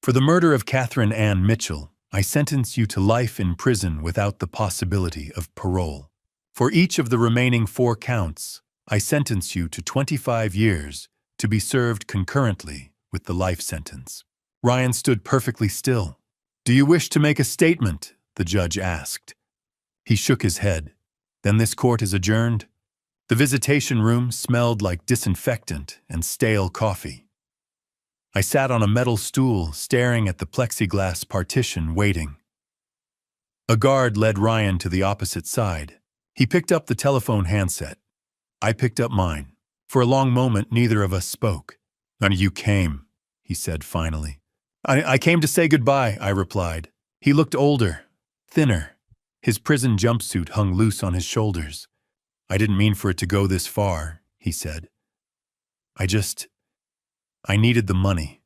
"For the murder of Catherine Ann Mitchell, I sentence you to life in prison without the possibility of parole. For each of the remaining 4 counts, I sentence you to 25 years to be served concurrently with the life sentence." Ryan stood perfectly still. "Do you wish to make a statement?" the judge asked. He shook his head. "Then this court is adjourned." The visitation room smelled like disinfectant and stale coffee. I sat on a metal stool, staring at the plexiglass partition, waiting. A guard led Ryan to the opposite side. He picked up the telephone handset. I picked up mine. For a long moment, neither of us spoke. "None of you came," he said finally. I came to say goodbye," I replied. He looked older, thinner. His prison jumpsuit hung loose on his shoulders. "I didn't mean for it to go this far," he said. I needed the money.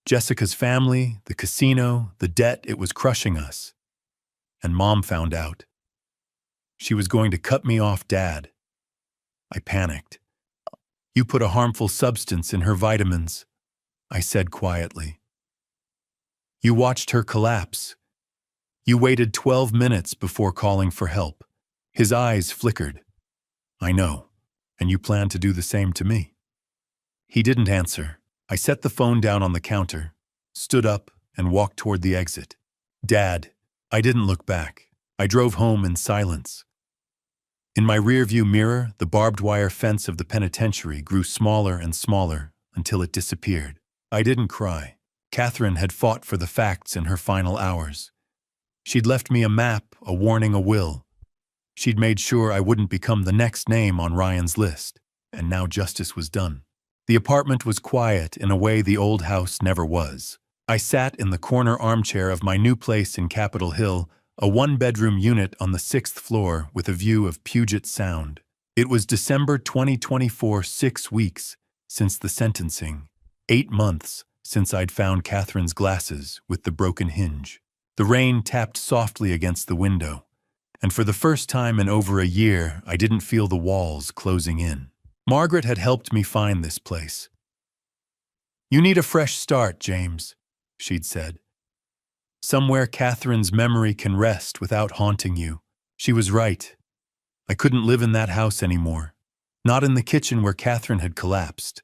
Jessica's family, the casino, the debt, it was crushing us. And Mom found out. She was going to cut me off Dad. I panicked. "You put a harmful substance in her vitamins," I said quietly. "You watched her collapse. You waited 12 minutes before calling for help." His eyes flickered. "I know, and you plan to do the same to me." He didn't answer. I set the phone down on the counter, stood up, and walked toward the exit. "Dad," I didn't look back. I drove home in silence. In my rearview mirror, the barbed wire fence of the penitentiary grew smaller and smaller until it disappeared. I didn't cry. Catherine had fought for the facts in her final hours. She'd left me a map, a warning, a will. She'd made sure I wouldn't become the next name on Ryan's list, and now justice was done. The apartment was quiet in a way the old house never was. I sat in the corner armchair of my new place in Capitol Hill, a 1-bedroom unit on the 6th floor with a view of Puget Sound. It was December 2024, 6 weeks since the sentencing, 8 months since I'd found Catherine's glasses with the broken hinge. The rain tapped softly against the window, and for the first time in over a year, I didn't feel the walls closing in. Margaret had helped me find this place. "You need a fresh start, James," she'd said. "Somewhere Catherine's memory can rest without haunting you." She was right. I couldn't live in that house anymore. Not in the kitchen where Catherine had collapsed.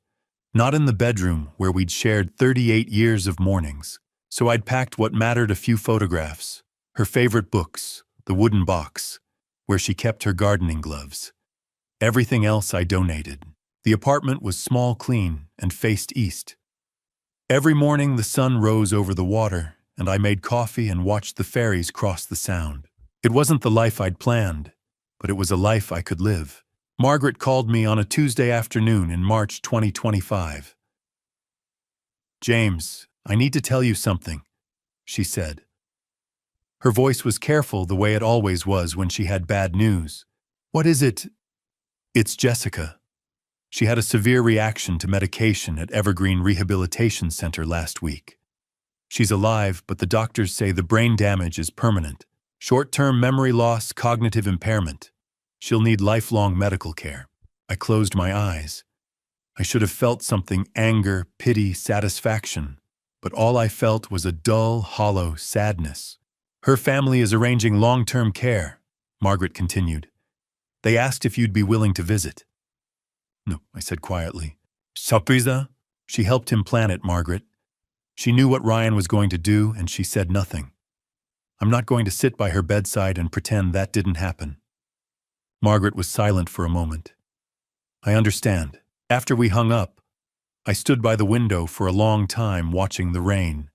Not in the bedroom where we'd shared 38 years of mornings. So I'd packed what mattered: a few photographs, her favorite books, the wooden box, where she kept her gardening gloves. Everything else I donated. The apartment was small, clean, and faced east. Every morning the sun rose over the water, and I made coffee and watched the ferries cross the Sound. It wasn't the life I'd planned, but it was a life I could live. Margaret called me on a Tuesday afternoon in March 2025. "James, I need to tell you something," she said. Her voice was careful, the way it always was when she had bad news. "What is it?" "It's Jessica. She had a severe reaction to medication at Evergreen Rehabilitation Center last week. She's alive, but the doctors say the brain damage is permanent. Short-term memory loss, cognitive impairment. She'll need lifelong medical care." I closed my eyes. I should have felt something: anger, pity, satisfaction. But all I felt was a dull, hollow sadness. "Her family is arranging long-term care," Margaret continued. "They asked if you'd be willing to visit." "No," I said quietly. "Surprise?" She helped him plan it, Margaret. She knew what Ryan was going to do, and she said nothing. I'm not going to sit by her bedside and pretend that didn't happen. Margaret was silent for a moment. "I understand." After we hung up, I stood by the window for a long time watching the rain.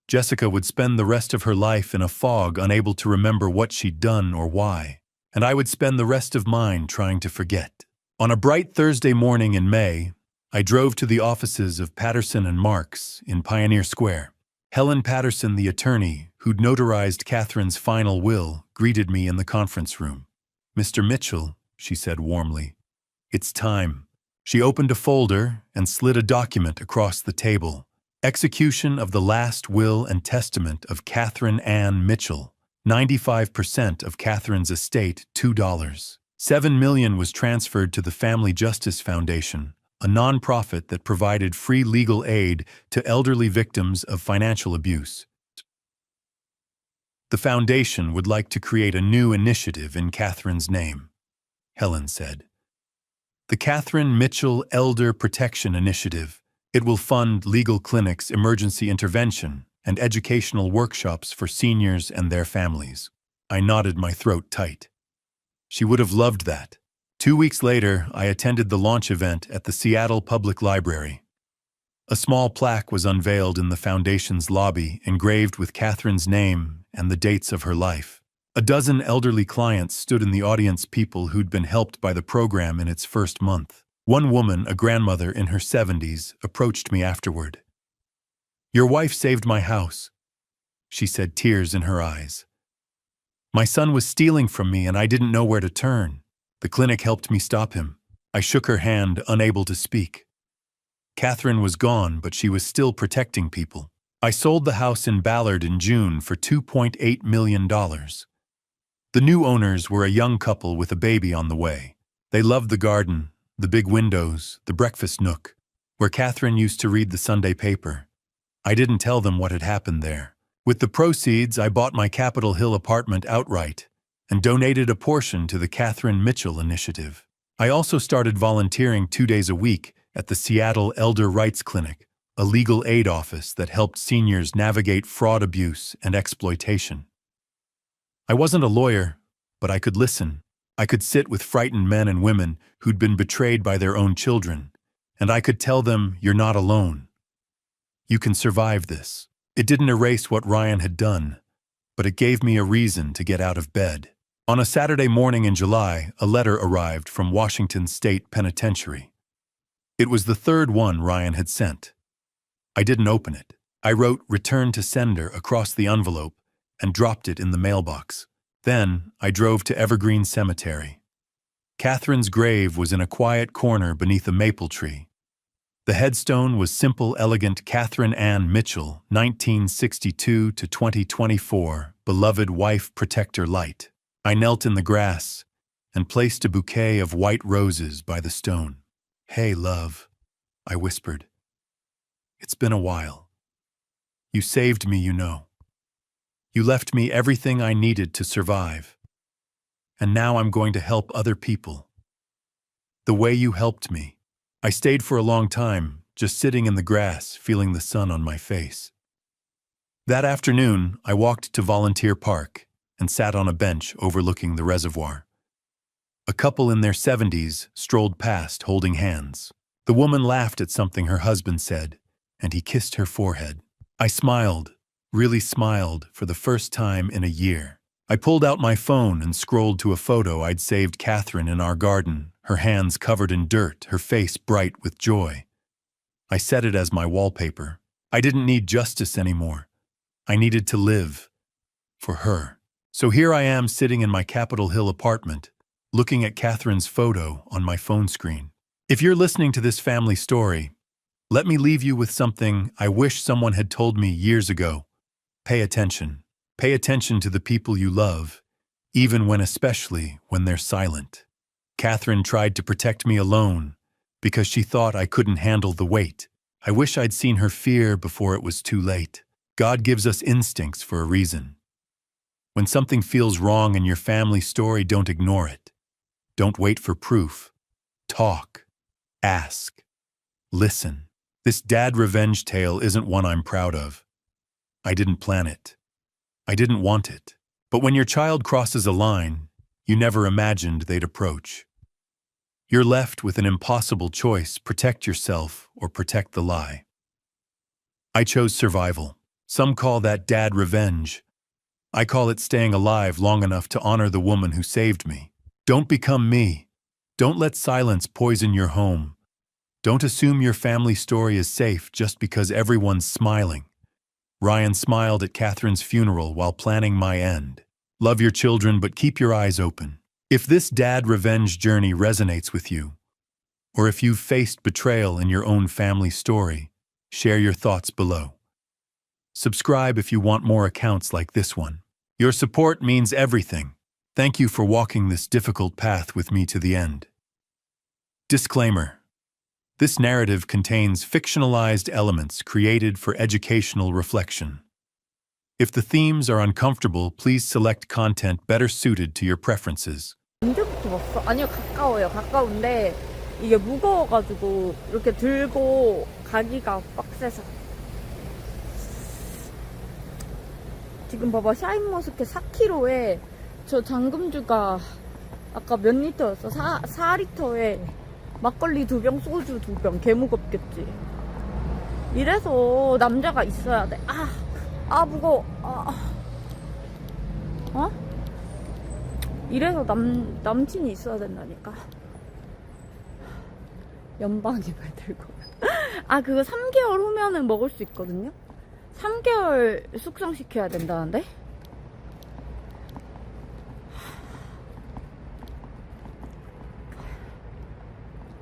Jessica would spend the rest of her life in a fog, unable to remember what she'd done or why, and I would spend the rest of mine trying to forget. On a bright Thursday morning in May, I drove to the offices of Patterson and Marks in Pioneer Square. Helen Patterson, the attorney who'd notarized Catherine's final will, greeted me in the conference room. "Mr. Mitchell," she said warmly, "it's time." She opened a folder and slid a document across the table. "Execution of the last will and testament of Catherine Ann Mitchell, 95% of Catherine's estate, $2. $7 million was transferred to the Family Justice Foundation, a nonprofit that provided free legal aid to elderly victims of financial abuse. The foundation would like to create a new initiative in Catherine's name, Helen said. The Catherine Mitchell Elder Protection Initiative. It will fund legal clinics, emergency intervention, and educational workshops for seniors and their families. I nodded, my throat tight. She would have loved that. 2 weeks later, I attended the launch event at the Seattle Public Library. A small plaque was unveiled in the foundation's lobby, engraved with Catherine's name and the dates of her life. A dozen elderly clients stood in the audience, people who'd been helped by the program in its first month. One woman, a grandmother in her 70s, approached me afterward. "Your wife saved my house," she said, tears in her eyes. "My son was stealing from me and I didn't know where to turn. The clinic helped me stop him." I shook her hand, unable to speak. Catherine was gone, but she was still protecting people. I sold the house in Ballard in June for $2.8 million. The new owners were a young couple with a baby on the way. They loved the garden, the big windows, the breakfast nook, where Catherine used to read the Sunday paper. I didn't tell them what had happened there. With the proceeds, I bought my Capitol Hill apartment outright and donated a portion to the Catherine Mitchell Initiative. I also started volunteering 2 days a week at the Seattle Elder Rights Clinic, a legal aid office that helped seniors navigate fraud, abuse, and exploitation. I wasn't a lawyer, but I could listen. I could sit with frightened men and women who'd been betrayed by their own children, and I could tell them, "You're not alone. You can survive this." It didn't erase what Ryan had done, but it gave me a reason to get out of bed. On a Saturday morning in July, a letter arrived from Washington State Penitentiary. It was the third one Ryan had sent. I didn't open it. I wrote "Return to Sender" across the envelope and dropped it in the mailbox. Then I drove to Evergreen Cemetery. Catherine's grave was in a quiet corner beneath a maple tree. The headstone was simple, elegant: Catherine Ann Mitchell, 1962 to 2024, beloved wife, protector, light. I knelt in the grass and placed a bouquet of white roses by the stone. "Hey, love," I whispered. "It's been a while. You saved me, you know. You left me everything I needed to survive. And now I'm going to help other people. The way you helped me." I stayed for a long time, just sitting in the grass, feeling the sun on my face. That afternoon, I walked to Volunteer Park and sat on a bench overlooking the reservoir. A couple in their 70s strolled past, holding hands. The woman laughed at something her husband said, and he kissed her forehead. I smiled, really smiled, for the first time in a year. I pulled out my phone and scrolled to a photo I'd saved Catherine in our garden, her hands covered in dirt, her face bright with joy. I set it as my wallpaper. I didn't need justice anymore. I needed to live. For her. So here I am, sitting in my Capitol Hill apartment, looking at Catherine's photo on my phone screen. If you're listening to this family story, let me leave you with something I wish someone had told me years ago. Pay attention. Pay attention to the people you love, especially when they're silent. Catherine tried to protect me alone because she thought I couldn't handle the weight. I wish I'd seen her fear before it was too late. God gives us instincts for a reason. When something feels wrong in your family story, don't ignore it. Don't wait for proof. Talk. Ask. Listen. This dad revenge tale isn't one I'm proud of. I didn't plan it. I didn't want it. But when your child crosses a line you never imagined they'd approach, you're left with an impossible choice: protect yourself or protect the lie. I chose survival. Some call that dad revenge. I call it staying alive long enough to honor the woman who saved me. Don't become me. Don't let silence poison your home. Don't assume your family story is safe just because everyone's smiling. Ryan smiled at Catherine's funeral while planning my end. Love your children, but keep your eyes open. If this dad revenge journey resonates with you, or if you've faced betrayal in your own family story, share your thoughts below. Subscribe if you want more accounts like this one. Your support means everything. Thank you for walking this difficult path with me to the end. Disclaimer. This narrative contains fictionalized elements created for educational reflection. If the themes are uncomfortable, please select content better suited to your preferences. 언제부터 왔어? 아니요, 가까워요. 가까운데 이게 무거워가지고 이렇게 들고 가기가 빡세서. 지금 봐봐, 샤인머스켓 4kg에 저 잠금주가 아까 몇 리터였어? 4리터에 막걸리 2병, 소주 2병. 개 무겁겠지. 이래서 남자가 있어야 돼. 무거워. 이래서 남친이 있어야 된다니까. 연방임을 들고. 그거 3개월 후면은 먹을 수 있거든요? 3개월 숙성시켜야 된다는데?